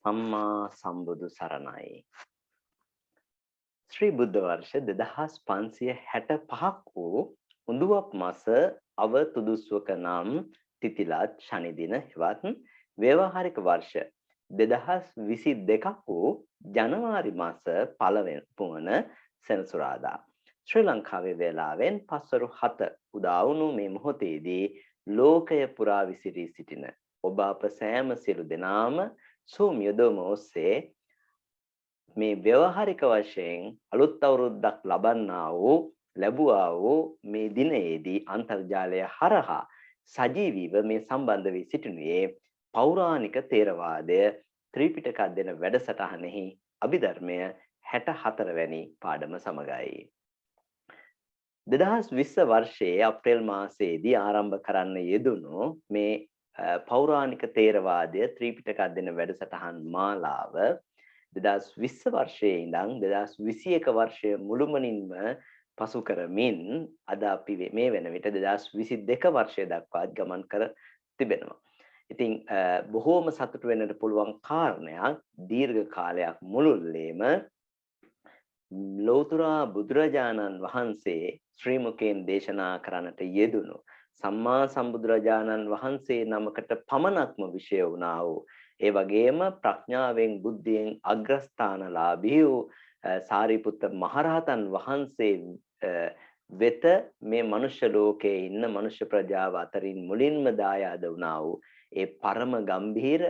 සම්මා සම්බුදු සරණයි. ශ්‍රී බුද්ධ වර්ෂ 2565ක් වූ උඳුවප් මාස අව තුදුස්වක නම් තිතිලත් ශනි දින හෙවත් ව්‍යවහාරික වර්ෂ 2022ක් වූ ජනවාරි මාස පළවෙනි පුවන සෙනසුරාදා ශ්‍රී ලංකාවේ වේලාවෙන් පස්වරු 7 උදා වුණු මේ මොහොතේදී ලෝකය පුරා විසිරී සිටින ඔබ අප සෑම සියලු දෙනාම Zoom යොදවම ඔස්සේ මේ ව්‍යවහාරික වශයෙන් අලුත් අවුරුද්දක් ලැබුවා වූ මේ දිනයේදී අන්තර්ජාලය හරහා සජීවීව මේ සම්බන්ධ වී සිටිනුයේ පෞරාණික තේරවාදය ත්‍රිපිටක අධ්‍යයන වැඩසටහනෙහි අභිධර්මය 64 වැනි පාඩම සමගයි. 2020 වර්ෂයේ අප්‍රේල් මාසයේදී ආරම්භ කරන්න යෙදුණු මේ පෞරාණික තේරවාදය ත්‍රිපිටක අධ්‍යයන වැඩසටහන් මාලාව 2020 වර්ෂයේ ඉඳන් 2021 වර්ෂය මුළුමනින්ම පසු කරමින් අද අපි මේ වෙන විට 2022 වර්ෂය දක්වා ගමන් කර තිබෙනවා. ඉතින් බොහෝම සතුටු වෙන්නට පුළුවන් කාරණයක් දීර්ඝ කාලයක් මුළුල්ලේම ලෝතර බුදුරජාණන් වහන්සේ ශ්‍රී මුකෙන් දේශනා කරන්නට යෙදුණු සම්මා සම්බුදුරජාණන් වහන්සේ නමකට පමණක්ම විෂය වුණා වූ ඒ වගේම ප්‍රඥාවෙන් බුද්ධියෙන් අග්‍රස්ථානලාභී වූ සාරිපුත්ත මහරහතන් වහන්සේ වෙත මේ මනුෂ්‍ය ලෝකයේ ඉන්න මනුෂ්‍ය ප්‍රජාව අතරින් මුලින්ම දායාද වුණා වූ ඒ පරම ගම්භීර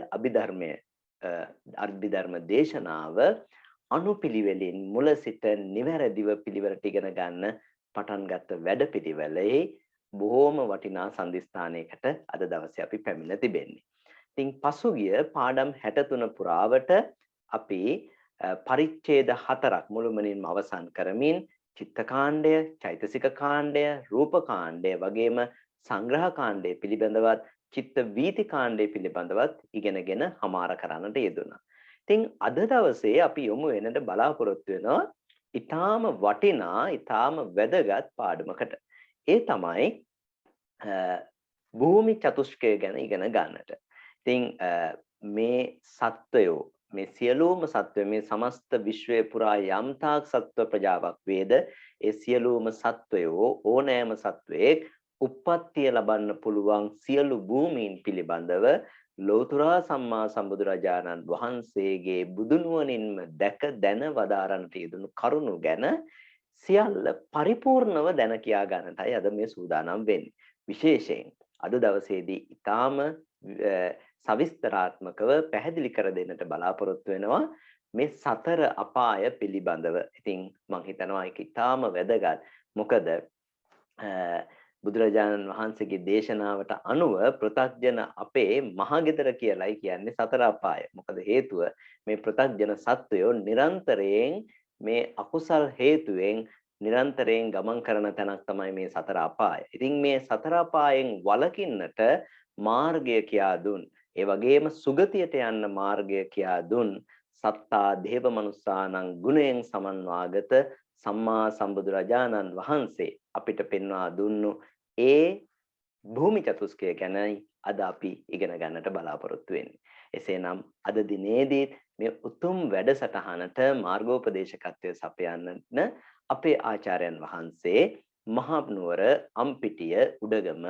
අභිධර්ම දේශනාව අනුපිළිවෙලින් මුල සිට නිවැරදිව පිළිවෙලට ඉගෙන ගන්න පටන් ගත්ත වැඩපිළිවෙලේ බොහෝම වටිනා සම්දිස්ථානයකට අද දවසේ අපි පැමිණ තිබෙන්නේ. ඉතින් පසුගිය පාඩම් 63 පුරාවට අපි පරිච්ඡේද 4ක් මුළුමනින්ම අවසන් කරමින් චිත්ත කාණ්ඩය, චෛතසික කාණ්ඩය, රූප කාණ්ඩය වගේම සංග්‍රහ කාණ්ඩය පිළිබඳවත් චිත්ත වීති කාණ්ඩය පිළිබඳවත් ඉගෙනගෙන හමාර කරන්නට යෙදුණා. ඉතින් අද දවසේ අපි යොමු වෙනට බලාපොරොත්තු වෙනවා ඊටාම වටිනා, ඊටාම වැදගත් පාඩමකට. ඒ තමයි භූමි චතුෂ්කය ගැන ඉගෙන ගන්නට. ඉතින් මේ සත්වයෝ මේ සියලුම සත්වයෝ මේ සමස්ත විශ්වය පුරා යම්තාක් සත්ව ප්‍රජාවක් වේද ඒ සියලුම සත්වයෝ ඕනෑම සත්වයෙක් උප්පත්තිය ලබන්න පුළුවන් සියලු භූමීන් පිළිබඳව ලෝතර සම්මා සම්බුදුරජාණන් වහන්සේගේ බුදුනුවණින්ම දැක දැන වදාරන්නට යෙදුණු කරුණු ගැන සියල්ල පරිපූර්ණව දැන කියා ගන්නටයි අද මේ සූදානම් වෙන්නේ. විශේෂයෙන් අද දවසේදී ඊටාම සවිස්තරාත්මකව පැහැදිලි කර දෙන්නට බලාපොරොත්තු වෙනවා මේ සතර අපාය පිළිබඳව. ඉතින් මම හිතනවා ඒක ඊටාම වැදගත්. මොකද බුදුරජාණන් වහන්සේගේ දේශනාවට අනුව පෘථග්ජන අපේ මහගෙදර කියලායි කියන්නේ සතර අපාය. මොකද හේතුව මේ පෘථග්ජන සත්වයෝ නිරන්තරයෙන් මේ අකුසල් හේතුවෙන් නිරන්තරයෙන් ගමන් කරන තැනක් තමයි මේ සතර අපාය. ඉතින් මේ සතර අපායෙන් වළකින්නට මාර්ගය කියා දුන්. ඒ වගේම සුගතියට යන්න මාර්ගය කියා දුන් සත්තා දේව මනුස්සානං ගුණයෙන් සමන්වාගත සම්මා සම්බුදුරජාණන් වහන්සේ අපිට පෙන්වා දුන්නු ඒ භූමි චතුස්කය ගැනයි අද අපි ඉගෙන ගන්නට බලාපොරොත්තු වෙන්නේ. එසේනම් අද දිනේදී මේ උතුම් වැඩසටහනට මාර්ගෝපදේශකත්වය සපයන්න අපේ ආචාර්යයන් වහන්සේ මහනුවර අම්පිටිය උඩගම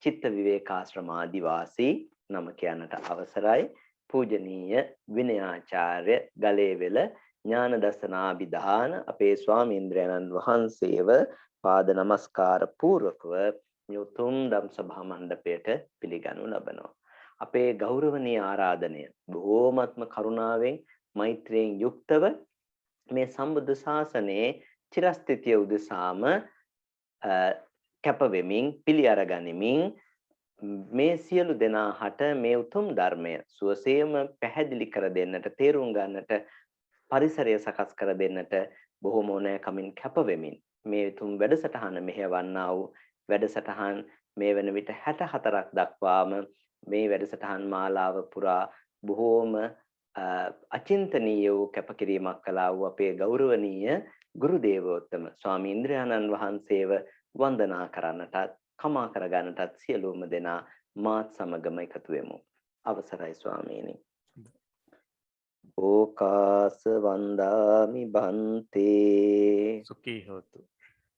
චිත්ත විවේකාශ්‍රමාදිවාසී නම කියන්නට අවසරයි පූජනීය විනයාචාර්ය ගලේවෙල ඥාන දර්ශනාභිධාන අපේ ස්වාමීන්ද්‍රයන්න් වහන්සේව පාද නමස්කාර පූර්වකව උතුම් ධම් සභා මණ්ඩපයට පිළිගනු ලබනවා. අපේ ගෞරවනීය ආරාධනය බොහෝමත්ම කරුණාවෙන් මෛත්‍රියෙන් යුක්තව මේ සම්බුද්ධ ශාසනයේ චිරස්ථිතිය උදෙසාම කැප වෙමින් පිළි අරගනිමින් මේ සියලු දෙනාට මේ උතුම් ධර්මය සුවසේම පැහැදිලි කර දෙන්නට, තේරුම් ගන්නට, පරිසරය සකස් කර දෙන්නට බොහෝම ඕනෑකමින් කැප වෙමින් මේ උතුම් වැඩසටහන මෙහෙවන්නා වූ වැඩසටහන් මේ වෙන විට 64ක් දක්වාම මේ වැඩසටහන් මාලාව පුරා බොහෝම අචින්තනීය වූ කැපකිරීමක් කළා වූ අපේ ගෞරවනීය ගුරු දේවෝත්තම ස්වාමීන්ද්‍රයන්න් වහන්සේව වන්දනා කරන්නටත් කමා කරගන්නටත් සියලුම දෙනා මාත් සමගම එකතු වෙමු. අවසරයි ස්වාමීනි. ඕකාස වන්දාමි බන්තේ සුඛී හෝතු.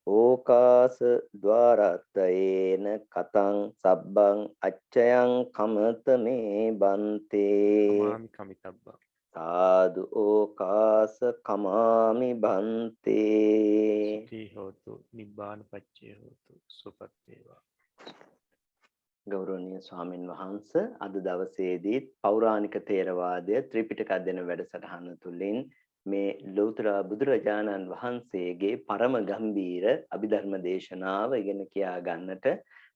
ඕකාස ద్వාරත්තයේන කතං සබ්බං අච්චයං කමත මේ බන්තේ කමාමි කමිතබ්බං. සාදු ඕකාස කමාමි බන්තේ සුඛී හෝතු නිබ්බාන පච්චේ හෝතු සුපත් වේවා. ගෞරවනීය ස්වාමින් වහන්සේ අද දවසේදී පෞරාණික තේරවාදය ත්‍රිපිටක අධ්‍යයන වැඩසටහන තුළින් මේ ලෞතර බුදුරජාණන් වහන්සේගේ පරම ගම්බීර අභිධර්ම දේශනාව ඉගෙන කියා ගන්නට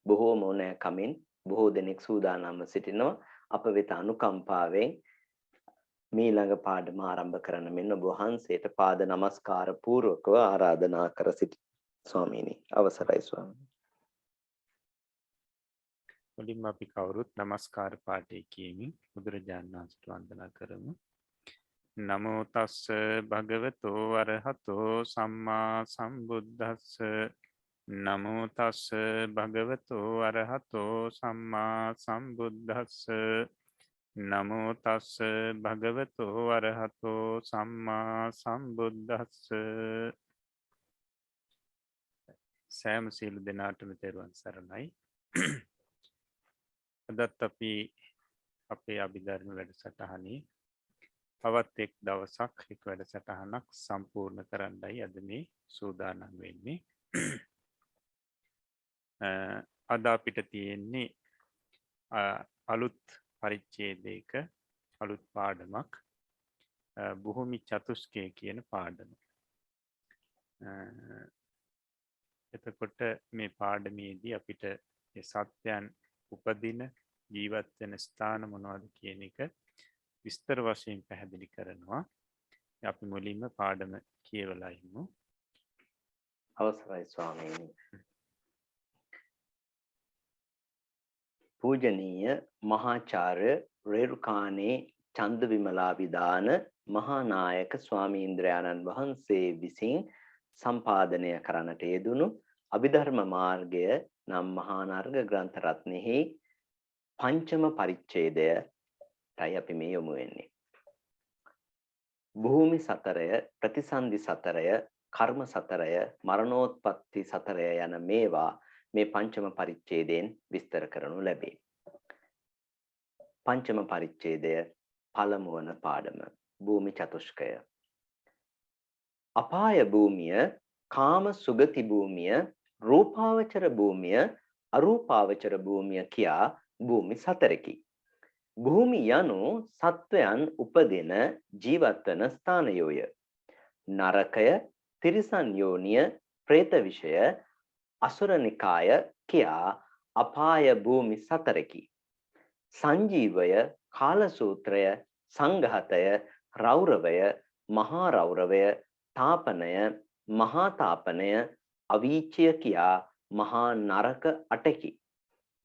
බොහෝම ඕනෑකමින් බොහෝ දෙනෙක් සූදානම්ව සිටිනවා. අප වෙත අනුකම්පාවෙන් මීළඟ පාඩම ආරම්භ කරන මෙන්න ඔබ වහන්සේට පාද නමස්කාර පූර්වකව ආරාධනා කර සිටි ස්වාමීනි අවසරයි ස්වාමීනි. මුලින්ම අපි කවුරුත් නමස්කාර පාඨය කියමින් බුදුරජාණන් වහන්සේට වන්දනා කරමු. නමෝ තස්ස භගවතෝ අරහතෝ සම්මා සම්බුද්දස්ස. නමෝ තස්ස භගවතෝ අරහතෝ සම්මා සම්බුද්දස්ස. නමෝ තස්ස භගවතෝ අරහතෝ සම්මා සම්බුද්දස්ස. සෑම සියලු දෙනාටම තෙරුවන් සරණයි. අදත් අපි අපේ අභිධර්ම වැඩසටහනේ තවත් එක් දවසක් එක් වැඩසටහනක් සම්පූර්ණ කරන්නයි අද මේ සූදානම් වෙන්නේ. අද අපිට තියෙන්නේ අලුත් පරිච්ඡේදයක අලුත් පාඩමක් භූමි චතුස්කය කියන පාඩම. එතකොට මේ පාඩමේදී අපිට සත්‍යයන් උපදින ජීවත් වෙන ස්ථාන මොනවද කියන එක විස්තර වශයෙන් පැහැදිලි කරනවා. අපි මුලින්ම පාඩම කියවලා ඉමු. අවසරයි ස්වාමීනි. පූජනීය මහාචාර්ය රේරුකානේ චන්දවිමලා විදාන මහානායක ස්වාමීන්ද්‍රයාණන් වහන්සේ විසින් සම්පාදනය කරන්නට යෙදුණු අභිධර්ම මාර්ගය නම් මහානර්ග ග්‍රන්ථ රත්නෙහි පංචම පරිච්ඡේදයටයි අපි මේ යොමු වෙන්නේ. භූමි සතරය, ප්‍රතිසන්දි සතරය, කර්ම සතරය, මරණෝත්පත්ති සතරය යන මේවා මේ පංචම පරිච්ඡේදයෙන් විස්තර කරනු ලැබේ. පංචම පරිච්ඡේදය පළමු වන පාඩම භූමි චතුෂ්කය. අපාය භූමිය, කාම සුගති භූමිය, රූපාවචර භූමිය, අරූපාවචර භූමිය කියා භූමි සතරකි. භූමි යනු සත්වයන් උපදින ජීවත් වන ස්ථානයෝය. නරකය, තිරිසන් යෝනිය, പ്രേත විෂය, අසුරනිකාය කියා අපාය භූමි සතරකි. සංජීවය, කාලසූත්‍රය, සංඝාතය, රෞරවය, මහා රෞරවය, තාපනය, මහා තාපනය, අවීචය කියා මහා නරක 8කි.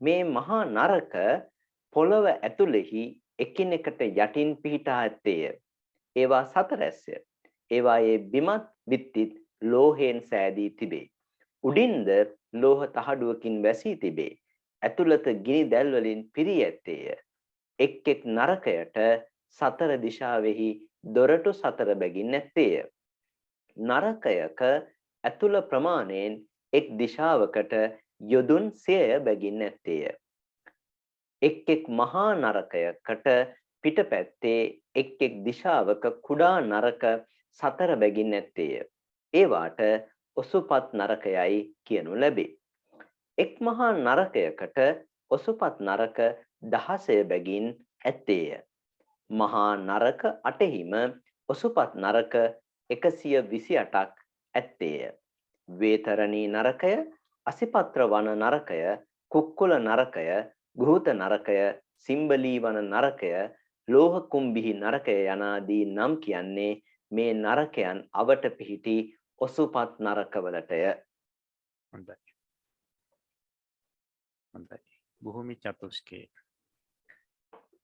මේ මහා නරක පොළව ඇතුළෙහි එකිනෙකට යටින් පිහිටා ඇත්තේය. ඒවා සතරැස්ය. ඒවායේ බිමත් බිත්තිත් ලෝහයෙන් සෑදී තිබේ. උඩින්ද ලෝහ තහඩුවකින් වැසී තිබේ. ඇතුළත ගිනි දැල් වලින් පිරී ඇත්තේය. එක් එක් නරකයට සතර දිශාවෙහි දොරටු සතර බැගින් ඇත්තේය. නරකයක ඇතුළ ප්‍රමාණයෙන් එක් දිශාවකට යොදුන් 100 බැගින් ඇත්තේය. එක් එක් මහා නරකයකට පිටපැත්තේ එක් එක් දිශාවක කුඩා නරක සතර බැගින් ඇත්තේය. ඒවාට ඔසුපත් නරකයයි කියනු ලැබේ. එක් මහා නරකයකට ඔසුපත් නරක 16 බැගින් ඇත්තේය. මහා නරක 8හිම ඔසුපත් නරක 128ක් ඇත්තේය. වේතරණී නරකය, අසිපත්‍ර වන නරකය, කුක්කුල නරකය, ගෘහත නරකය, සිම්බලී වන නරකය, ලෝහ කුම්භිහි නරකය යනාදී නම් කියන්නේ මේ නරකයන් අවට පිහිටි ඔසුපත් නරකවලටය. හොඳයි. භූමි චතුස්කය.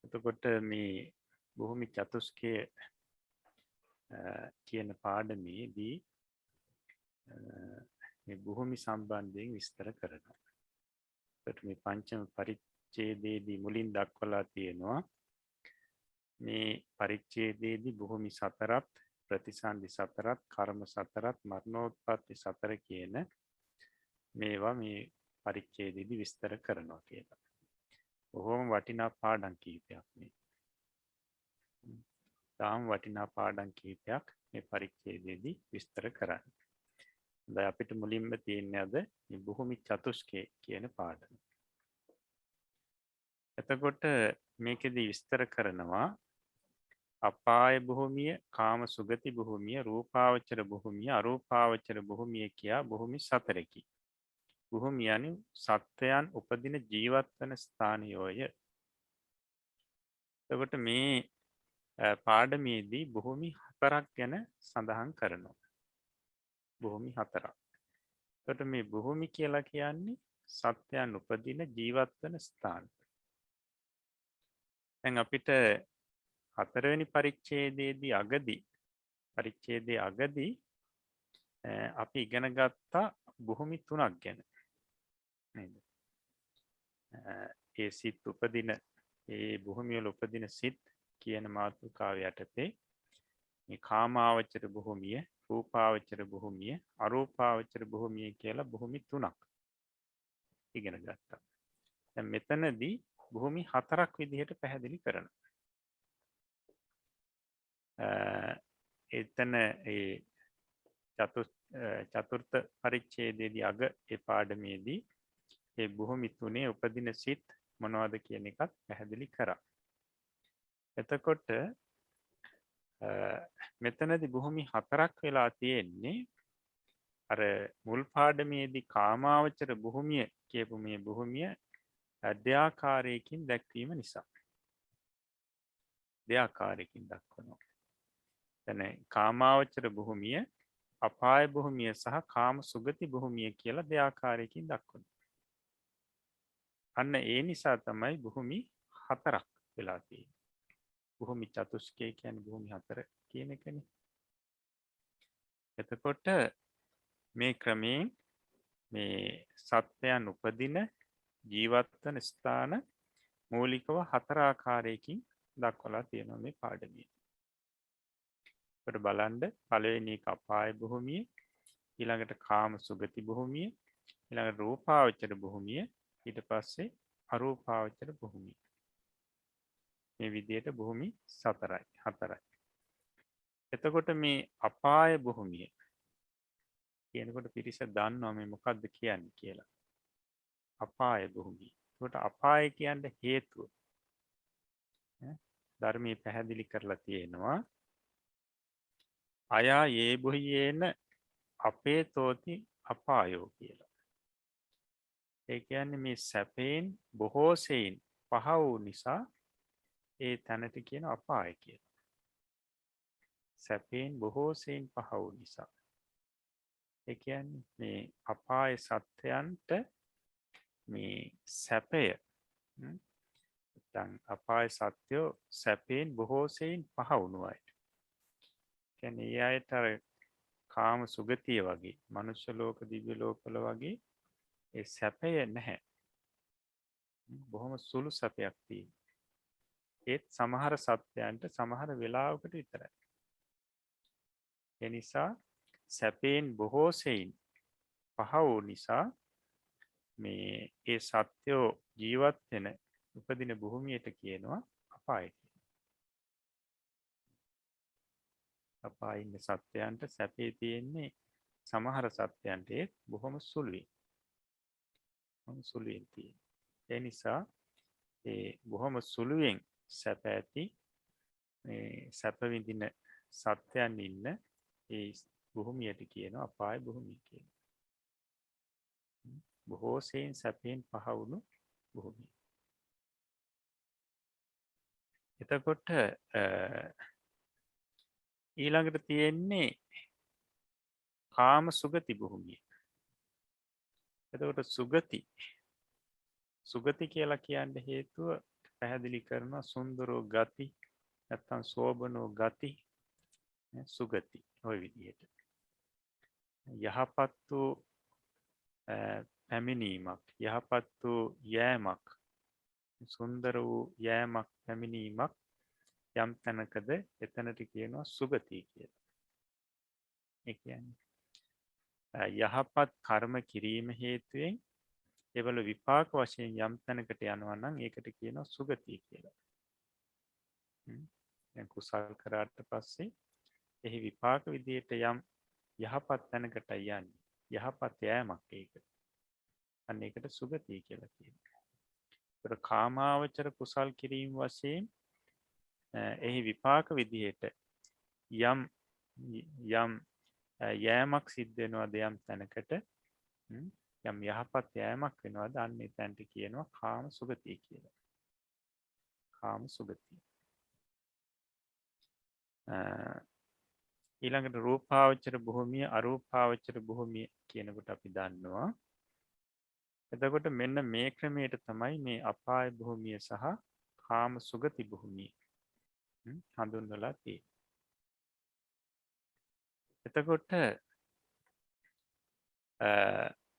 එතකොට මේ භූමි චතුස්කය කියන පාඩමේදී මේ භූමි සම්බන්ධයෙන් විස්තර කරනවා. එතකොට මේ පංචම පරිච්ඡේදයේදී මුලින් දක්වලා තියෙනවා මේ පරිච්ඡේදයේදී භූමි සතරත් ප්‍රතිසන්දි සතරත් කර්ම සතරත් මරණෝත්පත්ති සතර කියන මේවා මේ පරිච්ඡේදයේදී විස්තර කරනවා කියලා. බොහොම වටිනා පාඩම් කීපයක් මේ. තාම වටිනා පාඩම් කීපයක් මේ පරිච්ඡේදයේදී විස්තර කරන්නේ. දැන් අපිට මුලින්ම තියෙන්නේ අද මේ භූමි චතුස්කය කියන පාඩම. එතකොට මේකෙදී විස්තර කරනවා අපාය භූමිය, කාම සුගති භූමිය, රූපාවචර භූමිය, අරූපාවචර භූමිය කියා භූමි සතරකි. භූමිය යනු සත්වයන් උපදින ජීවත් වන ස්ථානයෝය. එතකොට මේ පාඩමේදී භූමි හතරක් ගැන සඳහන් කරනවා. භූමි හතරක්. එතකොට මේ භූමි කියලා කියන්නේ සත්වයන් උපදින ජීවත් වන ස්ථාන. දැන් අපිට හතරවෙනි පරිච්ඡේදයේදී පරිච්ඡේදයේ අගදී අපි ඉගෙන ගත්තා භූමි තුනක් ගැන. නේද? ඒ සිත් උපදින ඒ භූමිය වල උපදින සිත් කියන මාතෘකාව යටතේ මේ කාමාවචර භූමිය, රූපාවචර භූමිය, අරූපාවචර භූමිය කියලා භූමි තුනක් ඉගෙන ගත්තා. දැන් මෙතනදී භූමි හතරක් විදිහට පැහැදිලි කරනවා. එතන ඒ චතුර්ථ පරිච්ඡේදයේදී අග ඒ පාඩමේදී ඒ භූමි තුනේ උපදින සිත් මොනවද කියන එකත් පැහැදිලි කරා. එතකොට මෙතනදී භූමි හතරක් වෙලා තියෙන්නේ අර මුල් පාඩමේදී කාමාවචර භූමිය කියපු මේ භූමිය දෙආකාරයකින් දැක්වීම නිසා. දෙආකාරයකින් දක්වනවා. එතන කාමාවචර භූමිය, අපාය භූමිය සහ කාම සුගති භූමිය කියලා දෙආකාරයකින් දක්වනවා. අන්න ඒ නිසා තමයි භූමි හතරක් වෙලා තියෙන්නේ. භූමි චතුස්කය කියන්නේ භූමි හතර කියන එකනේ. එතකොට මේ ක්‍රමයෙන් මේ සත්වයන් උපදින ජීවත් වන ස්ථාන මූලිකව හතර ආකාරයකින් දක්වලා තියෙනවා මේ පාඩමේ. අපිට බලන්න පළවෙනි එක අපාය භූමිය, ඊළඟට කාම සුගති භූමිය, ඊළඟට රූපාවචර භූමිය, ඊට පස්සේ අරූපාවචර භූමිය. මේ විදිහට භූමි හතරයි. එතකොට මේ අපාය භූමිය කියනකොට පිරිස දන්නවා මේ මොකක්ද කියන්නේ කියලා. අපාය භූමිය. ඒකට අපාය කියන්න හේතුව ධර්මයේ පැහැදිලි කරලා තියෙනවා. අයා යේ බුහියේන අපේ තෝති අපායෝ කියලා. ඒ කියන්නේ මේ සැපයෙන් බොහෝ සෙයින් පහ වූ නිසා ඒ තැනට කියන අපාය කියලා. සැපයෙන් බොහෝ සෙයින් පහ වූ නිසා. ඒ කියන්නේ මේ අපාය සත්‍යයන්ට මේ සැපය නැත්නම් අපාය සත්‍යෝ සැපයෙන් බොහෝ සෙයින් පහ වුණු අය. කියන්නේ ඒ අයට අර කාම සුගතිය වගේ, මනුෂ්‍ය ලෝක, දිව්‍ය ලෝකවල වගේ ඒ සැපය නැහැ. බොහොම සුළු සැපයක් තියෙනවා. ඒත් සමහර සත්‍යයන්ට සමහර වෙලාවකට විතරයි. ඒ නිසා සැපයෙන් බොහෝ සෙයින් පහ වූ නිසා මේ ඒ සත්‍යෝ ජීවත් වෙන උපදින භූමියට කියනවා අපාය කියලා. අපායේ ඉන්න සත්‍යයන්ට සැපේ තියෙන්නේ සමහර සත්‍යයන්ට ඒත් බොහොම සුළුයි. සුළුෙන් තියෙන. ඒ නිසා ඒ බොහොම සුළුෙන් සැප ඇති මේ සැප විඳින සත්‍යයන් ඉන්න ඒ භූමියට කියනවා අපාය භූමිය කියලා. බොහෝ සෙයින් සැපයෙන් පහ වුණු භූමිය. එතකොට ඊළඟට තියෙන්නේ කාම සුගති භූමිය. එතකොට සුගති කියලා කියන්න හේතුව පැහැදිලි කරනවා සුන්දරෝ ගති නැත්නම් සෝබනෝ ගති සුගති ඔය විදිහට. යහපත් වූ පැමිණීමක්, යහපත් වූ යෑමක්, සුන්දර වූ යෑමක් පැමිණීමක් යම් තැනකද එතනට කියනවා සුගතිය කියලා. ඒ කියන්නේ යහපත් කර්ම කිරීම හේතුවෙන් ඒවල විපාක වශයෙන් යම් තැනකට යනවා නම් ඒකට කියනවා සුගතිය කියලා. දැන් කුසල් කරාට පස්සේ එහි විපාක විදියට යම් යහපත් තැනකට යන්නේ. යහපත් යෑමක් ඒක. අන්න ඒකට සුගතිය කියලා කියනවා. ඒතර කාමාවචර කුසල් කිරීම වශයෙන් එහි විපාක විදියට යම් යෑමක් සිද්ධ වෙනවද යම් තැනකට යම් යහපත් යෑමක් වෙනවද අන්න එතැනට කියනවා කාම සුගතිය කියලා. කාම සුගතිය. ඊළඟට රූපාවචර භූමිය අරූපාවචර භූමිය කියනකොට අපි දන්නවා. එතකොට මෙන්න මේ ක්‍රමයට තමයි මේ අපාය භූමිය සහ කාම සුගති භූමිය හඳුන්වලා තියෙන්නේ. එතකොට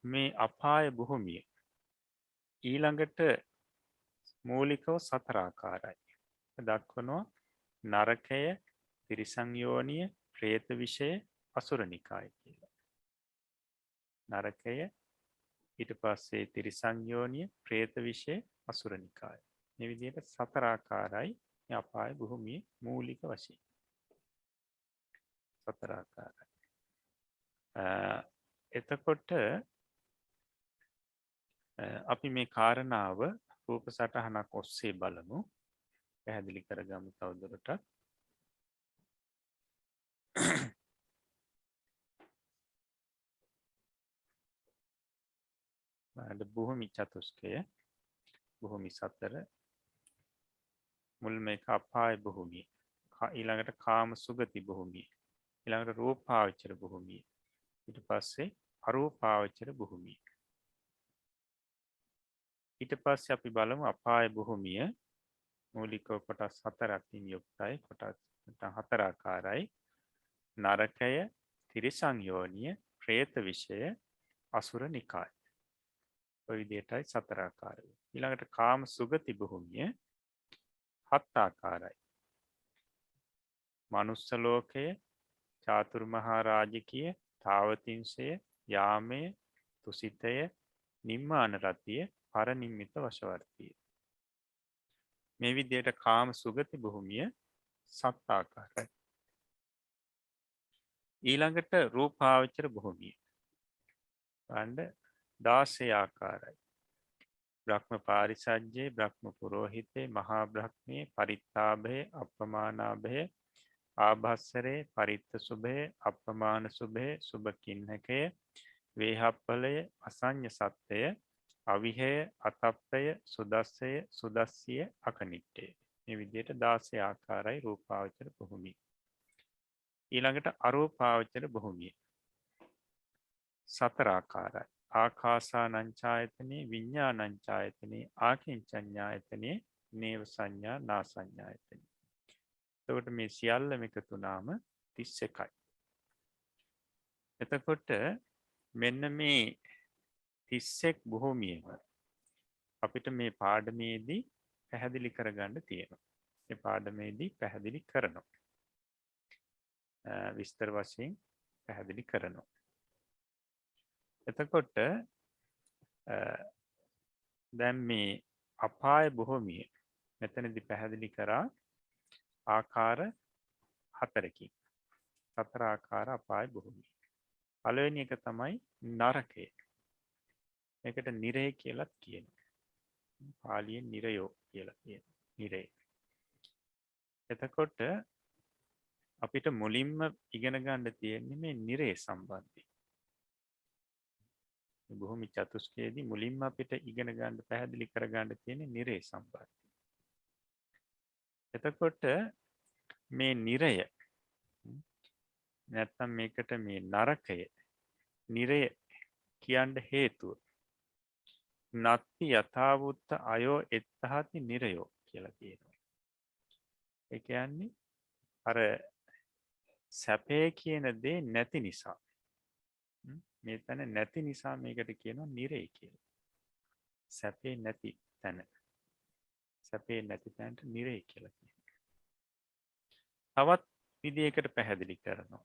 මේ අපාය භූමිය ඊළඟට මූලිකව සතර ආකාරයි. දක්වනවා නරකය, තිරිසන් යෝනිය, പ്രേත විෂය, අසුර නිකාය කියලා. නරකය, ඊට පස්සේ තිරිසන් යෝනිය, പ്രേත විෂය, අසුර නිකාය. මේ විදිහට සතර ආකාරයි මේ අපාය භූමියේ මූලික වශයෙන්. සතර ආකාරයි. එතකොට අපි මේ කාරණාව රූප සටහනක් ඔස්සේ බලමු. පැහැදිලි කරගමු තවදුරටත්. භූමි චතුස්කය භූමි සතර මුල්ම එක අපාය භූමිය, ඊළඟට කාම සුගති භූමිය, ඊළඟට රූපාවචර භූමිය, ඊට පස්සේ අරූපාවචර භූමිය. ඊට පස්සේ අපි බලමු අපාය භූමිය මූලිකව කොටස් හතරකින් යුක්තයි. කොටස් හතර ආකාරයි. නරකය, තිරිසන් යෝනිය, പ്രേත විෂය, අසුර නිකාය. ඔය විදිහටයි සතර ආකාරය. ඊළඟට කාම සුගති භූමිය හත් ආකාරයි. මනුස්ස ලෝකය, චාතුරු මහා රාජකීය, තාවතිංශය, යාමය, තුසිතය, නිම්මාන රතිය, පරනිම්මිත වශවර්තිය. මේ විදිහට කාම සුගති භූමිය සත් ආකාරයි. ඊළඟට රූපාවචර භූමිය වණ්ඩ 16 ආකාරයි. බ්‍රහ්ම පාරිසජ්ජේ, බ්‍රහ්ම පුරෝහිතේ, මහා බ්‍රහ්මයේ, පරිත්තාභය, අප්පමානාභය, ආභස්සරේ, පරිත්ත සුභය, අප්පමාන සුභය, සුභකින්නකය, වේහප්පලය, අසං්ඤ සත්‍යය, අවිහය, අතප්පය, සුදස්සය, සුදස්සිය, අකනිට්ටය. මේ විදිහට 16 ආකාරයි රූපාවචර භූමිය. ඊළඟට අරූපාවචර භූමිය සතර ආකාරයි. ආකාසානංචායතනේ, විඤ්ඤාණංචායතනේ, ආකින්චඤ්ඤායතනේ, නේව සංඥා නා සංඥායතනේ. එතකොට මේ සියල්ලම එකතු වුණාම 31යි. එතකොට මෙන්න මේ 31 භූමියම අපිට මේ පාඩමේදී පැහැදිලි කරගන්න තියෙනවා. මේ පාඩමේදී පැහැදිලි කරනවා. විස්තර වශයෙන් පැහැදිලි කරනවා. එතකොට දැන් මේ අපාය භූමිය මෙතනදී පැහැදිලි කරා ආකාර හතරකින්. සතර ආකාර අපාය භූමිය. පළවෙනි එක තමයි නරකය. මේකට නිරය කියලාත් කියනවා. පාලියෙන් නිරයෝ කියලා කියනවා. නිරය. එතකොට අපිට මුලින්ම ඉගෙන ගන්න තියෙන්නේ මේ නිරය සම්බන්ධයෙන්. භූමි චතුස්කයේදී මුලින්ම අපිට ඉගෙන ගන්න පැහැදිලි කරගන්න තියෙන්නේ නිරය සම්බන්ධයෙන්. එතකොට මේ නිරය නැත්නම් මේකට මේ නරකය නිරය කියන්න හේතුව නත්ති යථාවුත්ත අයෝ එත්තහති නිරයෝ කියලා කියනවා. ඒ කියන්නේ අර සැපේ කියන දේ නැති නිසා මේ තැන නැති නිසා මේකට කියනවා නිරය කියලා. සැපේ නැති තැන. සැපේ නැති තැනට නිරය කියලා කියනවා. තවත් විදිහකට පැහැදිලි කරනවා.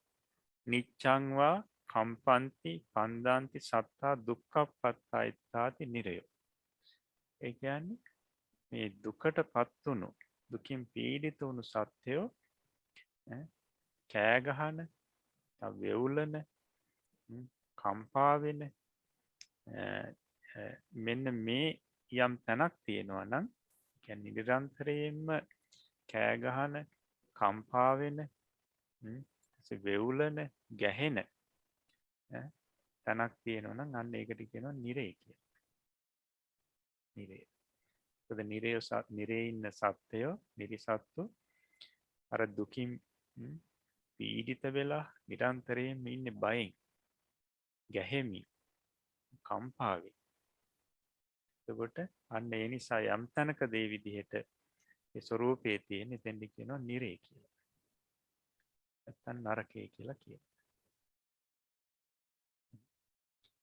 නිච්ඡං වා කම්පන්ති පන්දාන්ති සත්තා දුක්ඛප්පත්තයිත්තාති නිරයෝ. ඒ කියන්නේ මේ දුකටපත් වුණු දුකින් පීඩිත වුණු සත්‍යෝ කෑ ගහන, වෙවුලන, කම්පා වෙන මෙන්න මේ යම් තැනක් තියෙනවා නම් කියන්නේ නිරන්තරයෙන්ම කෑ ගහන, කම්පා වෙන, වෙවුලන, ගැහෙන තැනක් තියෙනවා නම් අන්න ඒකට කියනවා නිරය කියලා. නිරය. මොකද නිරේ ඉන්න සත්වයෝ, නිරිසත්තු අර දුකින් පීඩිත වෙලා නිරන්තරයෙන්ම ඉන්නේ බයෙන්, ගැහෙමි, කම්පාවේ. එතකොට අන්න ඒ නිසා යම් තැනක දේ විදිහට ඒ ස්වરૂපයේ තියෙන එතෙන්ද කියනවා නිරේ කියලා. නැත්නම් නරකය කියලා කියනවා.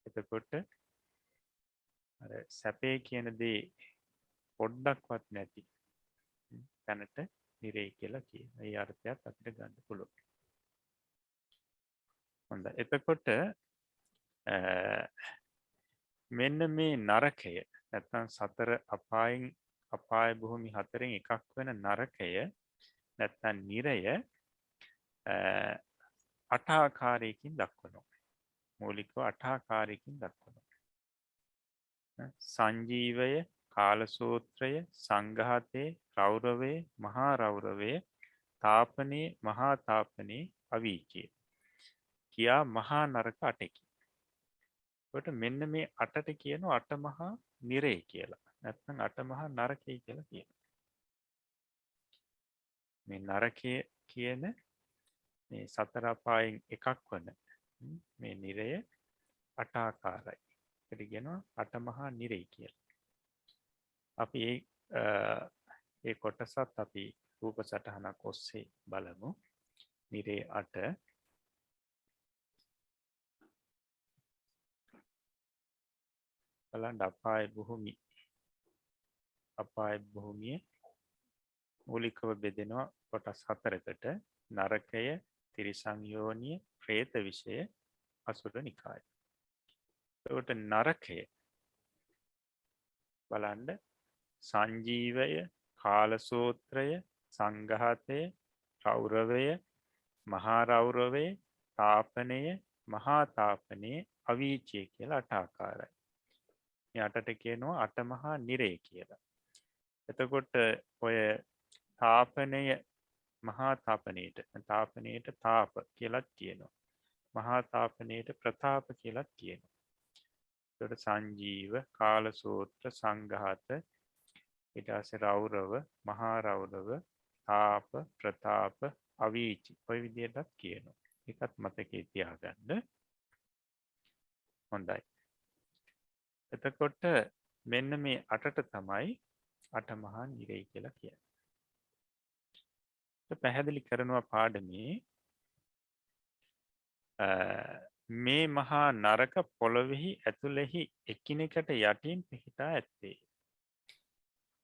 එතකොට අර සැපේ කියන දේ පොඩ්ඩක්වත් නැති තැනට නිරේ කියලා කියනවා. ඒ අර්ථයත් අපිට ගන්න පුළුවන්. හොඳයි. එතකොට මෙන්න මේ නරකය නැත්නම් සතර අපායන් අපාය භූමි හතරෙන් එකක් වෙන නරකය නැත්නම් නිරය අට ආකාරයකින් දක්වනවා. මූලිකව අට ආකාරයකින් දක්වනවා. සංජීවය, කාලසූත්‍රය, සංඝාතේ, රෞරවය, මහා රෞරවය, තාපනේ, මහා තාපනේ, අවීචය කියා මහා නරක අටකි. කොට මෙන්න මේ අටට කියනවා අට මහා නිරේ කියලා. නැත්නම් අට මහා නරකය කියලා කියනවා. මේ නරකය කියන මේ සතර අපායන් එකක් වන මේ නිරය අට ආකාරයි. ඒකට කියනවා අට මහා නිරේ කියලා. අපි ඒ කොටසත් අපි රූප සටහනක් ඔස්සේ බලමු. නිරේ අට බලන්න අපාය භූමිය මූලිකව බෙදෙනවා කොටස් හතරකට. නරකය, තිරිසන් යෝනිය, പ്രേත විෂය, අසුර නිකාය. එතකොට නරකය බලන්න සංජීවය, කාලසූත්‍රය, සංඝාතය, රෞරවය, මහා රෞරවය, තාපනය, මහා තාපනය, අවීචය කියලා අට ආකාරයි. මේ අටට කියනවා අට මහා නිරේ කියලා. එතකොට ඔය තාපනය මහා තාපනයට තාප කියලත් කියනවා. මහා තාපනයට ප්‍රතාප කියලත් කියනවා. එතකොට සංජීව, කාලසූත්‍ර, සංඝාත, ඊට පස්සේ රෞරව, මහා රෞරව, තාප, ප්‍රතාප, අවීචි ඔය විදිහටත් කියනවා. ඒකත් මතකේ තියාගන්න. හොඳයි. එතකොට මෙන්න මේ අටට තමයි අට මහා නිරේ කියලා කියන්නේ. පැහැදිලි කරනවා පාඩමේ මේ මහා නරක පොළොවෙහි ඇතුළෙහි එකිනෙකට යටින් පිහිටා ඇත්තේ.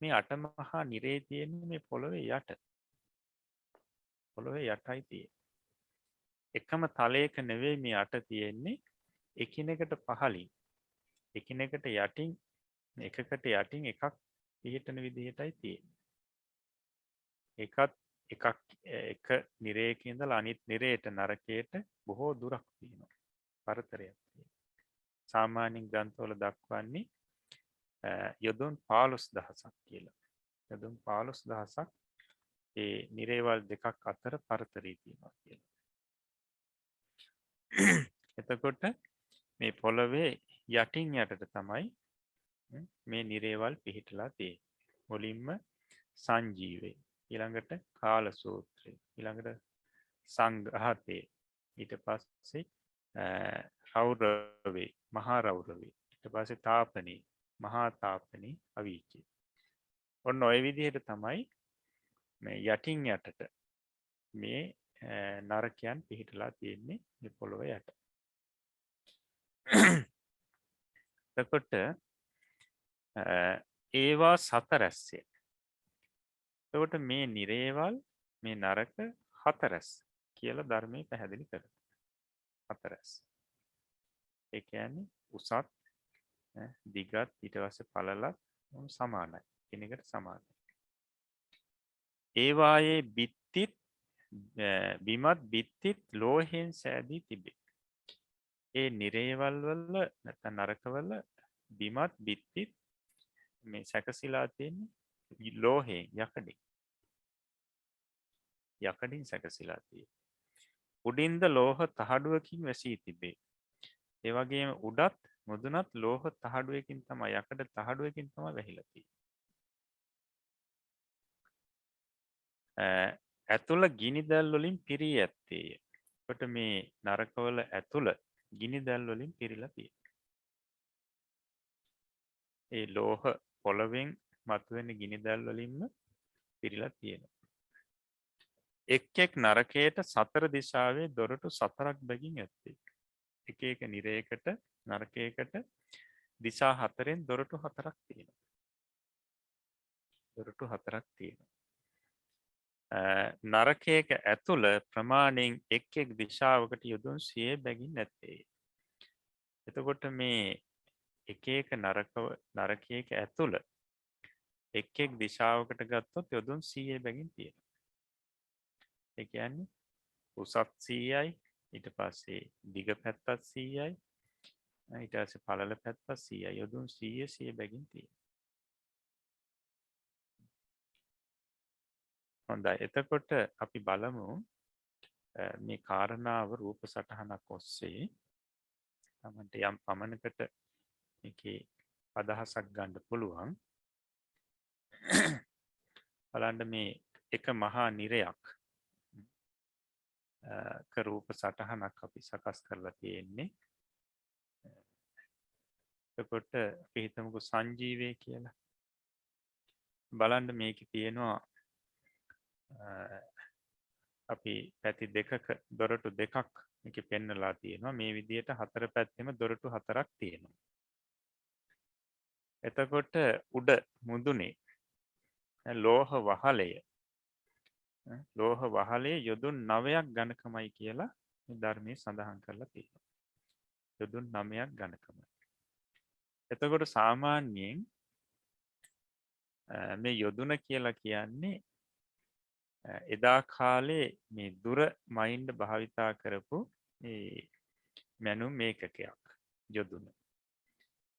මේ අට මහා නිරේ තියෙන්නේ මේ පොළොවේ යට. පොළොවේ යටයි තියෙන්නේ. එකම තලයක නෙවෙයි මේ අට තියෙන්නේ එකිනෙකට පහළින්. එකිනෙකට යටින් එකකට යටින් එකක් පිහිටන විදිහටයි තියෙන්නේ. එක නිරේක ඉඳලා අනිත් නිරේට නරකයට බොහෝ දුරක් තියෙනවා. පරතරයක් තියෙනවා. සාමාන්‍යයෙන් ග්‍රන්ථවල දක්වන්නේ යොදුන් 15000ක් කියලා. යොදුන් 15000ක් ඒ නිරේවල් දෙකක් අතර පරතරය තියෙනවා කියලා. එතකොට මේ පොළවේ යටින් යටට තමයි මේ නිරේවල් පිහිටලා තියෙන්නේ. මුලින්ම සංජීවය, ඊළඟට කාලසූත්‍රය, ඊළඟට සංඝාතේ, ඊට පස්සේ රෞරවේ, මහා රෞරවේ, ඊට පස්සේ තාපනේ, මහා තාපනේ, අවීචි. ඔන්න ඔය විදිහට තමයි මේ යටින් යටට මේ නරකයන් පිහිටලා තියෙන්නේ මේ පොළොව යට. එතකොට ඒවා සතරැස්සේ. එතකොට මේ නිරේවල් මේ නරක හතරැස් කියලා ධර්මයේ පැහැදිලි කරනවා. හතරැස්. ඒ කියන්නේ උසත් දිගත් ඊට පස්සේ පළලත් සමානයි. කෙනෙකුට සමානයි. ඒ වායේ බිත්තිත් බිමත් බිත්තිත් ලෝහයෙන් සෑදී තිබේ. ඒ නිරේවල් වල නැත්නම් නරකවල බිමත් බිත්තිත් මේ සැකසීලා තියෙන්නේ ලෝහයෙන් යකඩින් සැකසීලා තියෙන්නේ. උඩින්ද ලෝහ තහඩුවකින් වැසී තිබේ. ඒ වගේම උඩත් මුදුනත් ලෝහ තහඩුවකින් තමයි යකඩ තහඩුවකින් තමයි වැහිලා තියෙන්නේ. ඇතුළ ගිනි දැල් වලින් පිරී ඇත්තේය. කොට මේ නරකවල ඇතුළ ගිනි දැල් වලින් පිරීලා තියෙනවා. ඒ ලෝහ පොළවෙන් මතුවෙන ගිනි දැල් වලින්ම පිරීලා තියෙනවා. එක් නරකයට සතර දිශාවේ දොරටු සතරක් බැගින් ඇත්තේ. එක එක නිරයකට නරකයකට දිසා හතරෙන් දොරටු හතරක් තියෙනවා. දොරටු හතරක් තියෙනවා. නරකයක ඇතුළ ප්‍රමාණයෙන් එක් දිශාවකට යොදුන් 100 බැගින් නැත්තේ. එතකොට මේ එක නරකයක ඇතුළ එක් දිශාවකට ගත්තොත් යොදුන් 100 බැගින් තියෙනවා. ඒ කියන්නේ උසත් 100යි ඊට පස්සේ දිග පැත්තත් 100යි ඊට පස්සේ පළල පැත්තත් 100යි යොදුන් 100 බැගින් තියෙනවා. හොඳයි. එතකොට අපි බලමු මේ කාරණාව රූප සටහනක් ඔස්සේ තමන්ට යම් පමණකට මේකේ අදහසක් ගන්න පුළුවන්. බලන්න මේ එක මහා නිරයක් රූප සටහනක් අපි සකස් කරලා තියෙන්නේ. එතකොට අපි හිතමුකෝ සංජීවය කියලා. බලන්න මේකේ තියෙනවා අපි පැති දෙකක දොරටු දෙකක් මේකේ පෙන්නලා තියෙනවා. මේ විදිහට හතර පැත්තෙම දොරටු හතරක් තියෙනවා. එතකොට උඩ මුදුනේ ලෝහ වහලය යොදුන් 9ක් ඝනකමයි කියලා මේ ධර්මයේ සඳහන් කරලා තියෙනවා. යොදුන් 9ක් ඝනකමයි. එතකොට සාමාන්‍යයෙන් මේ යොදුන කියලා කියන්නේ එදා කාලේ මේ දුර මයින්ඩ් භාවිතා කරපු මේ මැනුම් මේකකයක් යොදුන.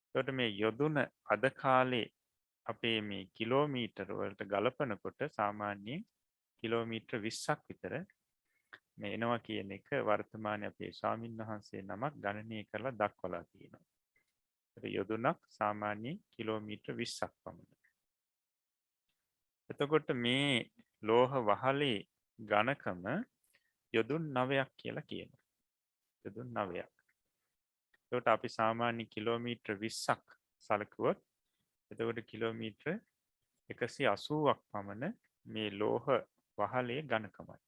එතකොට මේ යොදුන අද කාලේ අපේ මේ කිලෝමීටර වලට ගලපනකොට සාමාන්‍යයෙන් කිලෝමීටර 20ක් විතර මේ එනවා කියන එක වර්තමානයේ අපේ ස්වාමින් වහන්සේ නමක් ගණනය කරලා දක්වලා තියෙනවා. යොදුනක් සාමාන්‍යයෙන් කිලෝමීටර 20ක් පමණ. එතකොට මේ ලෝහ වහලේ ඝනකම යොදුන් 9ක් කියලා කියනවා. යොදුන් 9ක්. එතකොට අපි සාමාන්‍ය කිලෝමීටර 20ක් සලකුවොත් එතකොට කිලෝමීටර 180ක් පමණ මේ ලෝහ වහලේ ඝනකමයි.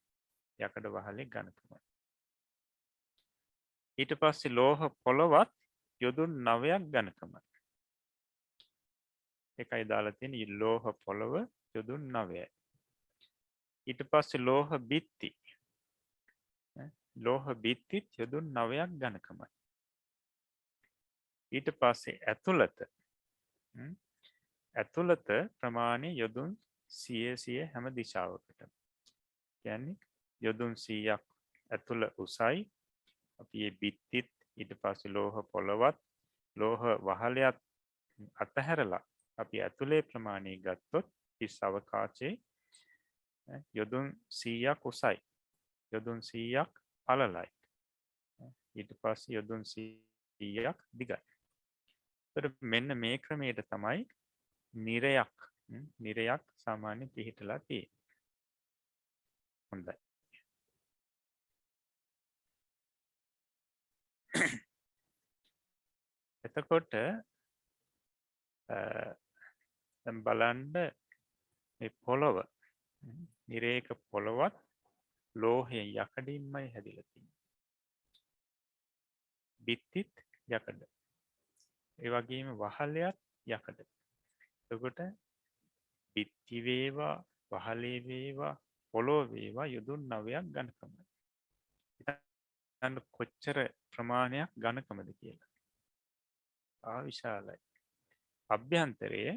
යකඩ වහලේ ඝනකමයි. ඊට පස්සේ ලෝහ පොළවත් යොදුන් 9ක් ඝනකමයි. එකයි දාලා තියෙන ලෝහ පොළව යොදුන් 9යි. ඊට පස්සේ ලෝහ බිත්තිත් යොදුන් 9ක් ඝනකමයි. ඊට පස්සේ ඇතුළත ප්‍රමාණය යොදුන් 100 හැම දිශාවකටම. කියන්නේ යොදුන් 100ක් ඇතුළ උසයි. අපි මේ බිත්තිත් ඊට පස්සේ ලෝහ පොළවත් ලෝහ වහලයත් අතහැරලා අපි ඇතුලේ ප්‍රමාණය ගත්තොත් හිස් අවකාශයේ යොදුන් 100ක් උසයි. යොදුන් 100ක් පළලයි. ඊට පස්සේ යොදුන් 100ක් දිගයි. ඒතර මෙන්න මේ ක්‍රමයට තමයි නිරයක් සාමාන්‍ය පිහිටලා තියෙන්නේ. හොඳයි. එතකොට දැන් බලන්න මේ පොළව නිරේක පොළවත් ලෝහයෙන් යකඩින්මයි හැදිලා තියෙන්නේ. බිත්තිත් යකඩ. ඒ වගේම වහලයත් යකඩ. එතකොට බිත්ති වේවා වහලේ වේවා පොළොව වේවා යොදුන් 9ක් ඝනකම. හිතන්න කොච්චර ප්‍රමාණයක් ඝනකමද කියලා. විශාලයි. අභ්‍යන්තරයේ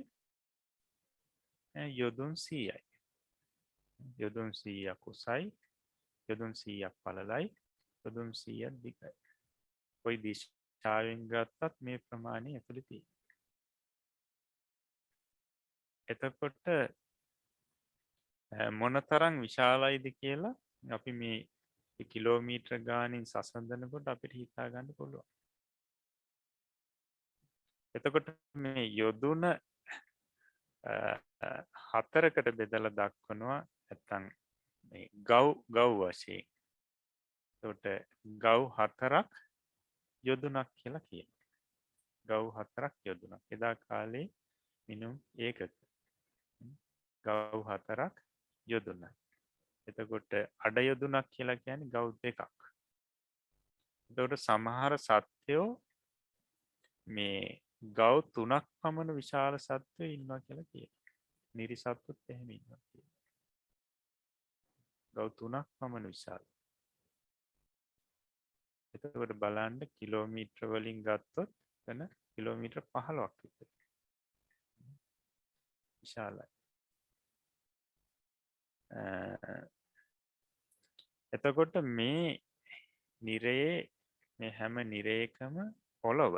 යොදුන් 100යි. යොදුන් 100ක් උසයි, යොදුන් 100ක් පළලයි, යොදුන් 100ක් දිගයි. කොයි දිශාවෙන් ගත්තත් මේ ප්‍රමාණය ඇතුළේ තියෙනවා. එතකොට මොනතරම් විශාලයිද කියලා අපි මේ කිලෝමීටර ගානින් සසඳනකොට අපිට හිතා ගන්න පුළුවන්. එතකොට මේ යොදුන හතරකට බෙදලා දක්වනවා නැත්තම් මේ ගව් වශයෙන්. එතකොට ගව් හතරක් යොදුනක් කියලා කියනවා. ගව් හතරක් යොදුනක්. එදා කාලේ මිනුම් ඒකක. ගව් හතරක් යොදුනක්. එතකොට අඩ යොදුනක් කියලා කියන්නේ ගව් දෙකක්. එතකොට සමහර සත්වයෝ මේ ගව් 3ක් පමණ විශාල සත්වයෝ ඉන්නවා කියලා කියනවා. නිරිසත්තුත් එහෙම ඉන්නවා කියලා. ගව් 3ක් පමණ විශාල. එතකොට බලන්න කිලෝමීටර වලින් ගත්තොත් එතන කිලෝමීටර 15ක් විතර. විශාලයි. එතකොට මේ නිරයේ මේ හැම නිරේකම පොළොව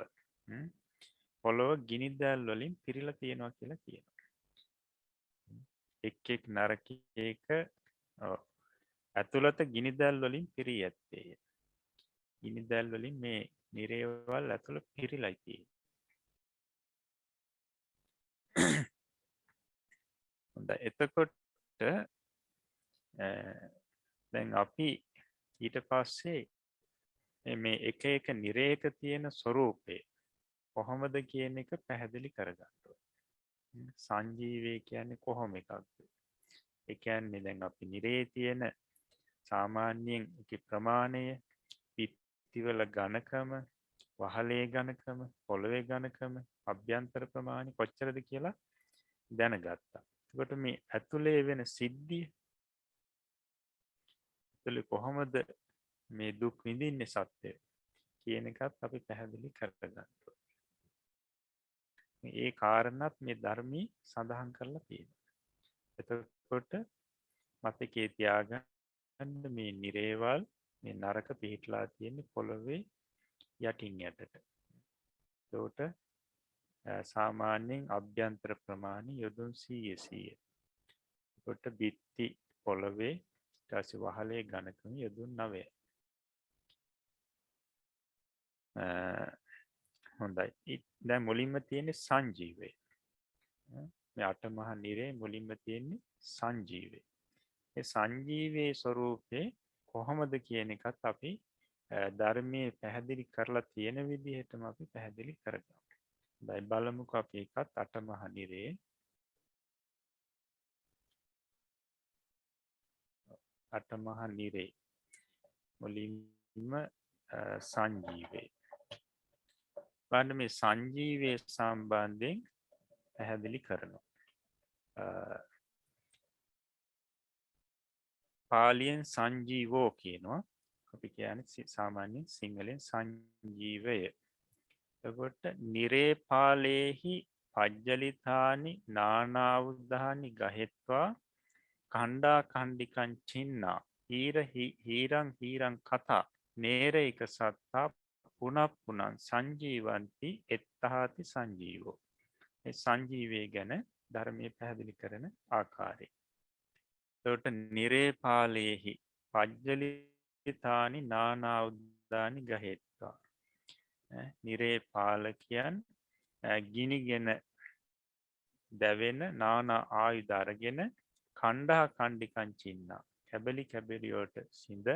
ගිනි දැල් වලින් පිරීලා තියෙනවා කියලා කියනවා. එක් නරකයක ඇතුළත ගිනි දැල් වලින් පිරී ඇත්තේ. ගිනි දැල් වලින් මේ නිරේවල් ඇතුළ පිරීලා තියෙන්නේ. හොඳයි. එතකොට දැන් අපි ඊට පස්සේ මේ එක නිරේක තියෙන ස්වરૂපය කොහොමද කියන එක පැහැදිලි කරගන්න ඕනේ. සංජීවය කියන්නේ කොහොම එකක්ද? ඒ කියන්නේ දැන් අපි නිරේ තියෙන සාමාන්‍යයෙන් ඒකේ ප්‍රමාණය, පිටිවල ඝනකම, වහලේ ඝනකම, පොළවේ ඝනකම, අභ්‍යන්තර ප්‍රමාණය කොච්චරද කියලා දැනගත්තා. එතකොට මේ ඇතුලේ වෙන සිද්ධිය ඇතුලේ කොහොමද මේ දුක් විඳින්නේ සත්‍යය කියන එකත් අපි පැහැදිලි කරගන්න ඕනේ. ඒ කාරණාත් මේ ධර්මයේ සඳහන් කරලා තියෙනවා. එතකොට මතකයේ තියාගන්න මේ නිරේවල් මේ නරක පිහිටලා තියෙන පොළවේ යටින් යටට. එතකොට සාමාන්‍යයෙන් අභ්‍යන්තර ප්‍රමාණය යොදුන් 100. එතකොට බිත්ති පොළවේ ඊට පස්සේ වහලේ ඝනකම යොදුන් 9. හොඳයි. දැන් මුලින්ම තියෙන්නේ සංජීවය. මේ අටමහා නිරේ මුලින්ම තියෙන්නේ සංජීවය. ඒ සංජීවයේ ස්වરૂපේ කොහොමද කියන එකත් අපි ධර්මයේ පැහැදිලි කරලා තියෙන විදිහටම අපි පැහැදිලි කරගමු. දැන් බලමුකෝ අපි එකත් අටමහා නිරේ. අටමහා නිරේ මුලින්ම සංජීවය. බලන්න මේ සංජීවයේ සම්බන්ධයෙන් පැහැදිලි කරනවා. පාලියෙන් සංජීවෝ කියනවා. අපි කියන්නේ සාමාන්‍යයෙන් සිංහලෙන් සංජීවය. එතකොට නිරේපාලේහි පජ්ජලිතානි නානාවුද්ධානි ගහෙත්වා කණ්ඩා කණ්ඩිකං චින්නා හීරං කතා නේරයික සත්තා පුනප්පුනං සංජීවන්ති එත්තහාති සංජීවෝ. මේ සංජීවය ගැන ධර්මයේ පැහැදිලි කරන ආකාරය. එතකොට නිරේපාලේහි පජ්ජලිතානි නානාවුද්ධානි ගහෙත්වා. නිරේපාලකයන් ගිනිගෙන දැවෙන නානා ආයුධ අරගෙන කණ්ඩා කණ්ඩිකං චින්නා කැබලි කැබලියට සිඳ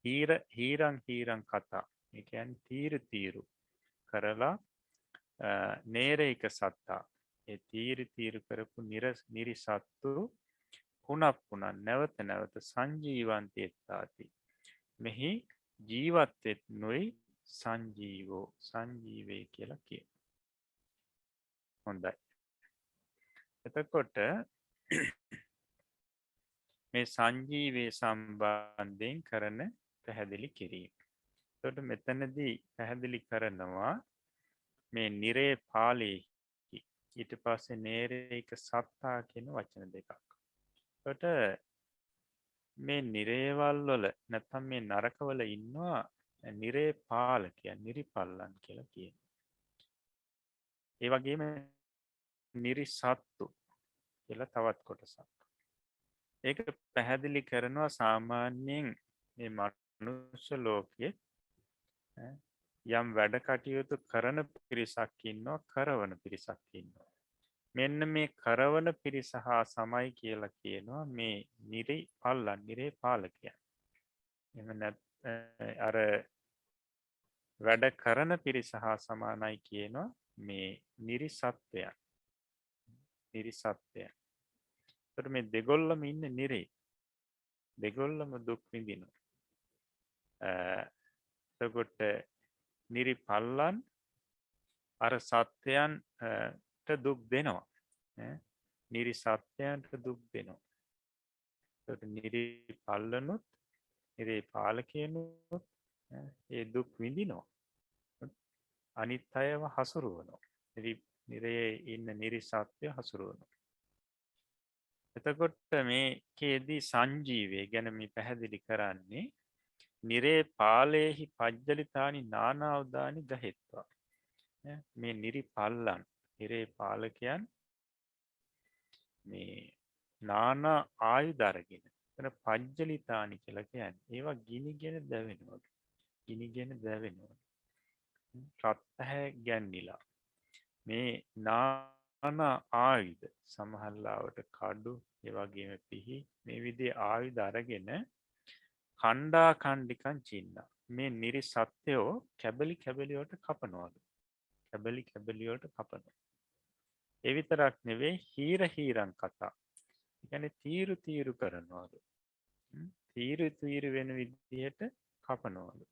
හීරං කතා. ඒ කියන්නේ තීරු කරලා නේරයික සත්තා. ඒ තීරු කරපු නිරිසත්තු පුනප්පුනන් නැවත සංජීවන්ති එත්තාති. මෙහි ජීවත්වෙත් නොයි සංජීවෝ සංජීවේ කියලා කියන. හොඳයි. එතකොට මේ සංජීවයේ සම්බන්ධයෙන් කරන පැහැදිලි කිරීම. එතකොට මෙතනදී පැහැදිලි කරනවා මේ නිරේ පාලී ඊට පස්සේ නේරේක සත්තා කියන වචන දෙකක්. එතකොට මේ නිරේවල් වල නැත්නම් මේ නරකවල ඉන්නවා නිරේ පාලකයන් නිරිපල්ලන් කියලා කියනවා. ඒ වගේම නිරිසත්තු කියලා තවත් කොටසක්. ඒක පැහැදිලි කරනවා සාමාන්‍යයෙන් මේ මනුෂ්‍ය ලෝකයේ යම් වැඩ කටයුතු කරන පිරිසක් ඉන්නවා කරවන පිරිසක් ඉන්නවා. මෙන්න මේ කරවන පිරිස හා සමයි කියලා කියනවා මේ නිරිපල්ලන් නිරේ පාලකයන්. එහෙම නැත් අර වැඩ කරන පිරිස හා සමානයි කියනවා මේ නිරිසත්වයන්. නිරිසත්වයන්. එතකොට මේ දෙගොල්ලම ඉන්නේ නිරේ. දෙගොල්ලම දුක් විඳිනවා. එතකොට නිරිපල්ලන් අර සත්වයන්ට දුක් දෙනවා. නිරිසත්වයන්ට දුක් දෙනවා. එතකොට නිරිපල්ලනුත් නිරේ පාලකයනුත් ඒ දුක් විඳිනවා. අනිත් අයව හසුරුවනවා. නිරේ ඉන්න නිරිසත්වය හසුරුවනවා. එතකොට මේකේදී සංජීවය ගැන මේ පැහැදිලි කරන්නේ නිරේ පාලේහි පජ්ජලිතානි නානාඋදානි ගහෙත්වා. මේ නිරිපල්ලන් නිරේ පාලකයන් මේ නානා ආයුධ අරගෙන එතන පජ්ජලිතානි කියලා කියන්නේ ඒවා ගිනිගෙන දැවෙනවා. ගිනිගෙන දැවෙනවා. රත්හැ ගැන්නිලා මේ නානා ආයුධ සමහරලාවට කඩු ඒ වගේම පිහි මේ විදිහේ ආයුධ අරගෙන කණ්ඩා කණ්ඩිකන් චින්නා මේ නිරිසත්වයෝ කැබලි කැබලි වලට කපනවාලු. කැබලි කැබලි වලට කපනවා. ඒ විතරක් නෙවෙයි හීර හීරන් කතා. ඒ කියන්නේ තීරු තීරු කරනවාලු. තීරු තීරු වෙන විදිහට කපනවාලු.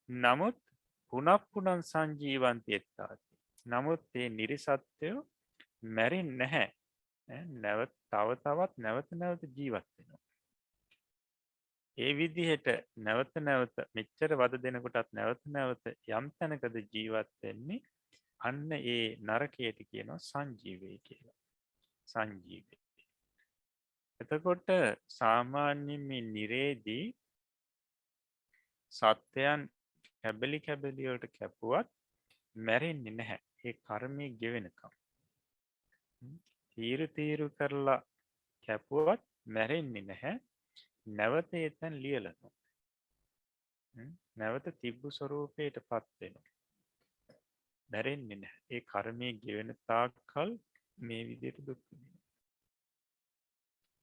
නමුත් පුනප්පුනන් සංජීවන්ති එත්තාති. නමුත් මේ නිරිසත්වයෝ මැරෙන්නේ නැහැ. නැවත තව තවත් නැවත නැවත ජීවත් වෙනවා. ඒ විදිහට නැවත නැවත මෙච්චර වද දෙනකොටත් නැවත නැවත යම් තැනකද ජීවත් වෙන්නේ අන්න ඒ නරකයට කියනවා සංජීවය කියලා. සංජීවය. එතකොට සාමාන්‍යයෙන් මේ නිරේදී සත්වයන් කැබලි කැබලි වලට කැපුවත් මැරෙන්නේ නැහැ. ඒ කර්මය ගෙවෙනකම්. තීරු තීරු කරලා කැපුවත් මැරෙන්නේ නැහැ. නැවත එතන ලියලනවා. නැවත තිබ්බු ස්වરૂපයට පත් වෙනවා. මැරෙන්නේ නැහැ. ඒ කර්මය ගෙවෙන තාක්කල් මේ විදිහට දුක් විඳිනවා.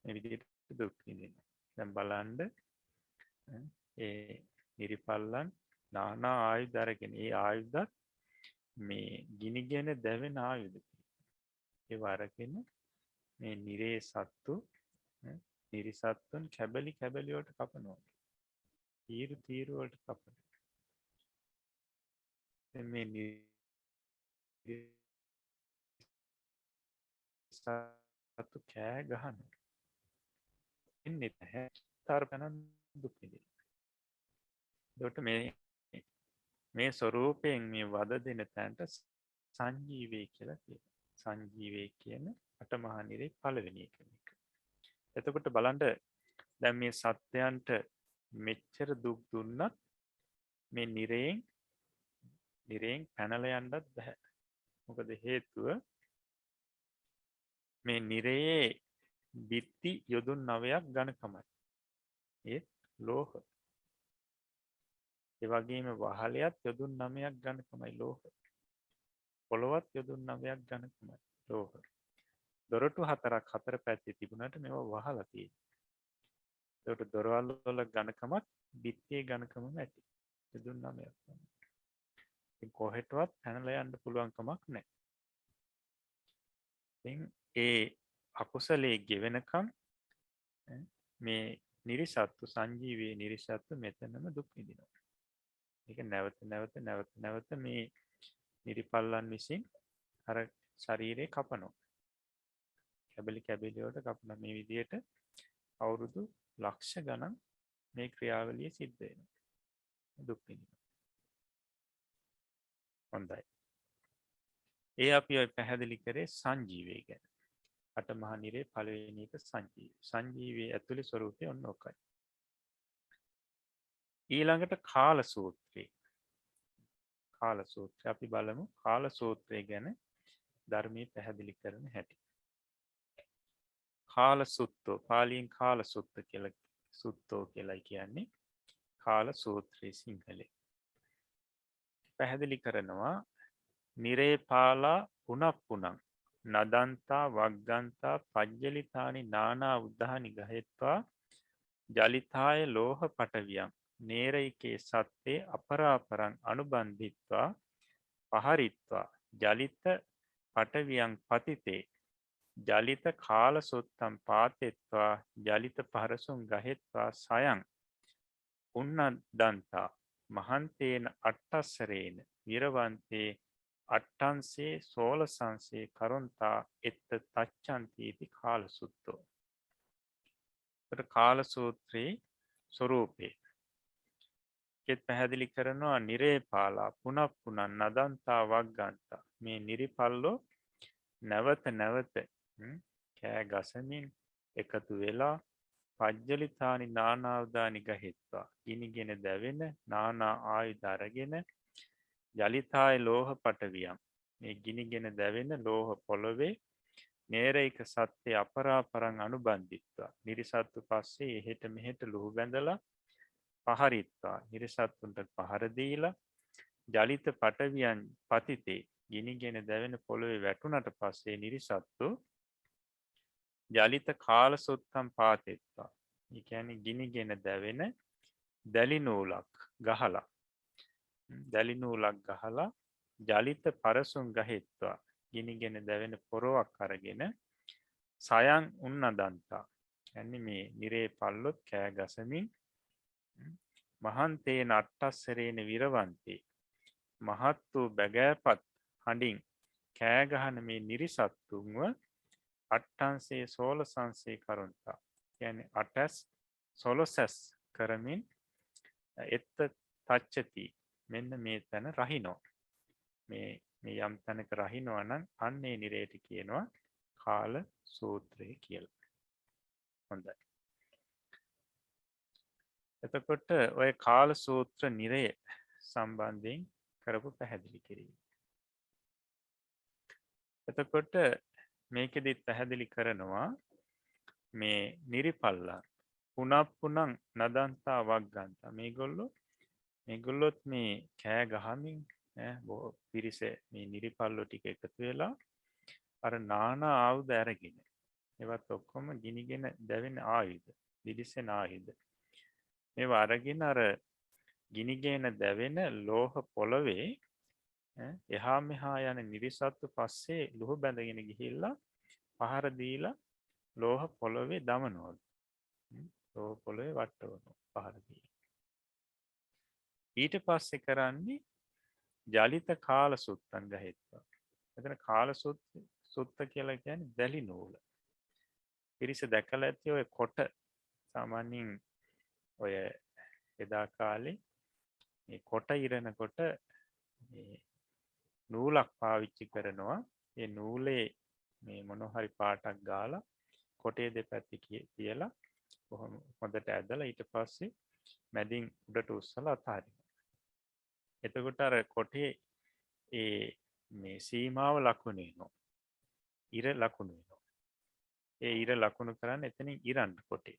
මේ විදිහට දුක් විඳිනවා. දැන් බලන්න ඒ නිරිපල්ලන් නානා ආයුධ අරගෙන ඒ ආයුධත් මේ ගිනිගෙන දැවෙන ආයුධ. ඒ වරගෙන මේ නිරේ සත්තු නිරිසත්තුන් කැබලි කැබලි වලට කපනවා. තීරු තීරු වලට කපනවා. මේ නිරිසත්තු කෑ ගහනවා. එන්නේ නැහැ. තරපනන් දුක් විඳිනවා. එතකොට මේ ස්වરૂපයෙන් මේ වද දෙන තැනට සංජීවය කියලා කියනවා. සංජීවය කියන අටමහා නිරේ පළවෙනි එක. එතකොට බලන්න දැන් මේ සත්‍යයන්ට මෙච්චර දුක් දුන්නත් මේ නිරයෙන් පැනලා යන්නත් බෑ. මොකද හේතුව මේ නිරයේ බිත්ති යොදුන් 9ක් ඝනකමයි. ඒ ලෝහ. ඒ වගේම වහලයත් යොදුන් 9ක් ඝනකමයි ලෝහ. පොළොවත් යොදුන් 9ක් ඝනකමයි ලෝහ. දොරටු 4ක් හතර පැත්තේ තිබුණාට මේවා වහලා තියෙනවා. ඒකට දොරවල් වල ඝනකමත් බිත්තියේ ඝනකමම ඇති. යොදුන් 9ක් තමයි. ඉතින් කොහෙටවත් පැනලා යන්න පුළුවන් කමක් නැහැ. ඉතින් ඒ අකුසලයේ ගෙවෙනකම් මේ නිරිසත්තු සංජීවී නිරිසත්තු මෙතනම දුක් විඳිනවා. ඒක නැවත නැවත මේ නිරිපල්ලන් විසින් අර ශරීරේ කපනවා. කැබලි කැබලිවට කපන මේ විදියට අවුරුදු ලක්ෂ ගණන් මේ ක්‍රියාවලිය සිද්ධ වෙනවා. දුක් විඳිනවා. හොඳයි. ඒ අපි ඔය පැහැදිලි කරේ සංජීවය ගැන. අටමහා නිරේ පළවෙනි එක සංජීවය. සංජීවයේ ඇතුළේ ස්වરૂපය ඔන්න ඔකයි. ඊළඟට කාල සූත්‍රය. කාල සූත්‍රය අපි බලමු. කාල සූත්‍රය ගැන ධර්මයේ පැහැදිලි කරන හැටි. කාල සුත්තෝ පාලියෙන් කාල සුත්ත කියලා සුත්තෝ කියලා කියන්නේ කාල සූත්‍රයේ සිංහලේ. පැහැදිලි කරනවා නිරේපාලා පුනප්පුනං නදන්තා වග්ගන්තා පජ්ජලිතානි නානා උද්ධානි ගහෙත්වා ජලිතාය ලෝහ පටවියම් නේරයිකේ සත්තේ අපරාපරං අනුබන්ධිත්වා පහරිත්වා ජලිත පටවියං පතිතේ ජලිත කාල සුත්තම් පාතෙත්වා ජලිත පරසුන් ගහෙත්වා සයං උන්නදන්තා මහන්තේන අට්ටස්සරේන විරවන්තේ අට්ටන්සේ සෝලසන්සේ කරුන්තා එත්ත තච්චන්තීති කාලසුත්තෝ. කාලසූත්‍රයේ ස්වරූපේ කෙත් පැහැදිලි කරනවා නිරේපාලා පුනප්පුනන් නදන්තා වග්ගන්තා මේ නිරිපල්ලෝ නැවත නැවත කෑ ගසමින් එකතු වෙලා පජ්ජලිතානි නානාවදානි ගහෙත්වා ගිනිගෙන දැවෙන නානා ආයුධ අරගෙන ජලිතාය ලෝහ පටවියම් මේ ගිනිගෙන දැවෙන ලෝහ පොළොවේ නේරයික සත්‍යය අපරාපරං අනුබන්ධිත්වා නිරිසත්තු පස්සේ එහෙට මෙහෙට ලුහු බැඳලා පහරිත්වා නිරිසත්තුන්ට පහරදීලා ජලිත පටවියන් පතිතේ ගිනිගෙන දැවෙන පොළොවේ වැටුනට පස්සේ නිරිසත්තු ජලිත කාලසුත්තම් පාතෙත්වා එකැනි ගිනිගෙන දැවෙන දැලිනූලක් ගහලා දැලිනූලක් ගහලා ජලිත පරසුන් ගහෙත්වා ගිනිගෙන දැවෙන පොරොවක් අරගෙන සයන් උන්නදන්තා ඇන්නේ මේ නිරේ පල්ලොත් කෑ ගසමින් මහන්තේ නට්ටස්සරේන විරවන්තේ මහත් වූ බැගෑපත් හඬින් කෑගහන මේ නිරිසත්තුන්ව අට්ටන්සේ සෝලසන්සේ කරුන්තා යන අටස් සොලොසැස් කරමින් එත්ත තච්චති මෙන්න මේ තැන රහිනෝ මේ යම් තැනක රහිනවනන් අන්නේ නිරේට කියනවා කාල සූත්‍රය කියලා. හොඳයි. එතකොට ඔය කාල සූත්‍ර නිරය සම්බන්ධයෙන් කරපු පැහැදිලි කිරීම. එතකොට මේකෙදිත් පැහැදිලි කරනවා මේ නිරිපල්ලා පුනප්පුනං නදන්තා වග්ගන්තා මේගොල්ලොත් මේ කෑ ගහමින් පිරිස මේ නිරිපල්ලො ටික එකතු වෙලා අර නානා ආයුධ අරගෙන ඒවත් ඔක්කොම ගිනිගෙන දැවෙන ආයුධ දිලිසෙන ආයුධ මේවා අරගෙන අර ගිනිගෙන දැවෙන ලෝහ පොළොවේ එහා මෙහා යන නිරිසත්තු පස්සේ ලුහු බැඳගෙන ගිහිල්ලා පහර දීලා ලෝහ පොළොවේ දමනවලු. ලෝහ පොළොවේ වට්ටවනවා පහර දීලා. ඊට පස්සේ කරන්නේ ජලිත කාල සුත්තන් ගහෙත්වා. එතන කාල සුත්ත කියලා කියන්නේ දැලි නූල. පිරිස දැකලා ඇති ඔය කොට සාමාන්‍යයෙන් ඔය එදා කාලේ මේ කොට ඉරනකොට මේ නූලක් පාවිච්චි කරනවා. ඒ නූලේ මේ මොනහරි පාටක් ගාලා කොටේ දෙපැත්ති කියලා කොහොම හොඳට ඇදලා ඊට පස්සේ මැදින් උඩට උස්සලා අතහරිනවා. එතකොට අර කොටේ මේ සීමාව ලකුණු වෙනවා. ඉර ලකුණු වෙනවා. ඒ ඉර ලකුණු කරන්නේ එතනින් ඉරන්න කොටේ.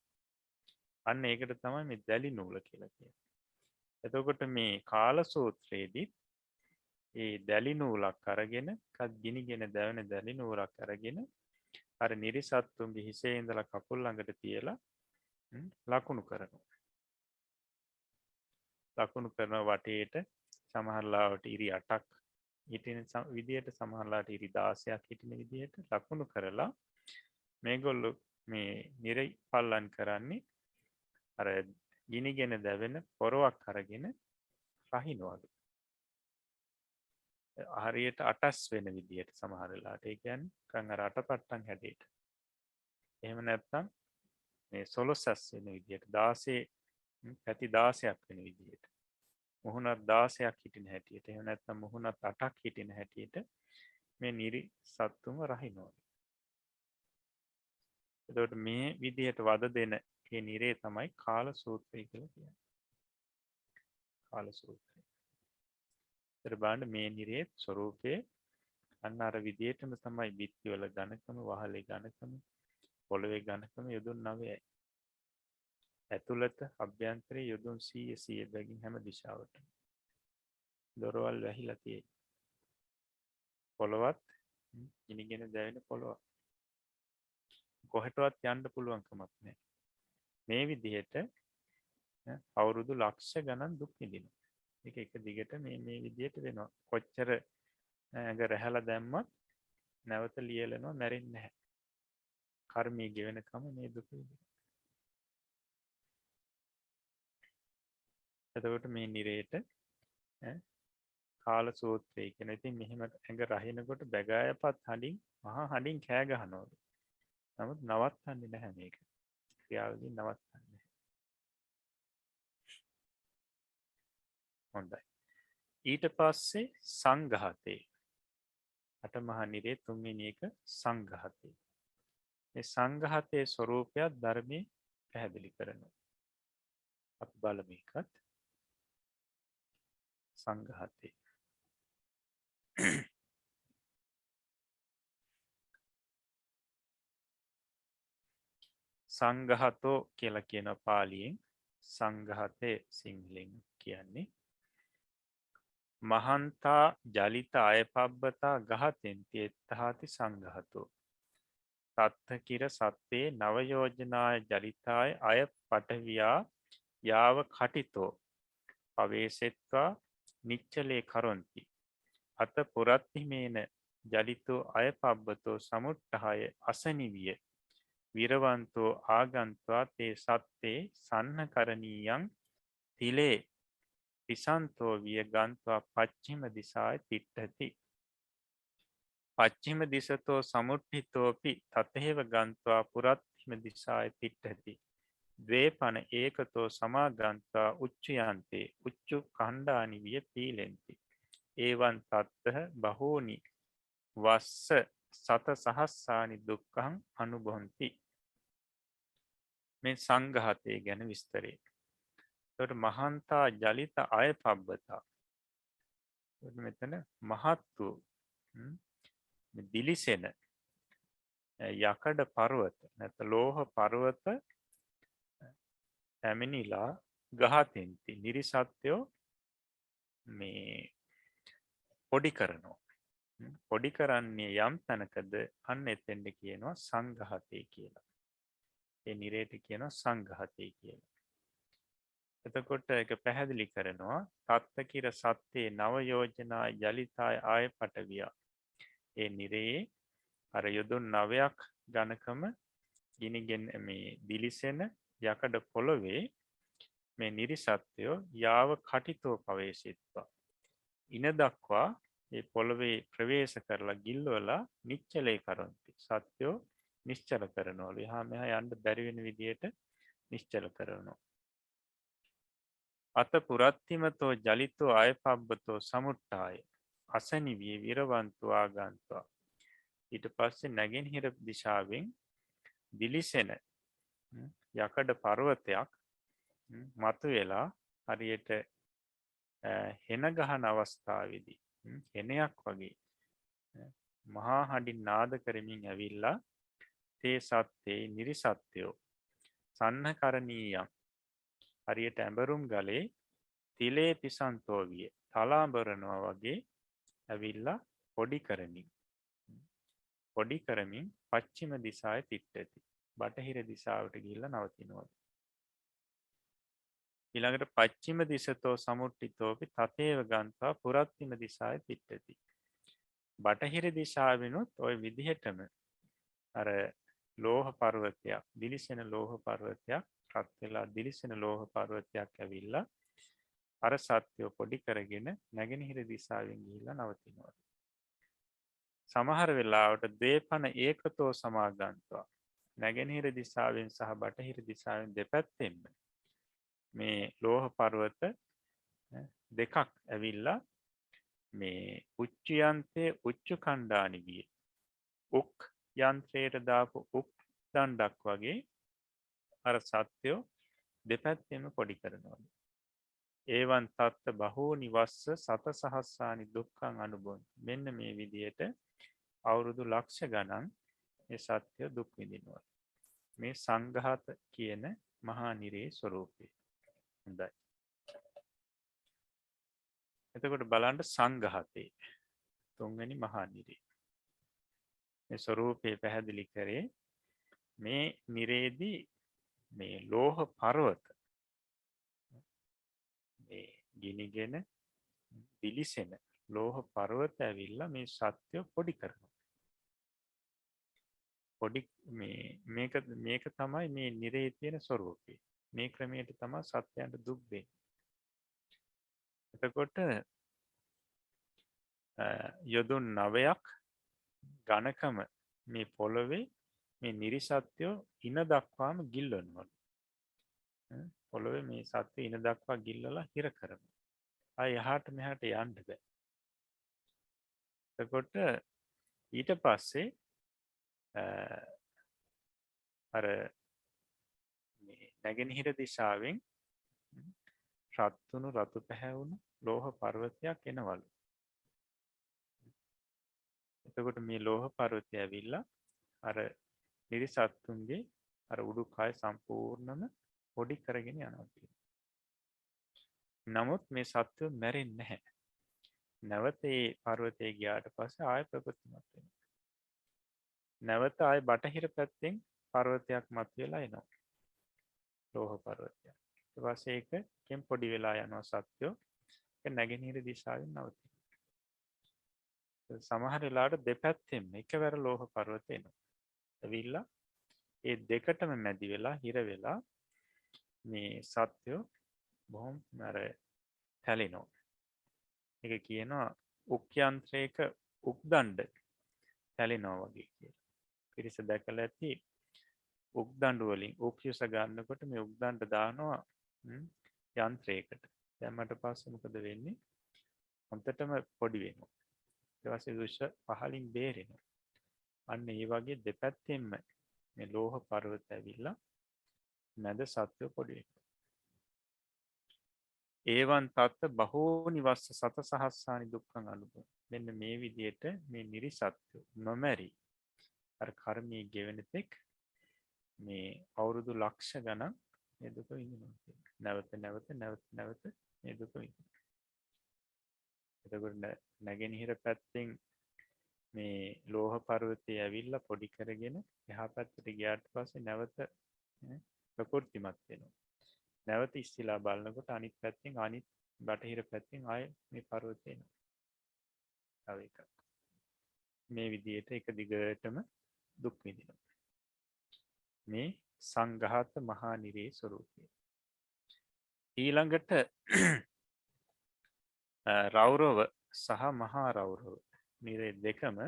අන්න ඒකට තමයි මේ දැලි නූල කියලා කියන්නේ. එතකොට මේ කාල සූත්‍රයේදී ඒ දැලි නූලක් අරගෙන ගිනිගෙන දැවෙන දැලි නූලක් අරගෙන අර නිරිසත්තුන්ගේ හිසේ ඉඳලා කකුල් ළඟට තියලා ලකුණු කරනවා. ලකුණු කරන වටේට සමහරලාවට ඉරි 8ක් හිටින විදියට සමහරලාට ඉරි 16ක් හිටින විදියට ලකුණු කරලා මේගොල්ලෝ මේ නිරයි පල්ලන් කරන්නේ අර ගිනිගෙන දැවෙන පොරවක් අරගෙන රහිනවලු. හරියට අටස් වෙන විදියට සමහර වෙලාවට ඒ කියන්නේ කන් අර අටපට්ටම් හැදේට එහෙම නැත්නම් මේ සොළොසස් වෙන විදියට 16 පැති 16ක් වෙන විදියට මුහුණක් 16ක් හිටින හැටියට එහෙම නැත්නම් මුහුණක් 8ක් හිටින හැටියට මේ නිරි සත්තුම රහිනවා. එතකොට මේ විදියට වද දෙන මේ නිරේ තමයි කාල සූත්‍රය කියලා කියන්නේ. කාල සූත්‍රය. ඒතර බලන්න මේ නිරේ ස්වરૂපේ අන්න අර විදියටම තමයි බිත්ති වල ඝනකම, වහලේ ඝනකම, පොළවේ ඝනකම යොදුන් 9යි. ඇතුළත අභ්‍යන්තරයේ යොදුන් 100 බැගින් හැම දිශාවටම. දොරවල් වැහිලා තියෙයි. පොළවත් ගිනිගෙන දැවෙන පොළොවක්. කොහෙටවත් යන්න පුළුවන්කමක් නැහැ. මේ විදිහට අවුරුදු ලක්ෂ ගණන් දුක් විඳිනවා. ඒක එක දිගට මේ විදිහට වෙනවා. කොච්චර ඇඟ රැහැලා දැම්මත් නැවත ලියලනවා මැරෙන්නේ නැහැ. කර්මයේ ගෙවෙනකම මේ දුක විඳිනවා. එතකොට මේ නිරේට කාල සූත්‍රය කියන ඉතින් මෙහෙම ඇඟ රහිනකොට බැගෑයපත් හඬින් මහා හඬින් කෑ ගහනවලු. නමුත් නවත්තන්නේ නැහැ මේක. ක්‍රියාවලිය නවත්තන්නේ නැහැ. හොඳයි. ඊට පස්සේ සංඝාතේ. අටමහා නිරේ තුන්වෙනි එක සංඝාතේ. මේ සංඝාතේ ස්වરૂපයක් ධර්මයේ පැහැදිලි කරනවා. අපි බලමු එකත්. සංඝාතේ. සංඝහතෝ කියලා කියන පාලියෙන් සංඝහතේ සිංහලෙන් කියන්නේ මහන්තා ජලිත අයපබ්බතා ගහතෙන්ති එත්තහාති සංඝහතෝ තත්ත කිර සත්තේ නවයෝජනාය ජලිතාය අය පටවියා යාව කටිතෝ පවේසෙත්වා නිච්චලේ කරොන්ති අත පුරත්තිමේන ජලිතෝ අයපබ්බතෝ සමුට්ටහය අසනිවිය විරවන්තෝ ආගන්ත්වා තේ සත්තේ සන්නකරණීයන් තිලේ පිසන්තෝ විය ගන්ත්වා පච්චිම දිසාය තිට්ඨති පච්චිම දිසතෝ සමුට්ඨිතෝපි තතේව ගන්ත්වා පුරත්තිම දිසාය තිට්ඨති ද්වේපන ඒකතෝ සමාගන්ත්වා උච්චයන්තේ උච්චු කණ්ඩානි විය පීලෙන්ති ඒවන් තත්තහ බහෝනි වස්ස සත සහස්සානි දුක්ඛං අනුභොන්ති මේ සංඝාතය ගැන විස්තරය. එතකොට මහන්තා ජලිත අය පබ්බතා. මෙතන මහත් වූ දිලිසෙන යකඩ පර්වත නැත්නම් ලෝහ පර්වත පැමිණිලා ගහතෙන්ති නිරිසත්‍යෝ මේ පොඩි කරනවා. පොඩි කරන්නේ යම් තැනකද අන්න එතෙන්ද කියනවා සංඝාතය කියලා. ඒ නිරේට කියනවා සංඝාතය කියලා. එතකොට ඒක පැහැදිලි කරනවා තත්තකිර සත්තේ නව යෝජනා ජලිතාය ආය පටවියා. ඒ නිරේ අර යොදුන් 9ක් ඝනකම ගිනිගෙන මේ දිලිසෙන යකඩ පොළවේ මේ නිරිසත්‍යෝ යාව කටිතෝ පවේශිත්වා. ඉන දක්වා ඒ පොළවේ ප්‍රවේශ කරලා ගිල්වලා නිශ්චලේ කරොන්ති. සත්‍යෝ නිශ්චල කරනවලු. එහා මෙහා යන්න බැරි වෙන විදියට නිශ්චල කරනවා. අත පුරත්තිමතෝ ජලිතෝ අයපබ්බතෝ සමුට්ටාය අසනිවිය විරවන්තු ආගන්ත්වා. ඊට පස්සේ නැගෙනහිර දිශාවෙන් දිලිසෙන යකඩ පර්වතයක් මතුවෙලා හරියට හෙන ගහන අවස්ථාවේදී හෙනයක් වගේ මහා හඬින් නාද කරමින් ඇවිල්ලා තේ සත්තේ නිරිසත්‍යෝ සන්නකරණීයම් හරියට ඇඹරුම් ගලේ තිලේ පිසන්තෝ විය තලාඹරනවා වගේ ඇවිල්ලා පොඩි කරමින් පච්චිම දිසාය තිට්ඨති. බටහිර දිසාවට ගිහිල්ලා නවතිනවා. ඊළඟට පච්චිම දිසතෝ සමුට්ඨිතෝපි තතේව ගන්තා පුරත්තිම දිසාය තිට්ඨති. බටහිර දිශාවෙනුත් ওই විදිහටම අර ලෝහ පර්වතයක් දිලිසෙන ලෝහ පර්වතයක් රත් වෙලා දිලිසෙන ලෝහ පර්වතයක් ඇවිල්ලා අර සත්‍යෝ පොඩි කරගෙන නැගෙනහිර දිශාවෙන් ගිහිල්ලා නවතිනවා. සමහර වෙලාවට දේපන ඒකතෝ සමාගන්ත්වා නැගෙනහිර දිසාවෙන් සහ බටහිර දිසාවෙන් දෙපැත්තෙන්ම මේ ලෝහ පර්වත දෙකක් ඇවිල්ලා මේ උච්ච යන්ත්‍රයේ උච්ච කණ්ඩානි ගිය උක් යන්ත්‍රයට දාපු උක් දණ්ඩක් වගේ අර සත්‍යෝ දෙපැත්තෙම පොඩි කරනවා. ඒවන් තත්ත බහූනි වස්ස සත සහස්සානි දුක්ඛං අනුබොන්ති. මෙන්න මේ විදියට අවුරුදු ලක්ෂ ගණන් මේ සත්‍ය දුක් විඳිනවා. මේ සංඝාත කියන මහා නිරේ ස්වરૂපය. හොඳයි. එතකොට බලන්න සංඝාතේ තුන්වෙනි මහා නිරේ. මේ ස්වરૂපය පැහැදිලි කරේ මේ නිරේදී මේ ලෝහ පර්වත මේ ගිනිගෙන පිලිසෙන ලෝහ පර්වත ඇවිල්ලා මේ සත්‍ය පොඩි කරනවා. පොඩි මේක තමයි මේ නිරේ තියෙන ස්වરૂපය. මේ ක්‍රමයට තමයි සත්‍යයන්ට දුක් දෙන්නේ. එතකොට යොදුන් 9ක් ඝනකම මේ පොළවේ මේ නිරිසත්‍යෝ ඉන දක්වාම ගිල්වනවා. පොළවේ මේ සත්‍ය ඉන දක්වා ගිල්ලලා හිර කරනවා. ආය යහට මෙහාට යන්න බෑ. එතකොට ඊට පස්සේ අර මේ නැගෙනහිර දිශාවෙන් රත්තුණු රතු පැහැවුණු ලෝහ පර්වතයක් එනවලු. එතකොට මේ ලෝහ පර්වතය ඇවිල්ලා අර නිරිසත්තුන්ගේ අර උඩුකය සම්පූර්ණම පොඩි කරගෙන යනවා. නමුත් මේ සත්වෝ මැරෙන්නේ නැහැ. නැවත ඒ පර්වතේ ගියාට පස්සේ ආය ප්‍රකෘතිමත් වෙනවා. නැවත ආය බටහිර පැත්තෙන් පර්වතයක් මතුවලා එනවා. ලෝහ පර්වතයක්. ඊට පස්සේ ඒකෙන් පොඩි වෙලා යනවා සත්වෝ. ඒක නැගෙනහිර දිශාවෙන් නවතිනවා. සමහර වෙලාවට දෙපැත්තෙම එකවර ලෝහ පර්වත එනවා. ඇවිල්ලා ඒ දෙකටම මැදි වෙලා හිර වෙලා මේ සත්වෝ බොහොම අර තැලිනවා. ඒක කියනවා උක්යන්ත්‍රයක උක්දණ්ඩ තැලිනවා වගේ කියලා. පිරිස දැකලා ඇති උක්දණ්ඩ වලින් උක්යස ගන්නකොට මේ උක්දණ්ඩ දානවා යන්ත්‍රයකට. දැම්මට පස්සේ මොකද වෙන්නේ? හොඳටම පොඩි වෙනවා. ඊට පස්සේ විෂ පහලින් බේරෙනවා. අන්න ඒ වගේ දෙපැත්තෙන්ම මේ ලෝහ පර්වත ඇවිල්ලා මැද සත්ව පොඩි වෙනවා. ඒවන් තත්ත බහූනි වස්ස සත සහස්සානි දුක්ඛං අනුභව. මෙන්න මේ විදියට මේ නිරිසත්තු නොමැරි අර කර්මයේ ගෙවෙන තෙක් මේ අවුරුදු ලක්ෂ ගණන් මේ දුක විඳිනවා. නැවත මේ දුක විඳිනවා. එතකොට නැගෙනහිර පැත්තෙන් මේ ලෝහ පර්වතය ඇවිල්ලා පොඩි කරගෙන එහා පැත්තට ගියාට පස්සේ නැවත ප්‍රකෘතිමත් වෙනවා. නැවත ඉස්සිලා බලනකොට අනිත් පැත්තෙන් අනිත් බටහිර පැත්තෙන් ආය මේ පර්වතය එනවා. තව එකක්. මේ විදිහට එක දිගටම දුක් විඳිනවා. මේ සංඝාත මහා නිරේ ස්වરૂපය. ඊළඟට රෞරව සහ මහා රෞරව නිරේ දෙකම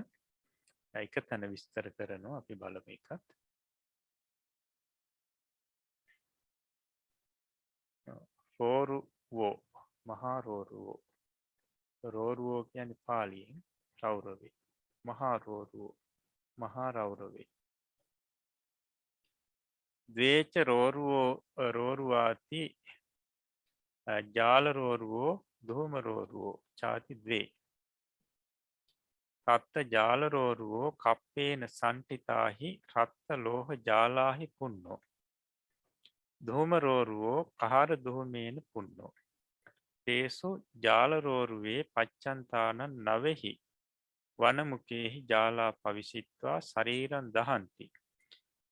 එක තැන විස්තර කරනවා. අපි බලමු එකත්. රෝරුවෝ මහා රෝරුවෝ. රෝරුවෝ කියන්නේ පාලියෙන් රෞරවේ. මහා රෝරුවෝ මහා රෞරවේ. ද්වේච රෝරුවාති ජාල රෝරුවෝ ධූම රෝරුවෝ චාති ද්වේ. රත්ත ජාල රෝරුවෝ කප්පේන සන්ටිතාහි රත්ත ලෝහ ජාලාහි පුන්නෝ. ධූම රෝරුවෝ කහර දුහමේන පුන්නෝ. තේසු ජාල රෝරුවේ පච්චන්තානන් නවෙහි වනමුකේහි ජාලා පවිසිත්වා ශරීරන් දහන්ති.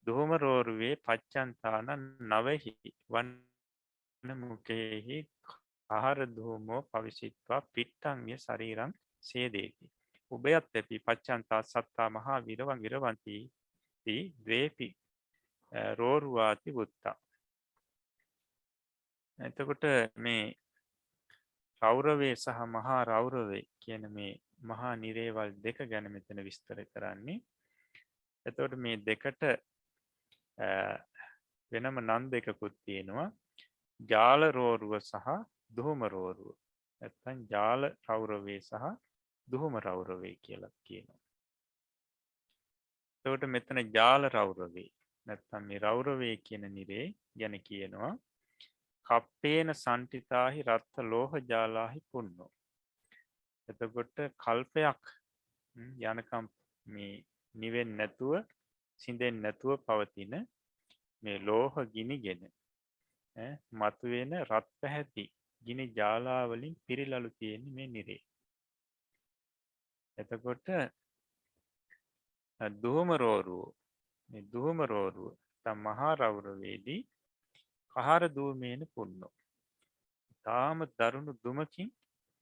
ධූම රෝරුවේ පච්චන්තානන් නවෙහි වනමුකේහි කහර ධූමෝ පවිසිත්වා පිට්ටන්්‍ය ශරීරං සේදේති. උබයත් ඇපි පච්චන්තා සත්තා මහා විරවන් විරවන්ති දවේපි රෝරුවාති බුත්තා. එතකොට මේ රෞරවේ සහ මහා රෞරවේ කියන මේ මහා නිරේවල් දෙක ගැන මෙතන විස්තර කරන්නේ. එතකොට මේ දෙකට වෙනම නම් දෙකකුත් තියෙනවා. ජාල රෝරුව සහ දුහුම රෝරුව. නැත්නම් ජාල රෞරවේ සහ දුහුම රෞරවේ කියලා කියනවා. එතකොට මෙතන ජාල රෞරවේ නැත්නම් මේ රෞරවේ කියන නිරේ ගැන කියනවා කප්පේන සන්ටිතාහි රත්ත ලෝහ ජාලාහි පුන්නෝ. එතකොට කල්පයක් යනකම් මේ නිවෙන්නේ නැතුව සිඳෙන්නේ නැතුව පවතින මේ ලෝහ ගිනිගෙන මතුවෙන රත් පැහැති ගිනි ජාලාවලින් පිරිලලු තියෙන්නේ මේ නිරේ. එතකොට දුහුම රෝරුව මේ දුහුම රෝරුව තම මහා රෞරවේදී කහර දූමේන පුන්නෝ. තාම දරුණු දුමකින්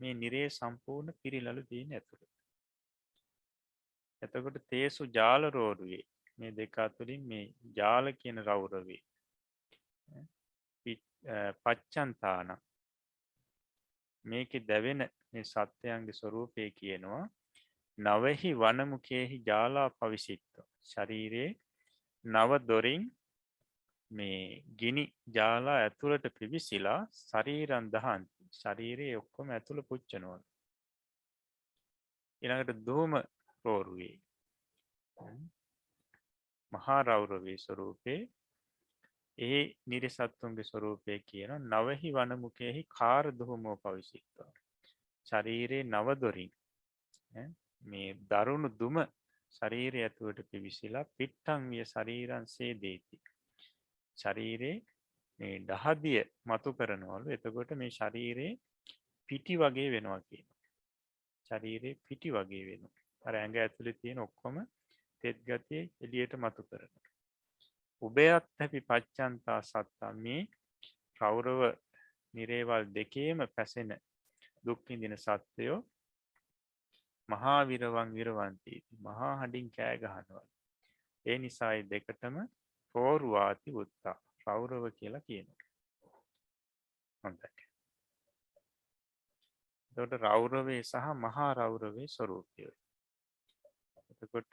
මේ නිරේ සම්පූර්ණ පිරිලලු තියෙන ඇතුළේ. එතකොට තේසු ජාල රෝරුවේ මේ දෙක අතුරින් මේ ජාල කියන රෞරවේ පච්චන්තාන මේකේ දැවෙන මේ සත්‍යයන්ගේ ස්වરૂපය කියනවා නවහි වනමුකේහි ජාලා පවිසිත්ත. ශරීරයේ නව දොරින් මේ ගිනි ජාලා ඇතුළට පිවිසිලා ශරීරන් දහන්ති. ශරීරයේ ඔක්කොම ඇතුළ පුච්චනවා. ඊළඟට ධූම රෝරුවේ මහා රෞරවේ ස්වરૂපේ ඒ නිරසත්තුන්ගේ ස්වરૂපය කියන නවහි වනමුකෙහි කාර දුහුමෝ පවිසිත්වා. ශරීරයේ නවදොරින් මේ දරුණු දුම ශරීරය ඇතුවට පිවිසිලා පිට්ටං විය ශරීරන් සේදේති. ශරීරයේ මේ දහදිය මතු කරනවලු. එතකොට මේ ශරීරයේ පිටි වගේ වෙනවා කියන. ශරීරයේ පිටි වගේ වෙනවා. අර ඇඟ ඇතුලේ තියෙන ඔක්කොම තෙත් ගතිය එළියට මතු කරනවා. උබයත් හැපි පච්චන්තා සත්තා මේ කෞරව නිරේවල් දෙකේම පැසෙන දුක් විඳින සත්වයෝ මහා විරවන් විරවන්ති. මහා හඬින් කෑ ගහනවා. ඒ නිසා ඒ දෙකටම රෝරුවාති උත්තා රෞරව කියලා කියනවා. හොඳයි. එතකොට රෞරවේ සහ මහා රෞරවේ ස්වરૂපය. එතකොට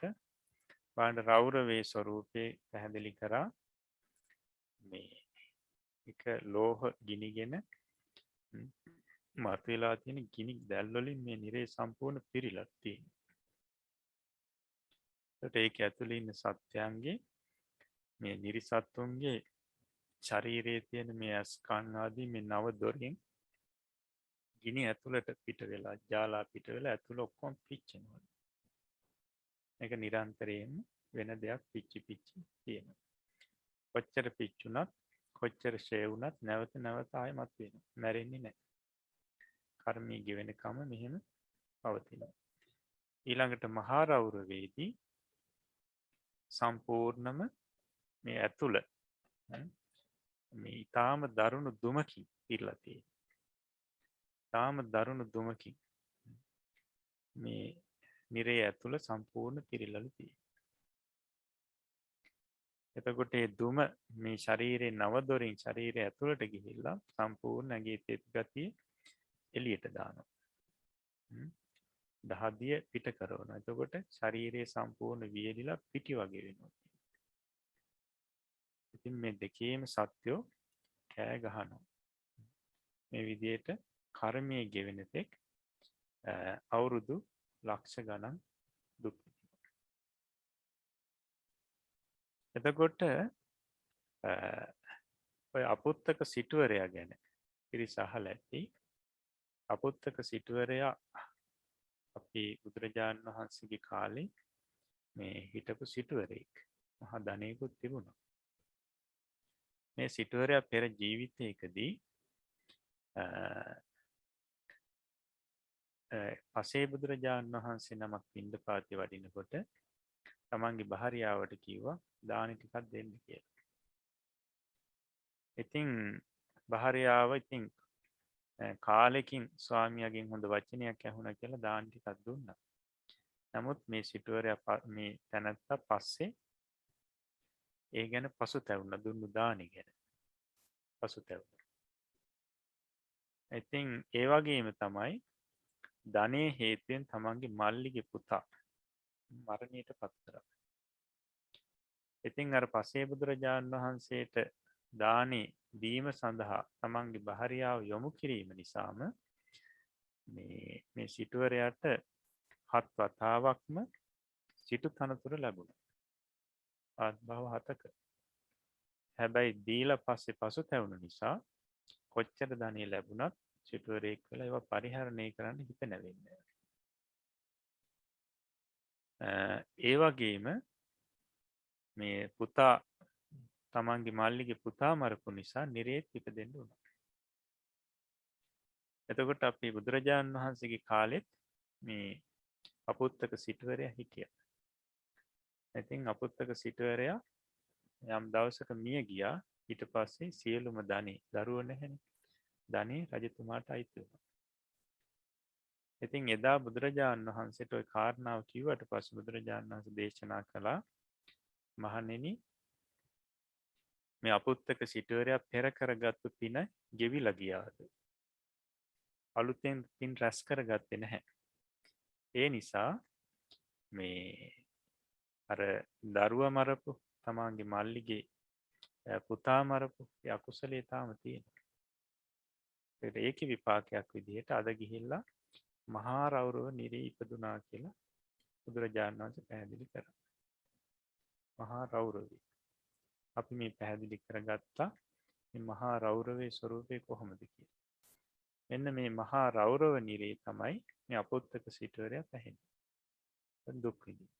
බලන්න රෞරවේ ස්වરૂපේ පැහැදිලි කරා මේ එක ලෝහ ගිනිගෙන මතුවලා තියෙන ගිනි දැල් වලින් මේ නිරේ සම්පූර්ණ පිරීලා තියෙනවා. ඒකට ඒක ඇතුලේ ඉන්න සත්‍යයන්ගේ මේ නිරිසත්තුන්ගේ ශරීරයේ තියෙන මේ අස් කන් ආදී මේ නව දොරින් ගිනි ඇතුළට පිට වෙලා ජාලා පිට වෙලා ඇතුළ ඔක්කොම පිච්චෙනවා. මේක නිරන්තරයෙන්ම වෙන දෙයක් පිච්චි තියෙනවා. කොච්චර පිච්චුණත් කොච්චර ෂේ වුණත් නැවත නැවත ආයෙමත් වෙනවා. මැරෙන්නේ නැහැ. කර්මී ගෙවෙනකම මෙහෙම පවතිනවා. ඊළඟට මහා රෞරවේදී සම්පූර්ණම මේ ඇතුළ මේ ඊටාම දරුණු දුමකින් පිරලා තියෙනවා. ඊටාම දරුණු දුමකින් මේ නිරේ ඇතුළ සම්පූර්ණ පිරීලලු තියෙනවා. එතකොට ඒ දුම මේ ශරීරේ නව දොරින් ශරීරය ඇතුළට ගිහිල්ලා සම්පූර්ණ ඇඟේ තෙත් ගතිය එළියට දානවා. දහදිය පිට කරනවා. එතකොට ශරීරයේ සම්පූර්ණ වියලිලා පිටි වගේ වෙනවා. ඉතින් මේ දෙකේම සත්‍යෝ කෑ ගහනවා. මේ විදිහට කර්මයේ ගෙවෙන තෙක් අවුරුදු ලක්ෂ ගණන් දුක් විඳිනවා. එතකොට ඔය අපුත්තක සිටුවරයා ගැන පිරිස අහලා ඇති. අපුත්තක සිටුවරයා අපේ බුදුරජාණන් වහන්සේගේ කාලේ මේ හිටපු සිටුවරයෙක්. මහා ධනෙකුත් තිබුණා. මේ සිටුවරයා පෙර ජීවිතයකදී පසේ බුදුරජාණන් වහන්සේ නමක් පිණ්ඩපාතේ වඩිනකොට තමන්ගේ භාර්යාවට කිව්වා දානි ටිකක් දෙන්න කියලා. ඉතින් භාර්යාව ඉතින් කාලෙකින් ස්වාමියාගෙන් හොඳ වචනයක් ඇහුණා කියලා දානි ටිකක් දුන්නා. නමුත් මේ සිටුවරයා මේ තැනත්තා පස්සේ ඒ ගැන පසුතැවුණා. දුන්නු දානි ගැන පසුතැවුණා. ඉතින් ඒ වගේම තමයි ධනයේ හේතුවෙන් තමන්ගේ මල්ලිගේ පුතා මරණයට පත් කරා. ඉතින් අර පසේ බුදුරජාණන් වහන්සේට දානේ දීම සඳහා තමන්ගේ භාර්යාව යොමු කිරීම නිසාම මේ සිටුවරයාට 7 වතාවක්ම සිටු තනතුර ලැබුණා. ආත්භව 7ක. හැබැයි දීලා පස්සේ පසුතැවුණු නිසා කොච්චර ධනෙ ලැබුණත් සිටුවරයෙක් වෙලා ඒවා පරිහරණය කරන්න හිත නැවෙන්නේ. ඒ වගේම මේ පුතා තමන්ගේ මල්ලිගේ පුතා මරපු නිසා නිරේත් ඉපදෙන්න උනා. එතකොට අපි බුදුරජාණන් වහන්සේගේ කාලෙත් මේ අපුත්තක සිටුවරයා හිටියා. ඉතින් අපුත්තක සිටුවරයා යම් දවසක මිය ගියා. ඊට පස්සේ සියලුම ධනෙ දරුවෝ නැහැනේ. ධනෙ රජතුමාට අයිති වුණා. ඉතින් එදා බුදුරජාණන් වහන්සේට ওই කාරණාව කිව්වට පස්සේ බුදුරජාණන් වහන්සේ දේශනා කළා මහණෙනි මේ අපුත්තක සිටුවරයා පෙර කරගත්තු පින ගෙවිලා ගියාද? අලුතෙන් පින් රැස් කරගත්තේ නැහැ. ඒ නිසා මේ අර දරුවා මරපු තමාගේ මල්ලිගේ පුතා මරපු අකුසලයේ තාම තියෙනවා. ඒකේ විපාකයක් විදිහට අද ගිහිල්ලා මහා රෞරව නිරේ ඉපදුනා කියලා බුදුරජාණන් වහන්සේ පැහැදිලි කරා. මහා රෞරවය. අපි මේ පැහැදිලි කරගත්තා මේ මහා රෞරවයේ ස්වરૂපය කොහොමද කියලා. මෙන්න මේ මහා රෞරව නිරේ තමයි මේ අපුත්තක සිටුවරයා පැහැදිලි. දුක් විඳින.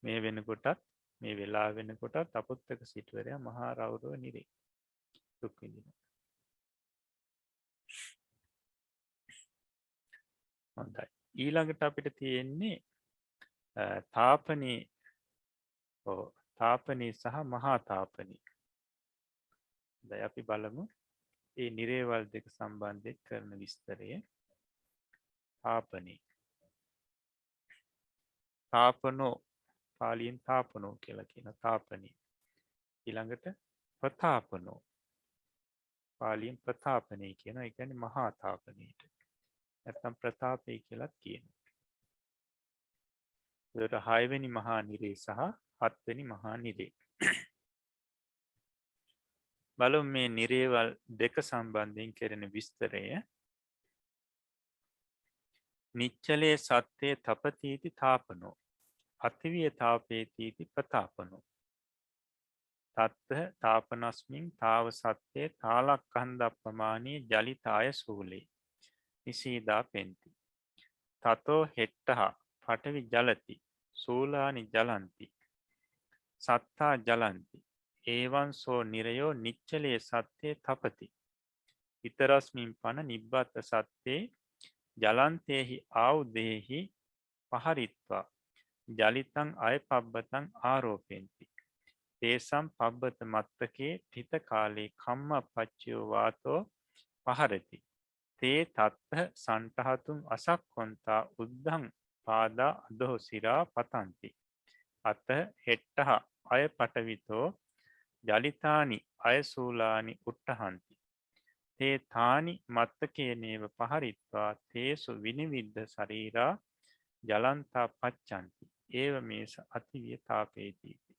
මේ වෙනකොටත් මේ වෙලා වෙනකොටත් අපුත්තක සිටුවරයා මහා රෞරව නිරේ දුක් විඳිනවා. හොඳයි. ඊළඟට අපිට තියෙන්නේ තාපනී සහ මහා තාපනී. දැන් අපි බලමු මේ නිරේවල් දෙක සම්බන්ධයෙන් කරන විස්තරය. තාපනී. තාපනෝ පාලියෙන් තාපනෝ කියලා කියන තාපනී. ඊළඟට ප්‍රතාපනෝ පාලියෙන් ප්‍රතාපනී කියන ඒ කියන්නේ මහා තාපනීට. නැත්නම් ප්‍රතාපේ කියලාත් කියනවා. ඒකට 6 වෙනි මහා නිරේ සහ 7 වෙනි මහා නිරේ. බලමු මේ නිරේවල් දෙක සම්බන්ධයෙන් කරන විස්තරය. නිච්චලේ සත්‍යේ තපතිති තාපනෝ අතිවිය තාපේතිති ප්‍රතාපනෝ තත්ත තාපනස්මින් තාව සත්‍යේ තාලක්ඛන්දප්පමානී ජලිතාය සූලේ නිසීදා පෙන්ති. තතෝ හෙට්ටහ පඨවි ජලති සූලානි ජලಂತಿ සත්තා ජලಂತಿ ඒවං සෝ නිරයෝ නිච්චලේ සත්‍යේ තපති. ඊතරස්මින් පන නිබ්බත් සත්‍යේ ජලන්තේහි ආවුදේහි පහරිත්වා ජලිතං අයපබ්බතං ආරෝපෙන්ති. තේසම් පබ්බත මත්තකේ තිත කාලේ කම්ම පච්චයෝ වාතෝ පහරති. තේ තත්ත සන්ටහතුම් අසක්කොන්තා උද්ධං පාදා අදෝ සිරා පතන්ති. අත හෙට්ටහ අය පටවිතෝ ජලිතානි අයසූලානි උට්ටහන්ති. තේ තානි මත්තකේනේව පහරිත්වා තේසු විනිවිද්ධ ශරීරා ජලන්තා පච්චන්ති. ඒව මේස අතිවිය තාපේතිති.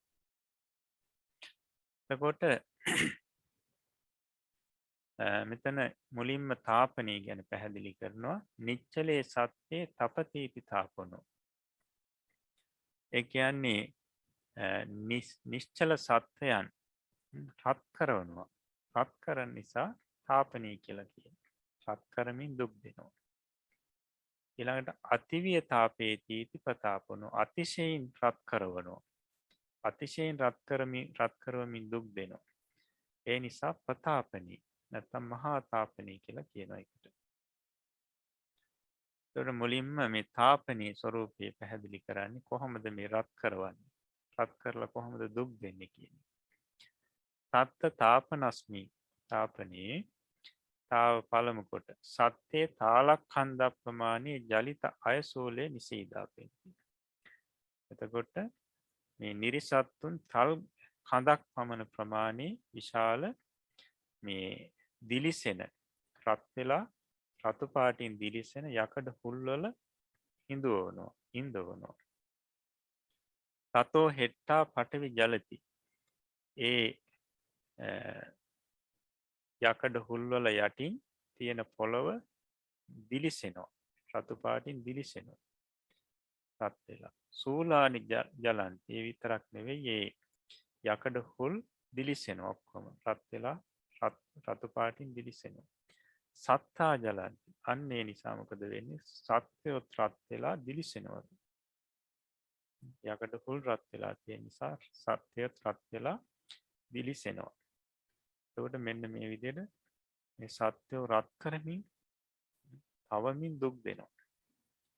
එතකොට මෙතන මුලින්ම තාපනී ගැන පැහැදිලි කරනවා. නිච්චලේ සත්‍යේ තපතිති තාපනෝ. ඒ කියන්නේ නිශ්චල සත්වයන් රත් කරනවා. රත් කරන නිසා තාපනී කියලා කියනවා. රත් කරමින් දුක් දෙනවා. ඊළඟට අතිවිය තාපේතිති ප්‍රතාපනෝ අතිශයින් රත් කරනවා. අතිශයින් රත් කරමින් දුක් දෙනවා. ඒ නිසා ප්‍රතාපනී නැත්නම් මහා තාපනී කියලා කියන එකට. ඒතර මුලින්ම මේ තාපනී ස්වરૂපය පැහැදිලි කරන්නේ කොහොමද මේ රත් කරවන්නේ? රත් කරලා කොහොමද දුක් දෙන්නේ කියන්නේ. තත්ත තාපනස්මි තාපනී තාව පළමු කොට සත්‍යේ තාලක්ඛන්දප්පමානී ජලිත අයසෝලේ නිසීදාපෙන්ති. එතකොට මේ නිරිසත්තුන් තල් කඳක් පමණ ප්‍රමාණී විශාල මේ දිලිසෙන රත් වෙලා රතු පාටින් දිලිසෙන යකඩ හුල්වල ඉඳවනවා. තතෝ හෙට්ටා පටවි ජලති. ඒ යකඩ හුල්වල යටින් තියෙන පොළොව දිලිසෙනවා. රතු පාටින් දිලිසෙනවා. රත් වෙලා. සූලානි ජලන්ති. ඒ විතරක් නෙවෙයි ඒ යකඩ හුල් දිලිසෙනවා ඔක්කොම. රත් වෙලා රතු පාටින් දිලිසෙනවා. සත්තා ජලන්ති. අන්න ඒ නිසා මොකද වෙන්නේ? සත්වයොත් රත් වෙලා දිලිසෙනවා. යකඩ හුල් රත් වෙලා තියෙන නිසා සත්වයොත් රත් වෙලා දිලිසෙනවා. එතකොට මෙන්න මේ විදිහට මේ සත්වෝ රත් කරමින් තවමින් දුක් දෙනවා.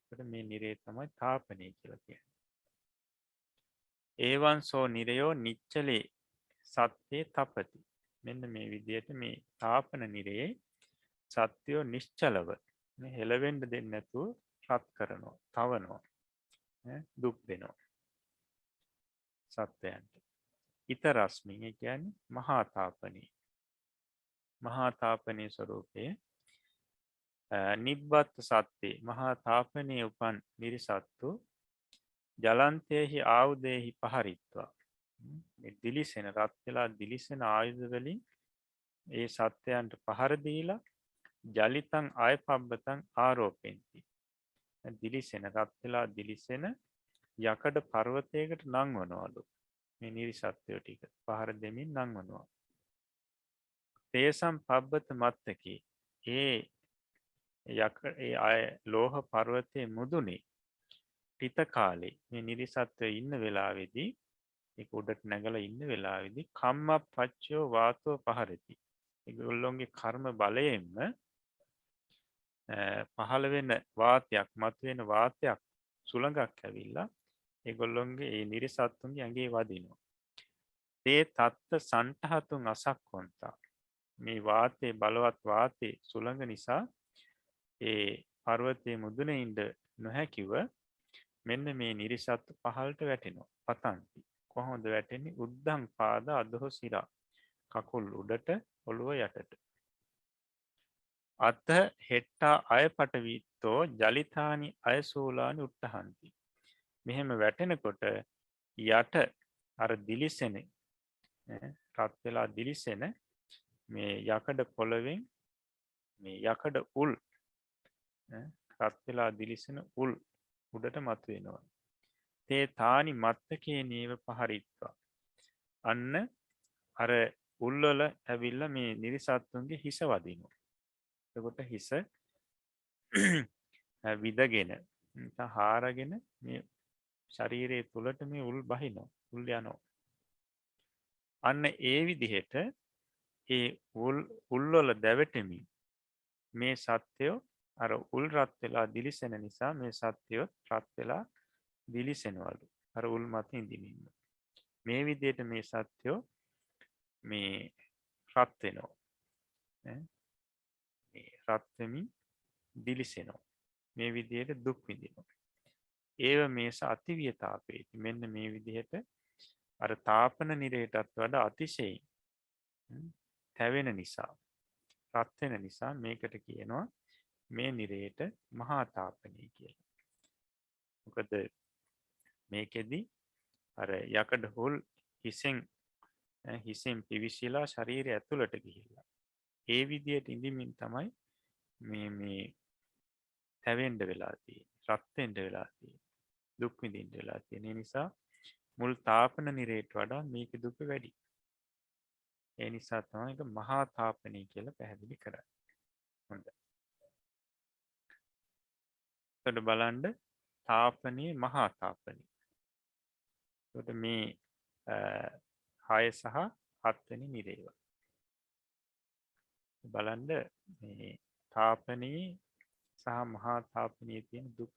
එතකොට මේ නිරේ තමයි තාපනය කියලා කියන්නේ. ඒවන් සෝ නිරයෝ නිච්චලේ සත්‍යේ තපති. මෙන්න මේ විදිහට මේ තාපන නිරයේ සත්‍යෝ නිශ්චලව මේ හෙලවෙන්න දෙන්නේ නැතුව රත් කරනවා, තවනවා, දුක් දෙනවා සත්වයන්ට. ඊතරස්මින් ඒ කියන්නේ මහා තාපනී. මහා තාපනී ස්වરૂපයේ නිබ්බත් සත්‍යේ මහා තාපනයේ උපන් නිරිසත්තු ජලන්තයෙහි ආයුධයෙහි පහරිත්වා. දිලිසෙන රත් වෙලා දිලිසෙන ආයුධ වලින් ඒ සත්වයන්ට පහර දීලා ජලිතං අයපබ්බතං ආරෝපෙන්ති. දිලිසෙන රත් වෙලා දිලිසෙන යකඩ පර්වතයකට නංවනවලු. මේ නිරිසත්වයෝ ටික පහර දෙමින් නංවනවා. තේසම් පබ්බත මත්තකි. ඒ අය ලෝහ පර්වතයේ මුදුනේ ටිත කාලේ මේ නිරිසත්වය ඉන්න වෙලාවේදී ඒක උඩට නැගලා ඉන්න වෙලාවේදී කම්මප්පච්චයෝ වාතෝ පහරති. ඒගොල්ලොන්ගේ කර්ම බලයෙන්ම පහළ වෙන වාතයක් මතුවෙන වාතයක් සුළඟක් ඇවිල්ලා ඒගොල්ලොන්ගේ ඒ නිරිසත්තුන්ගේ ඇඟේ වදිනවා. තේ තත්ත සන්ටහතුන් අසක්කොන්තා. මේ වාතයේ බලවත් වාතයේ සුළඟ නිසා ඒ පර්වතයේ මුදුනේ ඉන්න නොහැකිව මෙන්න මේ නිරිසත්තු පහළට වැටෙනවා. පතන්ති. කොහොමද වැටෙන්නේ? උද්දං පාද අදෝ සිරා. කකුල් උඩට ඔළුව යටට. අත හෙට්ටා අයපටවිත්තෝ ජලිතානි අයසූලානි උට්ටහන්ති. මෙහෙම වැටෙනකොට යට අර දිලිසෙන රත් වෙලා දිලිසෙන මේ යකඩ පොළවෙන් මේ යකඩ උල් රත් වෙලා දිලිසෙන උල් උඩට මතුවෙනවා. තේ තානි මත්තකේ නීව පහරිත්වා. අන්න අර උල්වල ඇවිල්ලා මේ නිරිසත්තුන්ගේ හිස වදිනවා. එතකොට හිස විදගෙන හාරගෙන මේ ශරීරයේ තුලට මේ උල් බහිනවා. උල් යනවා. අන්න ඒ විදිහට ඒ උල්වල දැවටෙමින් මේ සත්‍යය අර උල් රත් වෙලා දිලිසෙන නිසා මේ සත්‍යය රත් වෙලා දිලිසෙනවලු. අර උල් මත ඉඳින්න. මේ විදිහට මේ සත්‍යය මේ රත් වෙනවා. මේ රත් වෙමින් දිලිසෙනවා. මේ විදිහට දුක් විඳිනවා. ඒව මේස අතිවියතාපේති. මෙන්න මේ විදිහට අර තාපන නිරයටත් වඩා අතිශයින් තැවෙන නිසා රත් වෙන නිසා මේකට කියනවා මේ නිරයට මහා තාපනය කියලා. මොකද මේකෙදි අර යකඩ හුල් හිසෙන් පිවිසිලා ශරීරය ඇතුළට ගිහිල්ලා ඒ විදිහට ඉඳිමින් තමයි මේ තැවෙන්න වෙලා තියෙන්නේ. රත් වෙන්න වෙලා තියෙන්නේ. දුක් විඳින්න වෙලා තියෙන නිසා මුල් තාපන නිරයට වඩා මේකේ දුක වැඩි. ඒ නිසා තමයි ඒක මහා තාපනය කියලා පැහැදිලි කරන්නේ. හොඳයි. එතකොට බලන්න තාපනයේ මහා තාපනය. එතකොට මේ 6 සහ 7 වෙනි නිරේව. බලන්න මේ තාපනයේ සහ මහා තාපනයේ තියෙන දුක.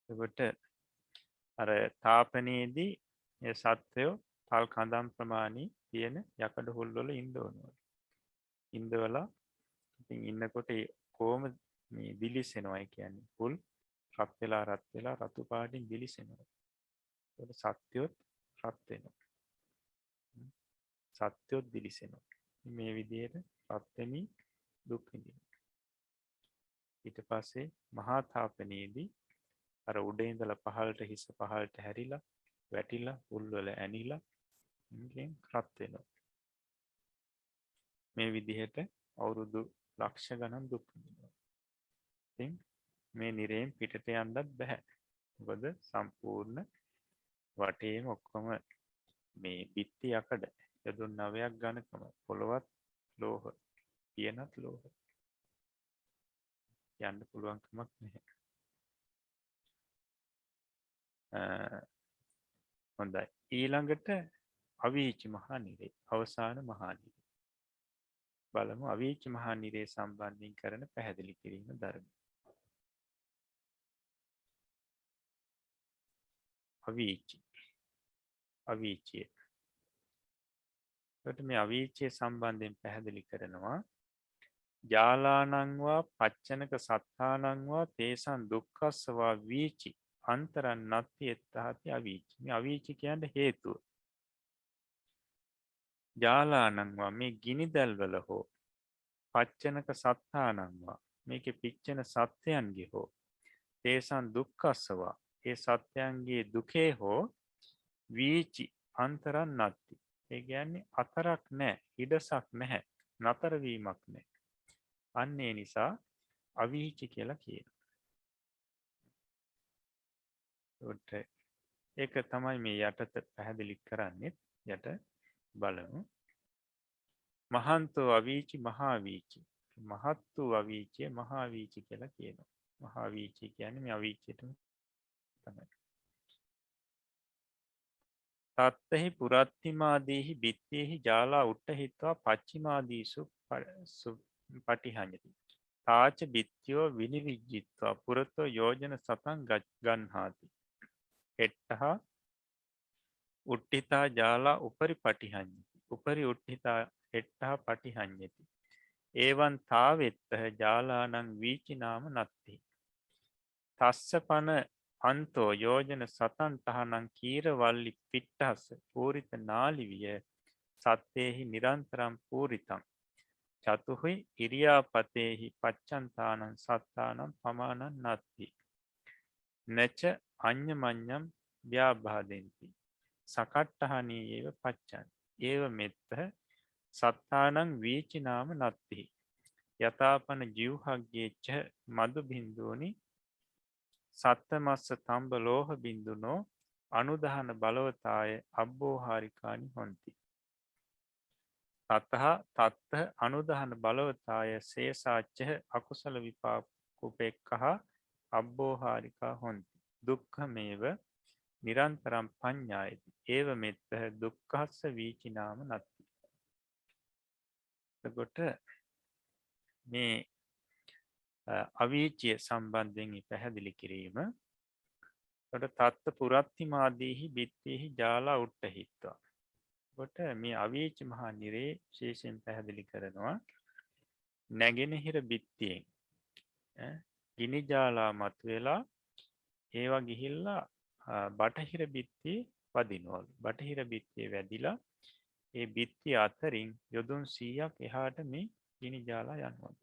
එතකොට අර තාපනයේදී ඒ සත්වය තල් කඳම් ප්‍රමාණී තියෙන යකඩ හුල් වල ඉන්න ඕනවා. ඉඳවලා ඉතින් ඉන්නකොට කොහොම මේ දිලිසෙනවා කියන්නේ හුල් රත් වෙලා රතු පාටින් දිලිසෙනවා. ඒකට සත්‍යොත් රත් වෙනවා. සත්‍යොත් දිලිසෙනවා. මේ විදිහට රත් වෙමින් දුක් විඳිනවා. ඊට පස්සේ මහා තාපනයේදී අර උඩේ ඉඳලා පහළට හිස පහළට හැරිලා වැටිලා උල්වල ඇනිලා ඉතින් රත් වෙනවා. මේ විදිහට අවුරුදු ලක්ෂ ගණන් දුක් විඳිනවා. ඉතින් මේ නිරයෙන් පිටට යන්නත් බෑ. මොකද සම්පූර්ණ වටේම ඔක්කොම මේ බිත්ති යකඩ යොදුන් 9ක් ඝනකම පොළවත් ලෝහ කියනත් ලෝහ යන්න පුළුවන් කමක් නැහැ. හොඳයි. ඊළඟට අවීචි මහා නිරේ අවසාන මහා නිරේ. බලමු අවීචි මහා නිරේ සම්බන්ධයෙන් කරන පැහැදිලි කිරීම ධර්ම. අවීචි. අවීචිය. එතකොට මේ අවීචිය සම්බන්ධයෙන් පැහැදිලි කරනවා ජාලානංවා පච්චනක සත්තානංවා තේසන් දුක්ඛස්සවා වීචි අන්තරන් නත්ති එත්තහති අවීචි. මේ අවීචි කියන්නේ හේතුව. ජාලානංවා මේ ගිනිදැල්වල හෝ පච්චනක සත්තානංවා මේකේ පිච්චෙන සත්‍යයන්ගේ හෝ තේසන් දුක්ඛස්සවා ඒ සත්‍යයන්ගේ දුකේ හෝ වීචි අන්තරන් නත්ති. ඒ කියන්නේ අතරක් නැහැ, ඉඩසක් නැහැ, නතර වීමක් නැහැ. අන්න ඒ නිසා අවීචි කියලා කියනවා. ඒක තමයි මේ යටත පැහැදිලි කරන්නේ. යට බලමු. මහන්තෝ අවීචි මහා වීචි. මහත් වූ අවීචිය මහා වීචි කියලා කියනවා. මහා වීචි කියන්නේ මේ අවීචියටම තමයි. තත්තෙහි පුරත්තිමාදීහි බිත්තේහි ජාලා උට්ටහිත්වා පච්චිමාදීසු පටිහඤ්ඤති. තාච බිත්තියෝ විනිවිජ්ජිත්වා පුරතෝ යෝජන සතං ගන්හාති. එට්ටහ උට්ඨිතා ජාලා උපරි පටිහඤ්ඤති. උපරි උට්ඨිතා එට්ටහ පටිහඤ්ඤති. ඒවං තාවෙත්තහ ජාලානං වීචි නාම නත්ති. තස්ස පන අන්තෝ යෝජන සතන් තහනං කීරවල්ලි පිට්ටස්ස පූරිත නාලිවිය සත්තේහි නිරන්තරම් පූරිතං චතුහි ඉරියාපතේහි පච්චන්තානං සත්තානම් පමානං නත්ති නච අඤ්ඤමඤ්ඤම් ව්‍යාබාදෙන්ති සකට්ඨහනී ඒව පච්චන් ඒව මෙත්ත සත්තානං වීචි නාම නත්ති යතාපන ජීවහග්ගේ ච මදු බින්දුනි සත්තමස්ස තම්බ ලෝහ බින්දුනෝ අනුදහන බලවතාය අබ්බෝහාරිකානි හොන්ති. තතහ තත්ත අනුදහන බලවතාය සේසාච්චහ අකුසල විපාකුපෙක්කහ අබ්බෝහාරිකා හොන්ති. දුක්ඛමේව නිරන්තරම් පඤ්ඤායති. ඒව මෙත්තහ දුක්ඛස්ස වීචිනාම නත්ති. එතකොට මේ අවීචිය සම්බන්ධයෙන් පැහැදිලි කිරීම. තත්ත පුරත්තිමාදීහි බිත්තේහි ජාලා උට්ටහිත්වා. කොට මේ අවීචි මහා නිරේ විශේෂයෙන් පැහැදිලි කරනවා නැගෙනහිර බිත්තියෙන් ගිනි ජාලා මතුවෙලා ඒවා ගිහිල්ලා බටහිර බිත්තියේ වදිනවලු. බටහිර බිත්තියේ වැදිලා ඒ බිත්තිය අතරින් යොදුන් 100ක් එහාට මේ ගිනි ජාලා යනවා.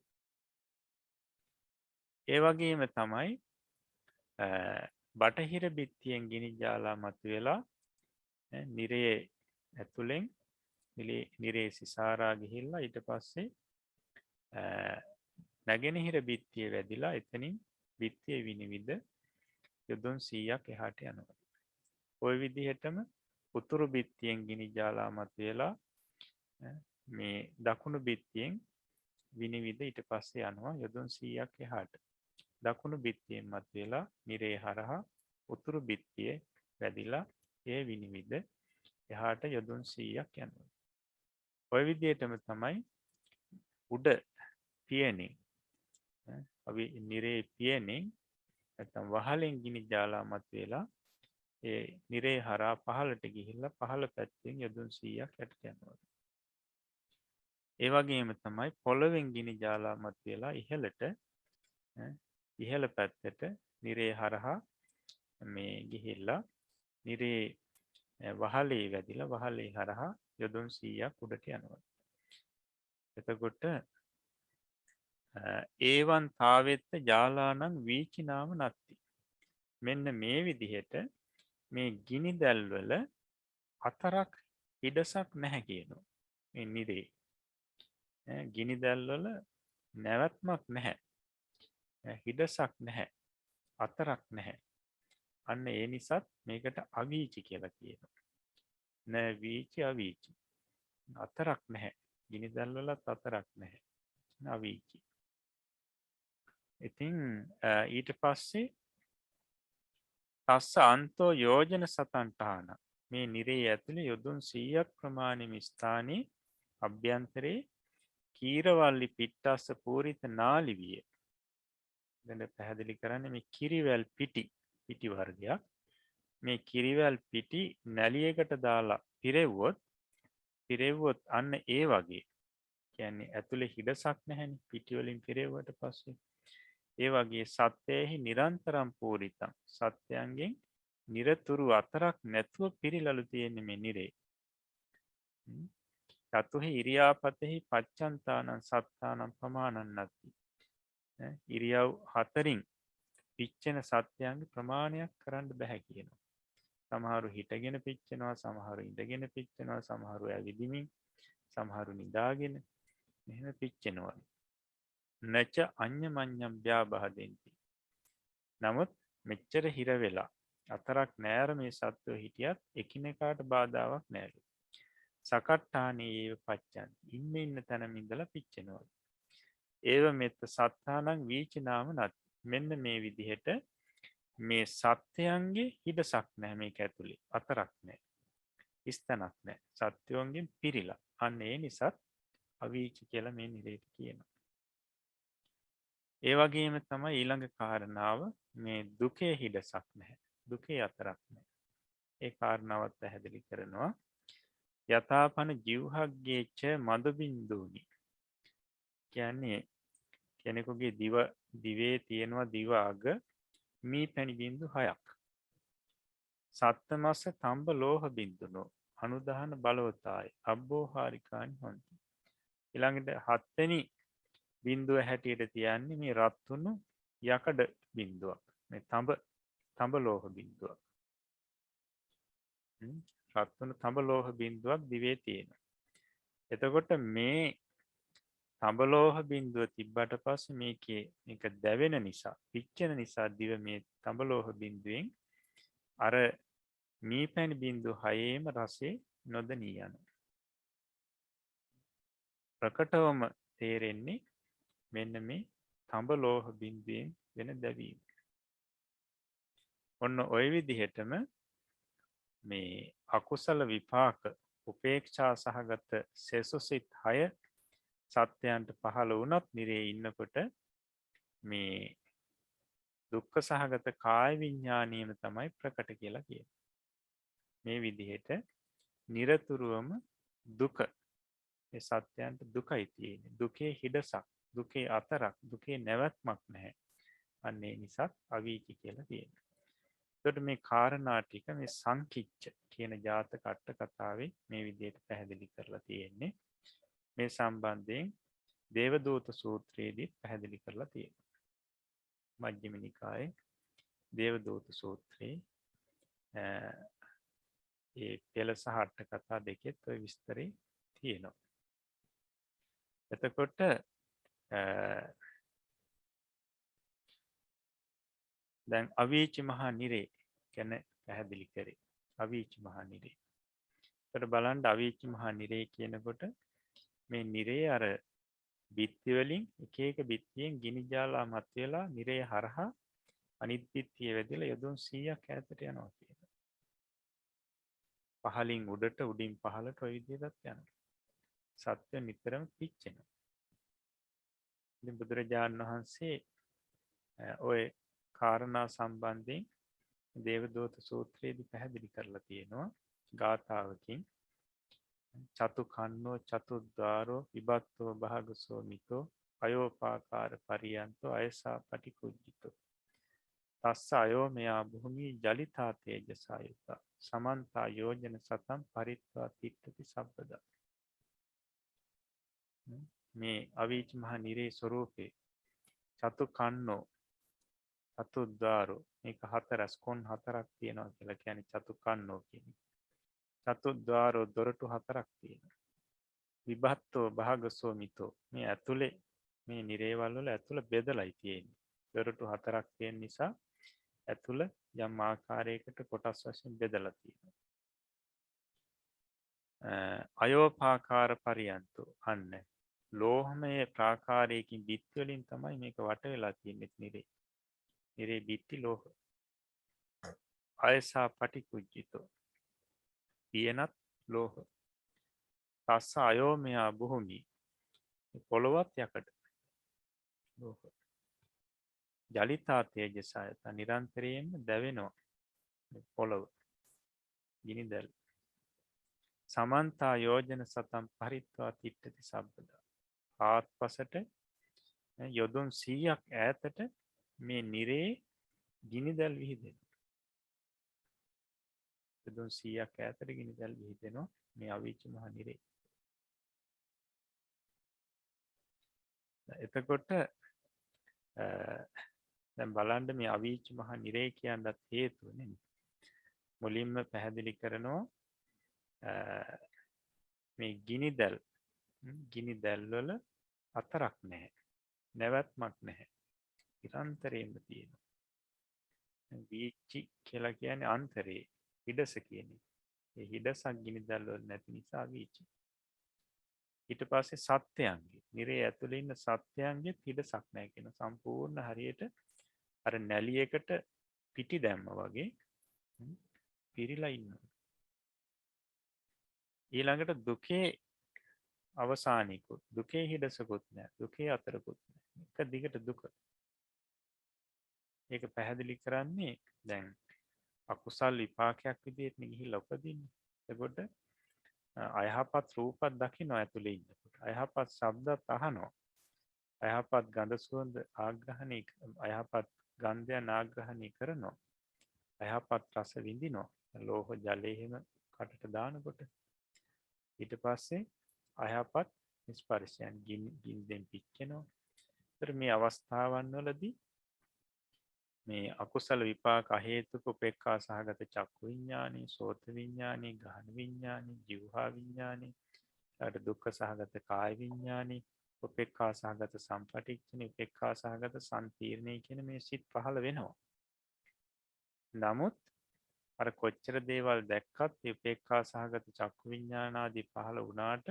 ඒ වගේම තමයි බටහිර බිත්තියෙන් ගිනි ජාලා මතුවෙලා නිරේ ඇතුළෙන් නිරේ සිසාරා ගිහිල්ලා ඊට පස්සේ නැගෙනහිර බිත්තිය වැදිලා එතනින් බිත්තිය විනිවිද යොදුන් 100ක් එහාට යනවා. ওই විදිහටම උතුරු බිත්තියෙන් ගිනි ජාලා මතුවෙලා මේ දකුණු බිත්තියෙන් විනිවිද ඊට පස්සේ යනවා යොදුන් 100ක් එහාට. දකුණු බිත්තියෙන් මතුවෙලා නිරේ හරහා උතුරු බිත්තියේ වැදිලා ඒ විනිවිද එහාට යොදුන් 100ක් යනවා. ඔය විදිහටම තමයි උඩ පියනේ අපි නිරේ පියනේ නැත්නම් වහලෙන් ගිනි ජාලා මතුවෙලා ඒ නිරේ හරහා පහළට ගිහිල්ලා පහළ පැත්තෙන් යොදුන් 100ක් යටට යනවා. ඒ වගේම තමයි පොළවෙන් ගිනි ජාලා මතුවෙලා ඉහළ පැත්තට නිරේ හරහා මේ ගිහිල්ලා නිරේ වහලේ වැදිලා වහලේ හරහා යොදුන් 100ක් උඩට යනවා. එතකොට ඒවන් තාවෙත්ත ජාලානං වීචි නාම නත්ති. මෙන්න මේ විදිහට මේ ගිනි දැල්වල හතරක් හිඩසක් නැහැ කියනවා. මේ නිරේ ගිනි දැල්වල නැවැත්මක් නැහැ. හිඩසක් නැහැ. හතරක් නැහැ. අන්න ඒ නිසාත් මේකට අවීචි කියලා කියනවා. න වීචි අවීචි. හතරක් නැහැ. ගිනි දැල්වලත් හතරක් නැහැ. අවීචි. ඉතින් ඊට පස්සේ තස්ස අන්තෝ යෝජන සතන්ටාන මේ නිරේ ඇතුළේ යොදුන් 100ක් ප්‍රමාණිම ස්ථානයේ අභ්‍යන්තරේ කීරවල්ලි පිට්ටස්ස පූරිත නාලි විය. දැන් පැහැදිලි කරන්නේ මේ කිරිවැල් පිටි වර්ගයක්. මේ කිරිවැල් පිටි නැලියකට දාලා පිරෙව්වොත් අන්න ඒ වගේ. කියන්නේ ඇතුලේ හිඩසක් නැහැනේ පිටි වලින් පිරෙව්වට පස්සේ. ඒ වගේ සත්‍යයෙහි නිරන්තරම් පූරිතම්. සත්‍යයන්ගෙන් නිරතුරු අතරක් නැතුව පිරිලලු තියෙන්නේ මේ නිරේ. චතුහි ඉරියාපතෙහි පච්චන්තානං සත්තානං ප්‍රමාණං නැති. ඉරියව් හතරින් පිච්චෙන සත්‍යයන්ගේ ප්‍රමාණයක් කරන්න බෑ කියනවා. සමහරු හිටගෙන පිච්චෙනවා, සමහරු ඉඳගෙන පිච්චෙනවා, සමහරු ඇවිදිමින්, සමහරු නිදාගෙන මෙහෙම පිච්චෙනවා. නච අඤ්ඤමඤ්ඤම් ව්‍යාබහදෙන්ති. නමුත් මෙච්චර හිර වෙලා අතරක් නෑර මේ සත්වෝ හිටියත් එකිනෙකාට බාධාවක් නෑලු. සකට්ඨානීව පච්චන්ති. ඉන්න තැනම ඉඳලා පිච්චෙනවා. ඒව මෙත්ත සත්තානං වීචි නාම නත්. මෙන්න මේ විදිහට මේ සත්‍යයන්ගේ හිඩසක් නැහැ මේක ඇතුලේ. අතරක් නැහැ. ස්තනක් නැහැ. සත්‍යයන්ගෙන් පිරීලා. අන්න ඒ නිසා අවීචි කියලා මේ නිරේට කියනවා. ඒ වගේම තමයි ඊළඟ කාරණාව මේ දුකේ හිඩසක් නැහැ. දුකේ අතරක් නැහැ. ඒ කාරණාවත් පැහැදිලි කරනවා. යථාපන ජීවහග්ගේච මද බින්දුනි. කියන්නේ කෙනෙකුගේ දිවේ තියෙනවා දිව අග මී පැණි බින්දු 6ක්. සත්තමස්ස තම්බ ලෝහ බින්දුනෝ අනුදහන බලවතායි අබ්බෝහාරිකානි හොන්ති. ඊළඟට 7 වෙනි බින්දුව හැටියට තියන්නේ මේ රත් වුණු යකඩ බින්දුවක්. මේ තඹ ලෝහ බින්දුවක්. රත් වුණු තඹ ලෝහ බින්දුවක් දිවේ තියෙනවා. එතකොට මේ තඹ ලෝහ බින්දුව තිබ්බට පස්සේ මේක දැවෙන නිසා, පිච්චෙන නිසා දිව මේ තඹ ලෝහ බින්දුවෙන් අර මීපැණි බින්දුව 6ේම රසේ නොදනී යනවා. ප්‍රකටවම තේරෙන්නේ මෙන්න මේ තඹ ලෝහ බින්දුවෙන් වෙන දැවීම. ඔන්න ওই විදිහටම මේ අකුසල විපාක උපේක්ෂා සහගත සෙසුසිත 6 සත්‍යයන්ට පහළ වුණත් නිරේ ඉන්නකොට මේ දුක්ඛ සහගත කාය විඥානියම තමයි ප්‍රකට කියලා කියන්නේ. මේ විදිහට නිරතුරුවම දුක මේ සත්‍යයන්ට දුකයි තියෙන්නේ. දුකේ හිඩසක්, දුකේ අතරක්, දුකේ නැවැත්මක් නැහැ. අන්න ඒ නිසා අවීචි කියලා කියනවා. එතකොට මේ කාරණා ටික මේ සංකිච්ඡ කියන ජාතක අට කතාවේ මේ විදිහට පැහැදිලි කරලා තියෙන්නේ. මේ සම්බන්ධයෙන් දේවදූත සූත්‍රයේදී පැහැදිලි කරලා තියෙනවා. මජ්ක්‍ධිම නිකායේ දේවදූත සූත්‍රයේ ඒ පෙළ සහ අට කතා දෙකෙත් ඔය විස්තරේ තියෙනවා. එතකොට දැන් අවීචි මහා නිරේ ගැන පැහැදිලි කරේ. අවීචි මහා නිරේ. එතකොට බලන්න අවීචි මහා නිරේ කියනකොට මේ නිරේ අර බිත්ති වලින් එක එක බිත්තියෙන් ගිනි ජාලා මත වෙලා නිරේ හරහා අනිත් බිත්තිය වැදලා යොදුන් 100ක් ඈතට යනවා කියනවා. පහලින් උඩට උඩින් පහළට ඔය විදිහට යනවා. සත්‍ය නිතරම පිච්චෙනවා. ඉතින් බුදුරජාණන් වහන්සේ ඔය කාරණා සම්බන්ධයෙන් දේවදූත සූත්‍රයේදී පැහැදිලි කරලා තියෙනවා ගාථාවකින්. චතු කන්නෝ චතුද්්වාරෝ විභක්තෝ භාගසෝ මිතෝ අයෝපාකාර පරියන්තෝ අයසා පටිකුජ්ජිතෝ තස්ස අයෝ මෙයා භූමි ජලිතා තේජසා යුතා සමන්තා යෝජන සතම් පරිත්වා තිට්ඨති සබ්බදා. මේ අවීච මහ නිරේ ස්වરૂපේ චතු කන්නෝ චතුද්වාරෝ මේක හතරස් කොන් හතරක් තියෙනවා කියලා කියන්නේ චතුකන්නෝ කියන්නේ. චතුද්වාරෝ දොරටු හතරක් තියෙනවා. විභත්තෝ භාගසෝ මිතෝ මේ ඇතුලේ මේ නිරේවල් වල ඇතුළ බෙදලයි තියෙන්නේ. දොරටු හතරක් තියෙන නිසා ඇතුළ යම් ආකාරයකට කොටස් වශයෙන් බෙදලා තියෙනවා. අයෝපාකාර පරියන්තෝ අන්න ලෝහමය ප්‍රාකාරයකින් බිත්ති වලින් තමයි මේක වට වෙලා තියෙන්නේ නිරේ. නිරේ බිත්ති ලෝහ. අයසා පටිකුජ්ජිතෝ පියනත් ලෝහ. තස්ස අයෝමයා භූමි පොළොවත් යකඩ ලෝහ. ජලිතා තේජසායත නිරන්තරයෙන්ම දැවෙනවා පොළොව ගිනිදැල්. සමන්තා යෝජන සතම් පරිත්වා තිට්ඨති සබ්බදා. ආත්පසට යොදුන් 100ක් ඈතට මේ නිරේ ගිනිදැල් විහිදෙනවා. යොදුන් 100ක් ඈතට ගිනිදැල් විහිදෙනවා මේ අවීච මහ නිරේ. එතකොට දැන් බලන්න මේ අවීච මහ නිරේ කියන්නත් හේතුව නේ. මුලින්ම පැහැදිලි කරනවා මේ ගිනිදැල් වල අතරක් නැහැ. නැවැත්මක් නැහැ. නිරන්තරයෙන්ම තියෙනවා. වීචි කියලා කියන්නේ අන්තරේ හිඩස කියන්නේ. ඒ හිඩසක් ගිනිදැල් වල නැති නිසා වීචි. ඊට පස්සේ සත්‍යයන්ගේ නිරේ ඇතුළේ ඉන්න සත්‍යයන්ගේ හිඩසක් නැහැ කියන සම්පූර්ණ හරියට අර නැලියකට පිටි දැම්ම වගේ පිරීලා ඉන්නවා. ඊළඟට දුකේ අවසානිකුත් දුකේ හිඩසකුත් නැහැ. දුකේ අතරකුත් නැහැ. එක දිගට දුක. ඒක පැහැදිලි කරන්නේ දැන් අකුසල් විපාකයක් විදිහට ගිහිල්ලා උපදින්නේ. එතකොට අයහපත් රූපත් දකින්න ඇතුලේ ඉන්නකොට අයහපත් ශබ්දත් අහනවා. අයහපත් ගඳ සුවඳ ආග්‍රහණය අයහපත් ගන්ධයන් ආග්‍රහණය කරනවා. අයහපත් රස විඳිනවා. ලෝහ ජලයේ හිම කටට දානකොට ඊට පස්සේ අයහපත් ස්පර්ශයන් ගින්දෙන් පිච්චෙනවා. ඒතර මේ අවස්ථාවන් වලදී මේ අකුසල විපාක හේතුක උපේක්ඛා සහගත චක්කු විඥානේ, සෝත විඥානේ, ගහන විඥානේ, જીවහා විඥානේ, ඊට දුක්ඛ සහගත කාය විඥානේ, උපේක්ඛා සහගත සම්පටිච්ඡනේ, උපේක්ඛා සහගත සම්පීර්ණේ කියන මේ සිත් පහළ වෙනවා. නමුත් අර කොච්චර දේවල් දැක්කත් මේ උපේක්ඛා සහගත චක්කු විඥාන ආදී පහළ වුණාට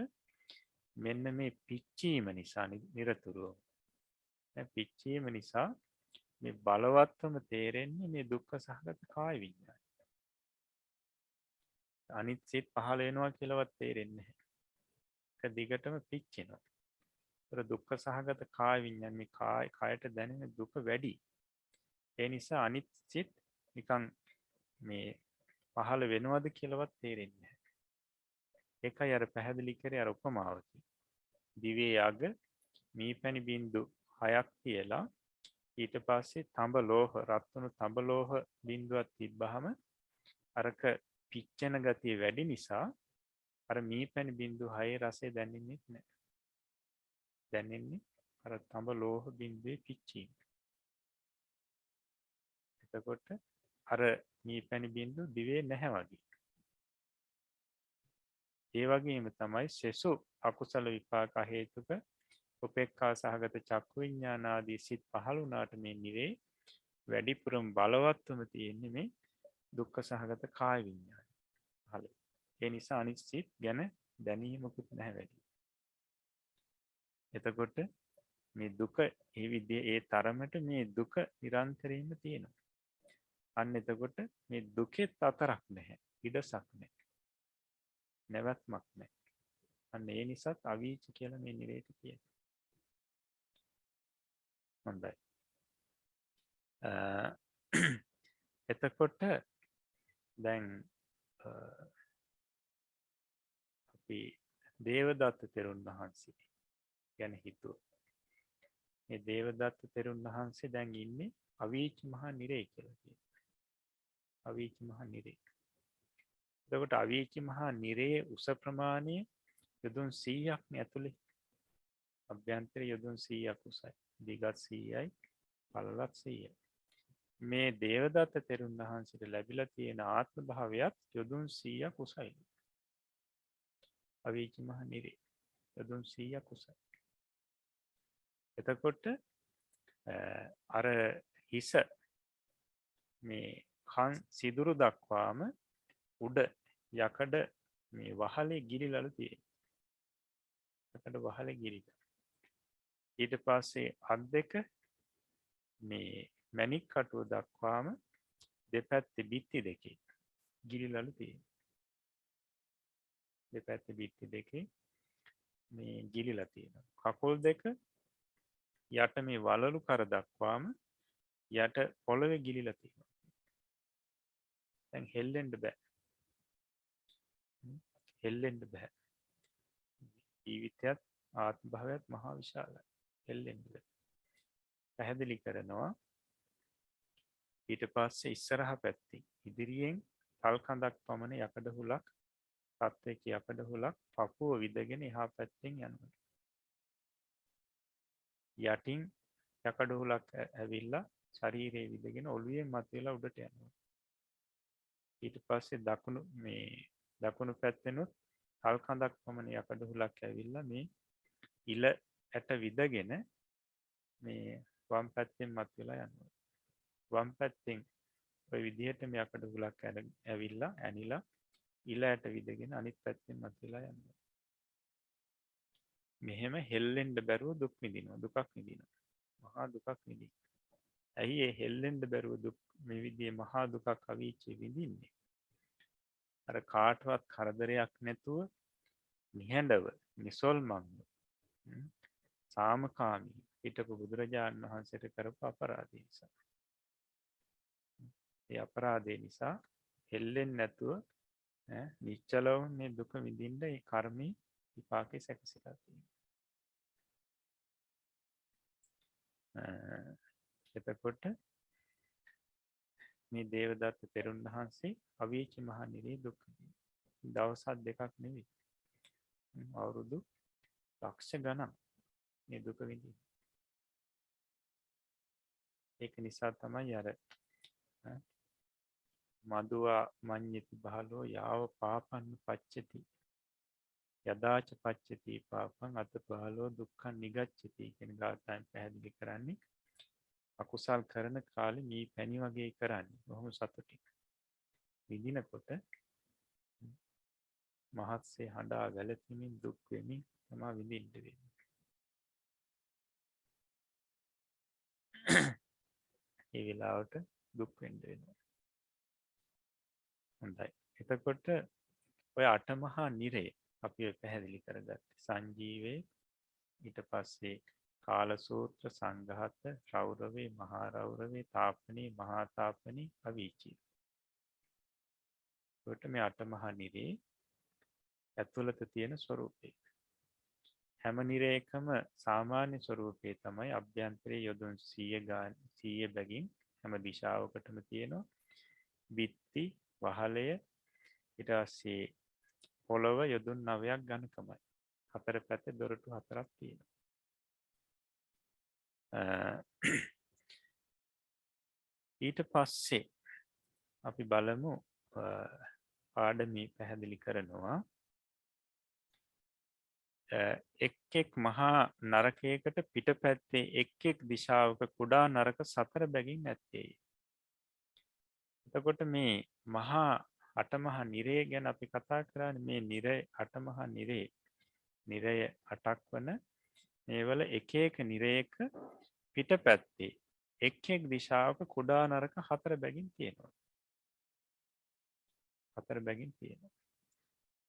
මෙන්න මේ පිච්චීම නිසා නිරතුරුව පිච්චීම නිසා මේ බලවත්වම තේරෙන්නේ මේ දුක්ඛ සහගත කාය විඥානය. අනිත් සිත් පහළ වෙනවා කියලාවත් තේරෙන්නේ නැහැ. ඒක දිගටම පිච්චෙනවා. ඒතර දුක්ඛ සහගත කාය විඥාන මේ කායට දැනෙන දුක වැඩි. ඒ නිසා අනිත් සිත් නිකන් මේ පහළ වෙනවද කියලාවත් තේරෙන්නේ නැහැ. ඒකයි අර පැහැදිලි කරේ අර උපමාවකින්. දිවේ අග මීපැණි බින්දු 6ක් තියලා ඊට පස්සේ තඹ ලෝහ රත්තුණු තඹ ලෝහ බින්දුවක් තිබ්බහම අරක පිච්චෙන ගතිය වැඩි නිසා අර මීපැණි බින්දු 6 රසය දැනෙන්නේ නැහැ. දැනෙන්නේ අර තඹ ලෝහ බින්දුවේ පිච්චීම. එතකොට අර මීපැණි බින්දු දිවේ නැහැ වගේ. ඒ වගේම තමයි සෙසු අකුසල විපාක හේතුක උපේක්ඛා සහගත චක්කු විඥාන ආදී සිත් පහළ වුණාට මේ නිරේ වැඩිපුරම බලවත්වම තියෙන්නේ මේ දුක්ඛ සහගත කාය විඥාන. හරි. ඒ නිසා අනිත් සිත් ගැන දැනීමකුත් නැහැ වැඩි. එතකොට මේ දුක ඒ විදිහේ ඒ තරමට මේ දුක නිරන්තරයෙන්ම තියෙනවා. අන්න එතකොට මේ දුකෙත් අතරක් නැහැ. ඉඩසක් නැහැ. නැවැත්මක් නැහැ. අන්න ඒ නිසාත් අවීච කියලා මේ නිරේට කියනවා. හොඳයි. එතකොට දැන් අපි දේවදත්ත තෙරුන් වහන්සේ ගැන හිතුවා. මේ දේවදත්ත තෙරුන් වහන්සේ දැන් ඉන්නේ අවීච මහ නිරේ කියලා කියනවා. අවීච මහ නිරේ. එතකොට අවීච මහ නිරේ උස ප්‍රමාණය යොදුන් 100ක් නේ ඇතුලේ. අභ්‍යන්තර යොදුන් 100ක් උසයි. දිගත් 100යි, පළලත් 100යි. මේ දේවදත්ත තෙරුන් වහන්සේට ලැබිලා තියෙන ආත්ම භාවයත් යොදුන් 100ක් උසයි. අවීචි මහ නිරේ යොදුන් 100ක් උසයි. එතකොට අර හිස මේ කන් සිදුරු දක්වාම උඩ යකඩ මේ වහලේ ගිලිලල තියෙනවා. යකඩ වහලේ ගිලිලා. ඊට පස්සේ අත් දෙක මේ මැණික් කටුව දක්වාම දෙපැත්තේ බිත්ති දෙකේ ගිලිලලු තියෙනවා. දෙපැත්තේ බිත්ති දෙකේ මේ ගිලිලා තියෙනවා. කකුල් දෙක යට මේ වලලු කර දක්වාම යට පොළවේ ගිලිලා තියෙනවා. දැන් හෙල්ලෙන්න බෑ. හෙල්ලෙන්න බෑ. ජීවිතයත් ආත්ම භාවයත් මහා විශාලයි. හෙල්ලෙන්න බෑ. පැහැදිලි කරනවා. ඊට පස්සේ ඉස්සරහ පැත්තේ ඉදිරියෙන් තල් කඳක් පමණ යකඩ හුලක් තත්ත්වයක යකඩ හුලක් පපුව විදගෙන එහා පැත්තෙන් යනවා. යටින් යකඩ හුලක් ඇවිල්ලා ශරීරයේ විදගෙන ඔළුවෙන් මතුවලා උඩට යනවා. ඊට පස්සේ දකුණු පැත්තෙනුත් තල් කඳක් පමණ යකඩ හුලක් ඇවිල්ලා මේ ඉල ඇට විදගෙන මේ වම් පැත්තෙන් මතුවලා යනවා. වම් පැත්තෙන් ඔය විදිහට මේ යකඩ හුලක් ඇවිල්ලා ඇනිලා ඉල ඇට විදගෙන අනිත් පැත්තෙන් මතුවලා යනවා. මෙහෙම හෙල්ලෙන්න බැරුව දුක් විඳිනවා. දුකක් විඳිනවා. මහා දුකක් විඳිනවා. ඇයි ඒ හෙල්ලෙන්න බැරුව දුක් මේ විදිහේ මහා දුකක් අවීචේ විඳින්නේ? අර කාටවත් කරදරයක් නැතුව නිහඬව නිසල්මන්ව සාමකාමී හිටපු බුදුරජාණන් වහන්සේට කරපු අපරාධය නිසා. ඒ අපරාධය නිසා හෙල්ලෙන්නේ නැතුව නිශ්චලව මේ දුක විඳින්න ඒ කර්මී විපාකේ සැකසීලා තියෙනවා. එතකොට මේ දේවදත්ත තෙරුන් වහන්සේ අවීචි මහ නිරේ දුක් දවසක් දෙකක් නෙවෙයි. අවුරුදු ලක්ෂ ගණන් මේ දුක විඳින්නේ. ඒක නිසා තමයි අර මදුවා මඤ්ඤති බහලෝ යාව පාපන්න පච්චති යදාච පච්චති පාපං අත බහලෝ දුක්ඛං නිගච්ඡති කියන ගාථාවෙන් පැහැදිලි කරන්නේ අකුසල් කරන කාලේ මේ පැණි වගේ කරන්නේ බොහොම සතුටින් විඳිනකොට මහත්සේ හඬා වැළපෙමින් දුක් වෙමින් තමයි විඳින්න වෙන්නේ. ඒ වෙලාවට දුක් වෙන්න වෙනවා. හොඳයි. එතකොට ඔය අටමහා නිරය අපි පැහැදිලි කරගත්තා. සංජීවේ ඊට පස්සේ කාලසූත්‍ර සංඝාත රෞරවේ මහා රෞරවේ තාපනී මහා තාපනී අවීචී. කොට මේ අටමහා නිරේ ඇතුළත තියෙන ස්වરૂපය. හැම නිරේකම සාමාන්‍ය ස්වરૂපේ තමයි අභ්‍යන්තරයේ යොදුන් 100 බැගින් හැම දිශාවකටම තියෙනවා. බිත්ති වහලය ඊට පස්සේ පොළව යොදුන් 9ක් ඝනකමයි. හතර පැත්තේ දොරටු හතරක් තියෙනවා. ඊට පස්සේ අපි බලමු පාඩමේ පැහැදිලි කරනවා එක් මහා නරකයකට පිටපැත්තේ එක් දිශාවක කුඩා නරක 4 බැගින් ඇත්තේ. එතකොට මේ මහා අටමහා නිරය ගැන අපි කතා කරන්නේ මේ නිරය අටමහා නිරය 8ක් වන මේවල එක නිරයක පිටපැත්තේ එක් දිශාවක කුඩා නරක 4 බැගින් තියෙනවා. 4 බැගින් තියෙනවා.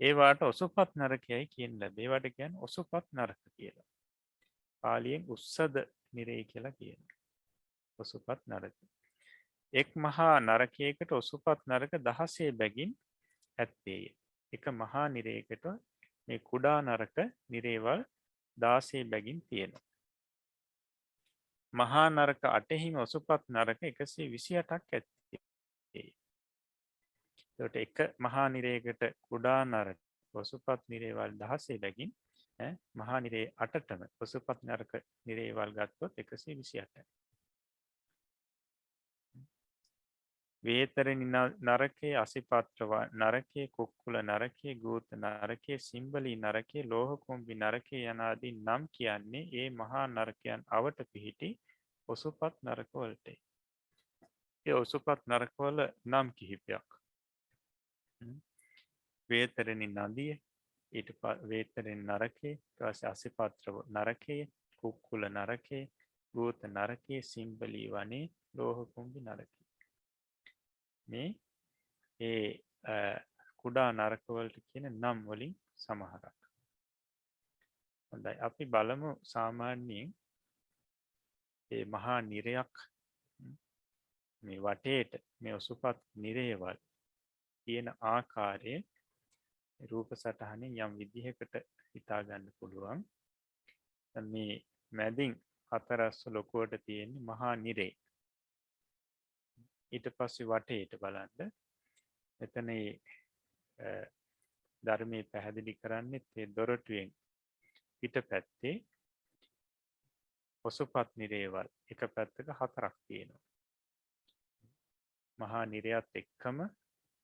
ඒවාට ඔසුපත් නරකයයි කියන ලැබේ. ඒවට කියන්නේ ඔසුපත් නරක කියලා. පාලියෙන් උස්සද නිරේ කියලා කියනවා. ඔසුපත් නරක. එක් මහා නරකයකට ඔසුපත් නරක 16 බැගින් ඇත්තේය. එක මහා නිරයකට මේ කුඩා නරක නිරේවල් 16 බැගින් තියෙනවා. මහා නරක 8හිම ඔසුපත් නරක 128ක් ඇත්තේ. එතකොට එක මහා නිරයකට කුඩා නරක ඔසුපත් නිරේවල් 16 බැගින් මහා නිරේ 8ටම ඔසුපත් නරක නිරේවල් ගත්තොත් 128යි. වේතරණි නරකයේ අසිපත්‍ර නරකයේ කුක්කුල නරකයේ ගෝත නරකයේ සිම්බලී නරකයේ ලෝහකුම්බි නරකයේ යනාදී නම් කියන්නේ ඒ මහා නරකයන් අවට පිහිටි ඔසුපත් නරකවලටයි. ඒ ඔසුපත් නරකවල නම් කිහිපයක්. වේතරණි නදිය, ඊට වේතරණි නරකයේ, ඊට පස්සේ අසිපත්‍ර නරකයේ, කුක්කුල නරකයේ, ගෝත නරකයේ, සිම්බලී වනේ, ලෝහකුම්බි නරකයේ. මේ ඒ කුඩා නරකවලට කියන නම් වලින් සමහරක්. හොඳයි අපි බලමු සාමාන්‍යයෙන් ඒ මහා නිරයක් මේ වටේට මේ ඔසුපත් නිරේවල් තියෙන ආකාරය රූප සටහනින් යම් විදිහකට හිතා ගන්න පුළුවන්. මේ මැදින් හතරස්ස ලොකුවට තියෙන්නේ මහා නිරේ. ඊට පස්සේ වටේට බලන්න. එතන ධර්මයේ පැහැදිලි කරන්නේ ඒ දොරටුවෙන් පිට පැත්තේ ඔසුපත් නිරේවල් එක පැත්තක හතරක් තියෙනවා. මහා නිරයත් එක්කම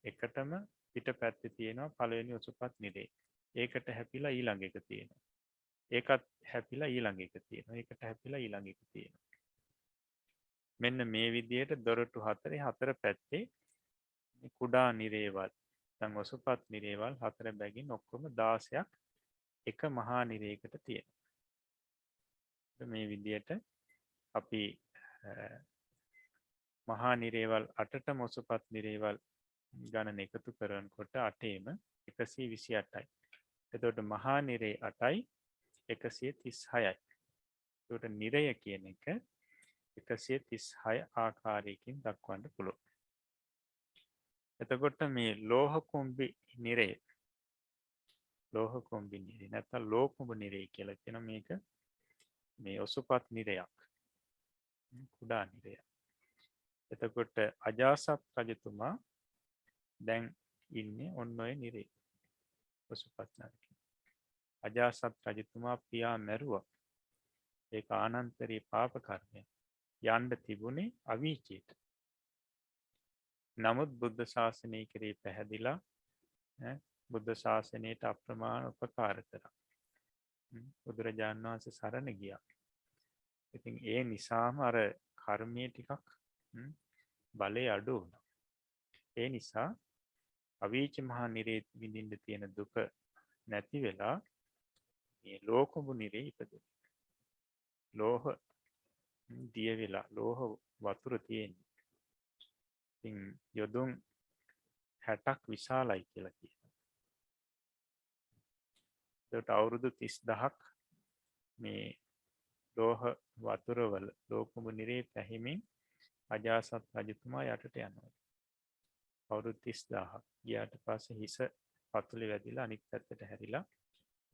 එකටම පිට පැත්තේ තියෙනවා පළවෙනි ඔසුපත් නිරේ. ඒකට හැපිලා ඊළඟ එක තියෙනවා. ඒකත් හැපිලා ඊළඟ එක තියෙනවා. ඒකට හැපිලා ඊළඟ එක තියෙනවා. මෙන්න මේ විදිහට දොරටු හතරේ හතර පැත්තේ කුඩා නිරේවල් දැන් ඔසුපත් නිරේවල් හතර බැගින් ඔක්කොම 16ක් එක මහා නිරේකට තියෙනවා. මේ විදිහට අපි මහා නිරේවල් 8ටම ඔසුපත් නිරේවල් ගණන එකතු කරනකොට 8ෙම 128යි. එතකොට මහා නිරේ 8යි 136යි. එතකොට නිරය කියන එක 136 ආකාරයකින් දක්වන්න පුළුවන්. එතකොට මේ ලෝහකුම්බි නිරය නැත්නම් ලෝකුඹ නිරය කියලා කියන මේක මේ ඔසුපත් නිරයක්. කුඩා නිරයක්. එතකොට අජාසත් රජතුමා දැන් ඉන්නේ ඔන්න ඔය නිරේ. ඔසුපත් නරකේ. අජාසත් රජතුමා පියා මැරුවා. ඒක ආනන්තරී පාප කර්මය. යන්න තිබුණේ අවීචයට. නමුත් බුද්ධ ශාසනය කෙරේ පැහැදිලා බුද්ධ ශාසනයට අප්‍රමාණ උපකාර කරා. බුදුරජාණන් වහන්සේ සරණ ගියා. ඉතින් ඒ නිසාම අර කර්මයේ ටිකක් බලය අඩු වුණා. ඒ නිසා අවීච මහා නිරේ විඳින්න තියෙන දුක නැති වෙලා මේ ලෝකුඹු නිරේ ඉපදුණා. ලෝහ දිය වෙලා ලෝහ වතුර තියෙන්නේ. ඉතින් යොදුන් 60ක් විශාලයි කියලා කියනවා. ඒකට අවුරුදු 30000ක් මේ ලෝහ වතුරවල ලෝකුඹු නිරේ පැහිමින් අජාසත් රජතුමා යටට යනවා. අවුරුදු 30000ක් ගියාට පස්සේ හිස පතුලේ වැදිලා අනිත් පැත්තට හැරිලා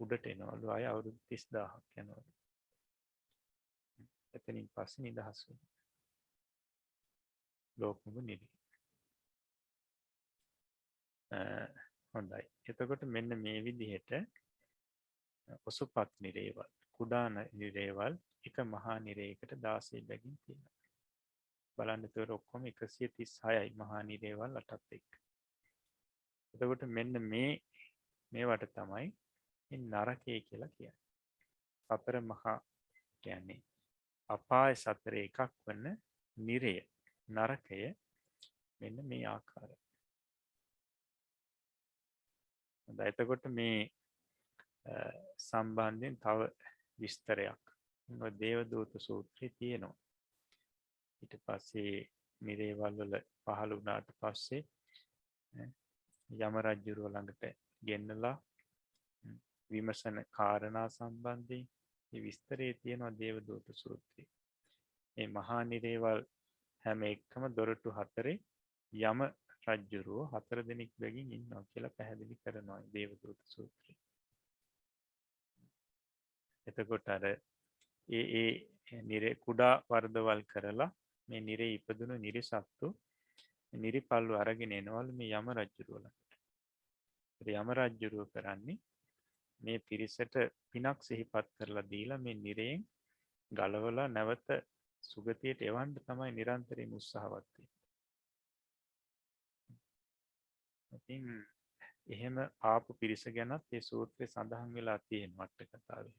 උඩට එනවලු ආය අවුරුදු 30000ක් යනවලු. එතනින් පස්සේ නිදහස් වෙනවා. ලෝකුඹු නිරේ. හොඳයි. එතකොට මෙන්න මේ විදිහට ඔසුපත් නිරේවල් කුඩා නිරේවල් එක මහා නිරේයකට 16 බැගින් තියෙනවා. බලන්න ඒතර ඔක්කොම 136යි මහා නිරේවල් 8ත් එක්ක. එතකොට මෙන්න මේවට තමයි මේ නරකය කියලා කියන්නේ. සතර මහා කියන්නේ අපාය සතර එකක් වන නිරය නරකය මෙන්න මේ ආකාරය. හොඳයි. එතකොට මේ සම්බන්ධයෙන් තව විස්තරයක් දේවදූත සූත්‍රයේ තියෙනවා. ඊට පස්සේ නිරේවල් වල පහළ වුණාට පස්සේ යම රජුරුව ළඟට ගෙන්නලා විමසන කාරණා සම්බන්ධයෙන් මේ විස්තරයේ තියෙනවා දේවදූත සූත්‍රයේ. මේ මහා නිරේවල් හැම එකම දොරටු හතරේ යම රජුරුව 4 දෙනෙක් බැගින් ඉන්නවා කියලා පැහැදිලි කරනවා දේවදූත සූත්‍රයේ. එතකොට අර ඒ නිරේ කුඩා වර්ධවල් කරලා මේ නිරේ ඉපදුණු නිරිසත්තු නිරිපල්ලු අරගෙන එනවලු මේ යම රජුරුව ළඟට. යම රජුරුව කරන්නේ මේ පිරිසට පිනක් සිහිපත් කරලා දීලා මේ නිරයෙන් ගලවලා නැවත සුගතියට එවන්න තමයි නිරන්තරයෙන් උත්සාහවත් වෙන්නේ. ඉතින් එහෙම ආපු පිරිස ගැනත් මේ සූත්‍රයේ සඳහන් වෙලා තියෙනවා අට කතාවේ.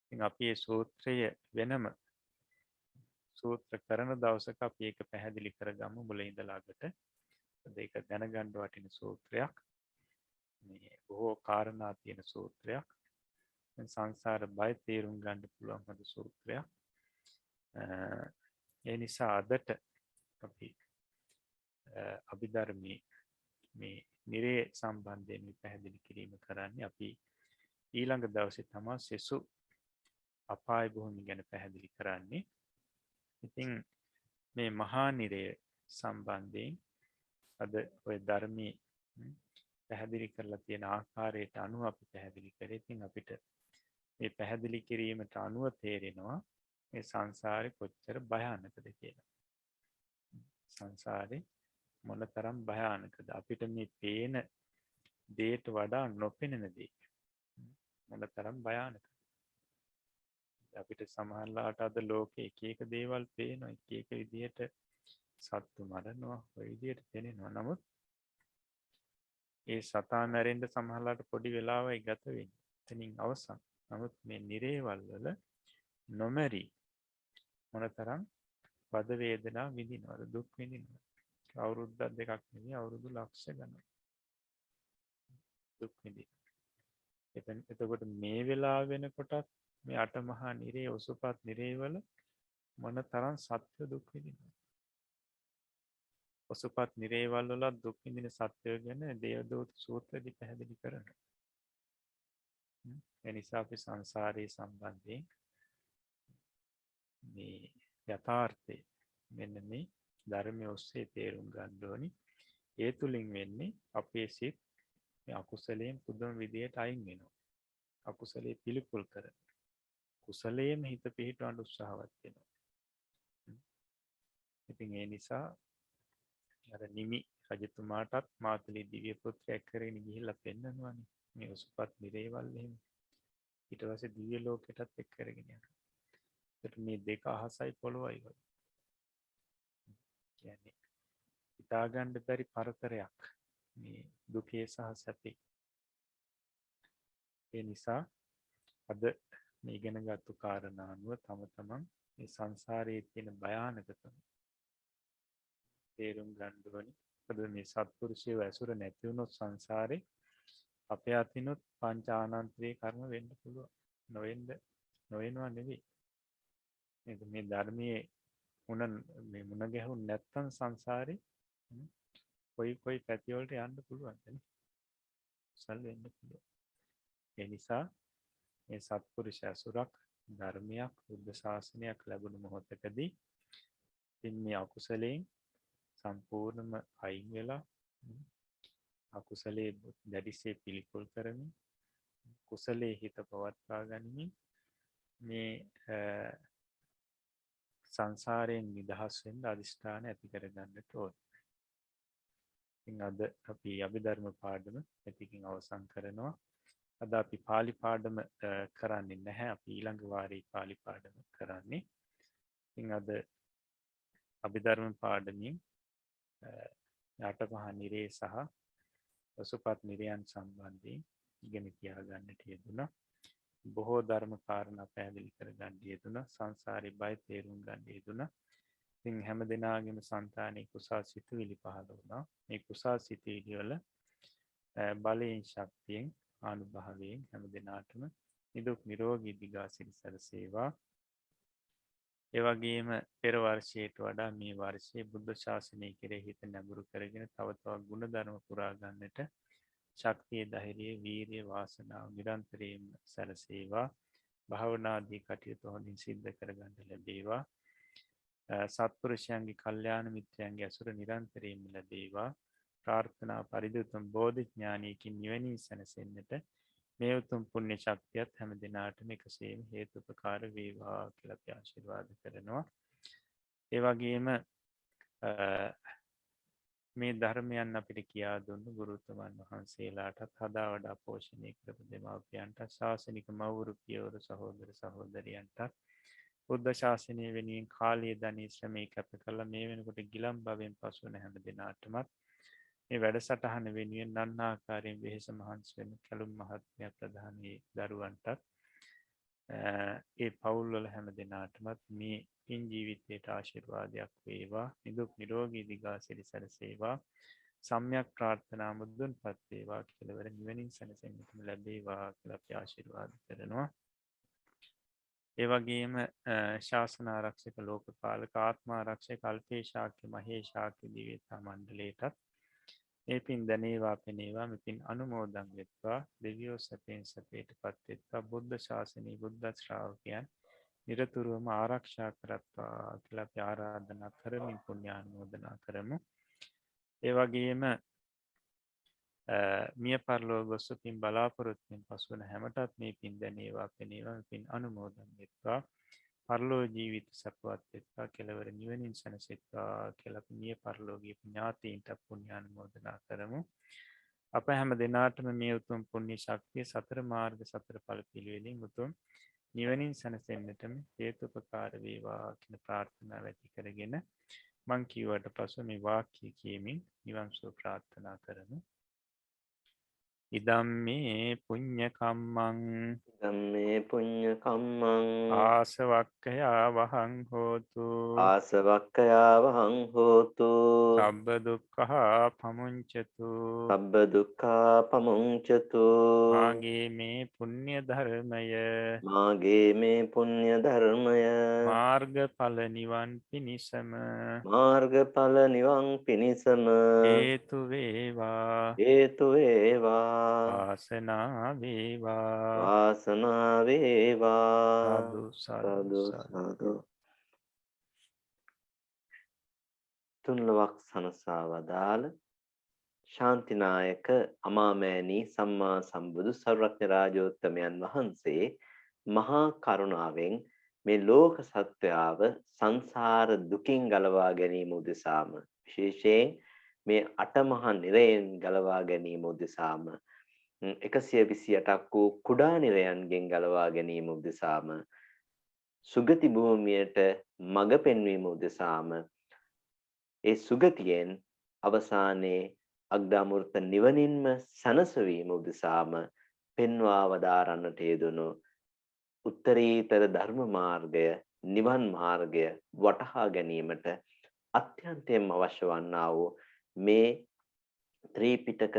ඉතින් අපි මේ සූත්‍රය වෙනම සූත්‍ර කරන දවසක අපි ඒක පැහැදිලි කරගමු මුල ඉඳලා අගට. ඒක දැනගන්න වටින සූත්‍රයක්. මේ බොහෝ කාරණා තියෙන සූත්‍රයක්. සංසාර බය තේරුම් ගන්න පුළුවන් හොඳ සූත්‍රයක්. ඒ නිසා අදට අපි අභිධර්මයේ මේ නිරේ සම්බන්ධයෙන් පැහැදිලි කිරීම කරන්නේ. අපි ඊළඟ දවසේ තමයි සෙසු අපාය භූමිය ගැන පැහැදිලි කරන්නේ. ඉතින් මේ මහා නිරය සම්බන්ධයෙන් අද ඔය ධර්මයේ පැහැදිලි කරලා තියෙන ආකාරයට අනුව අපි පැහැදිලි කරේ. ඉතින් අපිට මේ පැහැදිලි කිරීමට අනුව තේරෙනවා මේ සංසාරේ කොච්චර භයානකද කියලා. සංසාරේ මොනතරම් භයානකද. අපිට මේ පේන දේට වඩා නොපෙනෙන දේ මොනතරම් භයානකද. අපිට සමහරලාට අද ලෝකේ එක එක දේවල් පේනවා, එක එක විදිහට සත්තු මරනවා, ඔය විදිහට පේනවා. නමුත් ඒ සතා මැරෙන්න සමහරලාට පොඩි වෙලාවයි ගත වෙන්නේ. එතනින් අවසන්. නමුත් මේ නිරේවල් වල නොමැරි මොනතරම් වද වේදනා විඳිනවද, දුක් විඳිනවද. අවුරුද්දක් දෙකක් නෙවෙයි, අවුරුදු ලක්ෂ ගණන් දුක් විඳිනවා. එතකොට මේ වෙලාව වෙනකොටත් මේ අටමහා නිරේ ඔසුපත් නිරේවල මොනතරම් සත්‍ය දුක් විඳිනවද. ඔසුපත් නිරේවල් වල දුක් විඳින සත්‍යය ගැන දේවදූත සූත්‍රයේදී පැහැදිලි කරනවා. එනිසා අපි සංසාරයේ සම්බන්ධයෙන් මේ යථාර්ථය මෙන්න මේ ධර්මයේ ඔස්සේ තේරුම් ගන්න ඕනි. ඒ තුලින් වෙන්නේ අපේ සිත් මේ අකුසලයෙන් පුදුම විදියට අයින් වෙනවා. අකුසලයේ පිළිකුල් කරන. කුසලයෙන් හිත පිහිටවන්න උත්සාහවත් වෙනවා. ඉතින් ඒ නිසා අර නිමි රජතුමාටත් මාතලේ දිව්‍ය පුත්‍රයෙක් කරගෙන ගිහිල්ලා පෙන්නනවානේ. මේ උසුපත් නිරේවල් එහෙම. ඊට පස්සේ දිව්‍ය ලෝකෙටත් එක් කරගෙන යනවා. ඒත් මේ දෙක අහසයි පොළොවයි වගේ. කියන්නේ හිතාගන්න බැරි පරතරයක් මේ දුකේ සහ සැපේ. ඒ නිසා අද මේ ඉගෙනගත්තු කාරණා අනුව තම තමන් මේ සංසාරයේ තියෙන භයානකකම තේරුම් ගන්න ඕනේ. මොකද මේ සත්පුරුෂයව ඇසුර නැති වුණොත් සංසාරේ අපේ අතිනුත් පංච ආනන්තරේ කර්ම වෙන්න පුළුවන්. නොවෙනවා නෙවෙයි. මේ ධර්මයේ මුණ ගැහුන් නැත්තම් සංසාරේ කොයි පැති වලට යන්න පුළුවන් නේ. සල් වෙන්න පුළුවන්. ඒ නිසා මේ සත්පුරුෂ ඇසුරක් ධර්මයක් බුද්ධ ශාසනයක් ලැබුණු මොහොතකදී ඉතින් මේ අකුසලයෙන් සම්පූර්ණම අයින් වෙලා අකුසලයේ දැඩිසේ පිළිකුල් කරමින් කුසලයේ හිත පවත්වා ගනිමින් මේ සංසාරයෙන් නිදහස් වෙන්න අදිෂ්ඨාන ඇති කරගන්නට ඕනේ. ඉතින් අද අපි අභිධර්ම පාඩම මෙතකින් අවසන් කරනවා. අද අපි පාලි පාඩම කරන්නේ නැහැ. අපි ඊළඟ වාරේ පාලි පාඩම කරන්නේ. ඉතින් අද අභිධර්ම පාඩමින් අටමහා නිරේ සහ ඔසුපත් නිරයන් සම්බන්ධයෙන් ඉගෙන තියාගන්නට යෙදුණා. බොහෝ ධර්ම කාරණා පැහැදිලි කරගන්න යෙදුණා. සංසාරේ බය තේරුම් ගන්න යෙදුණා. ඉතින් හැම දිනාගෙම సంతානේ කුසල් සිතුවිලි පහළ වුණා. මේ කුසල් සිතුවිලි වල බලයෙන් ශක්තියෙන් ආනුභාවයෙන් හැම දිනාටම නිදුක් නිරෝගී දිගාසිරි සැලසේවා. ඒ වගේම පෙර වර්ෂයට වඩා මේ වර්ෂයේ බුද්ධ ශාසනය කෙරෙහි හිත නැඹුරු කරගෙන තව තවත් ගුණ ධර්ම පුරා ගන්නට ශක්තිය, ධෛර්යය, වීරිය, වාසනාව නිරන්තරයෙන්ම සැලසේවා. භාවනාදී කටයුතු හොඳින් සිද්ධ කරගන්න ලැබේවා. සත්පුරුෂයන්ගේ කල්යාණ මිත්‍රයන්ගේ ඇසුර නිරන්තරයෙන්ම ලැබේවා. ප්‍රාර්ථනා පරිදි උතුම් බෝධි ඥානයකින් නිවනින් සැනසෙන්නට මේ උතුම් පුණ්‍ය ශක්තියත් හැම දිනාටම එකසේම හේතුපකාර වේවා කියලා අපි ආශිර්වාද කරනවා. ඒ වගේම මේ ධර්මයන් අපිට කියා දුන්නු ගුරුතුමන් වහන්සේලාටත් හදා වඩා පෝෂණය කරපු දෙමාපියන්ට, ශාසනික මව්වරු පියවරු සහෝදර සහෝදරියන්ට බුද්ධ ශාසනය වෙනුවෙන් කාලය ධනය ශ්‍රමය කැප කළ මේ වෙනකොට ගිලන් භවයෙන් පසු වෙන හැම දිනාටමත් මේ වැඩසටහන වෙනුවෙන් නන්නාකාරයෙන් වෙහෙස මහන්සි වෙන කැලුම් මහත්මයා ප්‍රධානී දරුවන්ටත් ඒ පවුල්වල හැම දෙනාටමත් මේ පින් ජීවිතයට ආශිර්වාදයක් වේවා. නිදුක් නිරෝගී දිගාසිරි සැලසේවා. සම්‍යක් ප්‍රාර්ථනා මුදුන්පත් වේවා. කෙලවර නිවනින් සැනසෙන්නටම ලැබේවා කියලා අපි ආශිර්වාද කරනවා. ඒ වගේම ශාසන ආරක්ෂක ලෝකපාලක ආත්මාරක්ෂක කල්පේ ශාක්‍ය මහේ ශාක්‍ය දිව්‍යතා මණ්ඩලයටත් මේ පින් දැනේවා පෙනේවා මෙපින් අනුමෝදන් වෙත්වා. දෙවියෝ සැපෙන් සැපයටපත් වෙත්වා. බුද්ධ ශාසනයේ බුද්ධ ශ්‍රාවකයන් නිරතුරුවම ආරක්ෂා කරත්වා කියලා අපි ආරාධනා කරමින් පුණ්‍යානුමෝදනා කරමු. ඒ වගේම මිය පරලොව ගොස් පින් බලාපොරොත්තුෙන් පසුවන හැමටත් මේ පින් දැනේවා පෙනේවා පින් අනුමෝදන් වෙත්වා. පරලෝ ජීවිත සපවත් වෙත්වා. කෙලවර නිවනින් සැනසෙත්වා කියලා අපි මිය පරලෝකීය ඥාතීන්ට පුණ්‍යානුමෝදනා කරමු. අප හැම දෙනාටම මේ උතුම් පුණ්‍ය ශක්තිය සතර මාර්ග සතර ඵල පිළිවෙලින් උතුම් නිවනින් සැනසෙන්නටම හේතුපකාර වේවා කියන ප්‍රාර්ථනාව ඇති කරගෙන මං කීවට පසු මේ වාක්‍ය කියමින් නිවන් සුව ප්‍රාර්ථනා කරමු. ඉදම්මේ පුඤ්ඤ කම්මං ධම්මේ පුඤ්ඤ කම්මං ආසවක්ඛයා වහං හෝතු ආසවක්ඛයා වහං හෝතු සබ්බ දුක්ඛා පමුංචතු සබ්බ දුක්ඛා පමුංචතු මාගේ මේ පුණ්‍ය ධර්මය මාගේ මේ පුණ්‍ය ධර්මය මාර්ගඵල නිවන් පිණිසම මාර්ගඵල නිවන් පිණිසම හේතු වේවා හේතු වේවා වාසනාව වේවා වාසනාව වේවා සාදු සාදු සාදු සාදු. තුන්ලොවක් සනසා වදාළ ශාන්තිනායක අමාමෑණී සම්මා සම්බුදු සර්වඥ රාජෝත්තමයන් වහන්සේ මහා කරුණාවෙන් මේ ලෝක සත්වයාව සංසාර දුකින් ගලවා ගැනීම උදෙසාම විශේෂයෙන් මේ අටමහා නිරයෙන් ගලවා ගැනීම උදෙසාම 128ක් වූ කුඩා නිරයන්ගෙන් ගලවා ගැනීම උදෙසාම සුගති භූමියට මඟ පෙන්වීම උදෙසාම ඒ සුගතියෙන් අවසානයේ අග්‍රාමූර්ත නිවනින්ම සනසවීම උදෙසාම පෙන්වා වදාරන්නට යෙදුණු උත්තරීතර ධර්ම මාර්ගය නිවන් මාර්ගය වටහා ගැනීමට අත්‍යන්තයෙන්ම අවශ්‍ය වන්නා වූ මේ ත්‍රිපිටක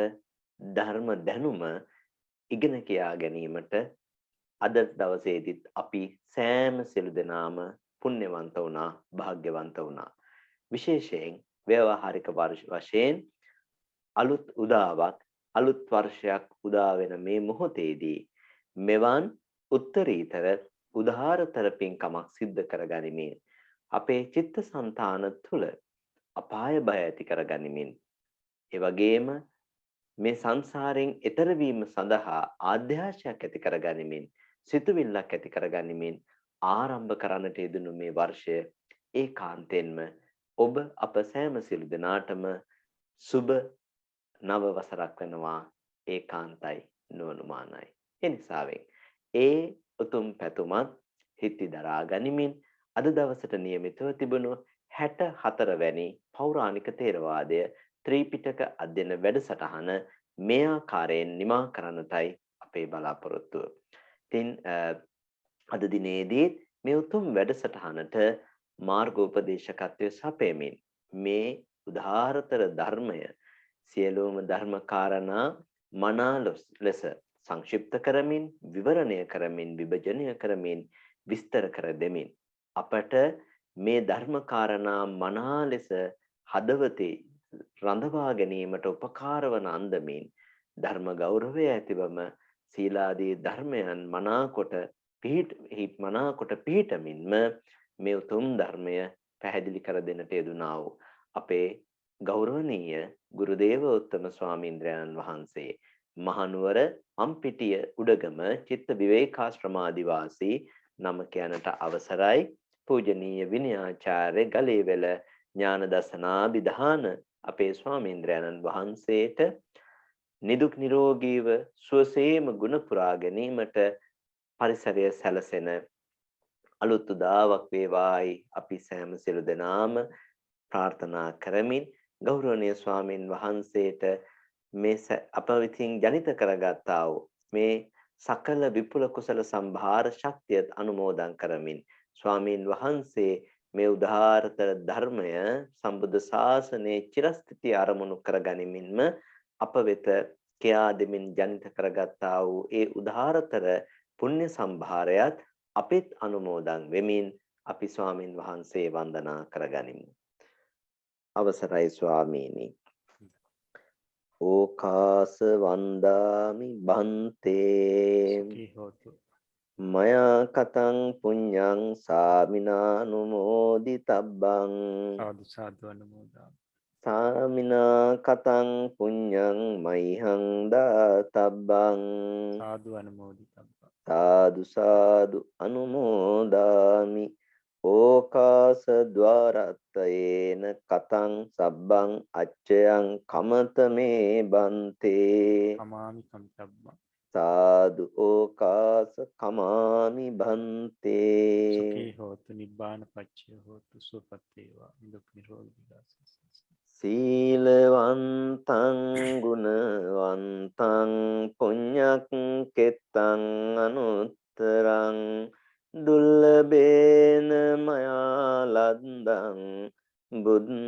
ධර්ම දැනුම ඉගෙන කියා ගැනීමට අද දවසේදීත් අපි සෑම සිළු දෙනාම පුණ්‍යවන්ත වුණා භාග්‍යවන්ත වුණා. විශේෂයෙන් ව්‍යවහාරික වශයෙන් අලුත් උදාවක් අලුත් වර්ෂයක් උදා වෙන මේ මොහොතේදී මෙවන් උත්තරීතර උදාාරතර පින්කමක් සිද්ධ කරගනිමින් අපේ චිත්තසංතාන තුළ අපාය බය ඇති කරගනිමින් ඒ වගේම මේ සංසාරයෙන් එතර වීම සඳහා ආධ්‍යාශයක් ඇති කරගනිමින් සිතුවිල්ලක් ඇති කරගනිමින් ආරම්භ කරන්නට යෙදුණු මේ වර්ෂය ඒකාන්තයෙන්ම ඔබ අප සෑම සිළු දෙනාටම සුබ නව වසරක් වෙනවා ඒකාන්තයි නුවණුමානයි. ඒ නිසාවෙන් ඒ උතුම් පැතුමත් හිත්ති දරා ගනිමින් අද දවසට නියමිතව තිබුණු 64 වැනි පෞරාණික තේරවාදය ත්‍රිපිටක අධ්‍යයන වැඩසටහන මේ ආකාරයෙන් නිමා කරන්නටයි අපේ බලාපොරොත්තුව. ඉතින් අද දිනේදී මේ උතුම් වැඩසටහනට මාර්ගෝපදේශකත්වයේ සපයමින් මේ උදාාරතර ධර්මය සියලුම ධර්ම කාරණා මනා ලෙස සංක්ෂිප්ත කරමින් විවරණය කරමින් විභජනය කරමින් විස්තර කර දෙමින් අපට මේ ධර්ම කාරණා මනා ලෙස හදවතේ රඳවා ගැනීමට උපකාර වන අන්දමින් ධර්ම ගෞරවය ඇතිවම සීලාදී ධර්මයන් මනාකොට පිහිටමින්ම මේ උතුම් ධර්මය පැහැදිලි කර දෙන්නට යෙදුනා වූ අපේ ගෞරවනීය ගුරුදේවෝත්තම ස්වාමීන්ද්‍රයන් වහන්සේ මහනුවර අම්පිටිය උඩගම චිත්ත විවේකාශ්‍රමාදිවාසී නම කියනට අවසරයි පූජනීය විනයාචාර්ය ගලේවැල ඥානදසනාභිධාන අපේ ස්වාමීන්ද්‍රයන් වහන්සේට නිදුක් නිරෝගීව සුවසේම ගුණ පුරා ගැනීමට පරිසරය සැලසෙන අලුත් උදාවක් වේවායි අපි සෑම සිළු දෙනාම ප්‍රාර්ථනා කරමින් ගෞරවනීය ස්වාමින් වහන්සේට මේ අප විසින් ජනිත කරගත්තා වූ මේ සකල විපුල කුසල සම්භාර ශක්තිය අනුමෝදන් කරමින් ස්වාමින් වහන්සේ මේ උදාාරතර ධර්මය සම්බුද්ධ ශාසනයේ චිරස්ථිතිය අරමුණු කරගනිමින්ම අප වෙත කියා දෙමින් ජනිත කරගත්තා වූ ඒ උදාාරතර පුණ්‍ය සම්භාරයත් අපිත් අනුමෝදන් වෙමින් අපි ස්වාමින් වහන්සේ වන්දනා කරගනිමු. අවසරයි ස්වාමීනි. ඕකාස වන්දාමි බන්තේ සුඛී හෝතු. මයා කතං පුඤ්ඤං සාමිනානුමෝදිතබ්බං සාදු සාදු අනුමෝදා. සාමිනා කතං පුඤ්ඤං මයිහං දාතබ්බං සාදු අනුමෝදිතබ්බා. සාදු සාදු අනුමෝදාමි. ඕකාස ద్వාරත්තයේන කතං සබ්බං අච්චයං කමත මේ බන්තේ කමාමි කමිතබ්බා. සාදු ඕකාස කමාමි බන්තේ. සුඛී හෝතු නිබ්බාන පච්චය හෝතු සුවපත් වේවා නිදුක් නිරෝගී වාසය. සීලවන්තං ගුණවන්තං පුඤ්ඤක්ඛෙත්තං අනුත්තරං දුල්ලභේන මයා ලද්දං බුද්ධං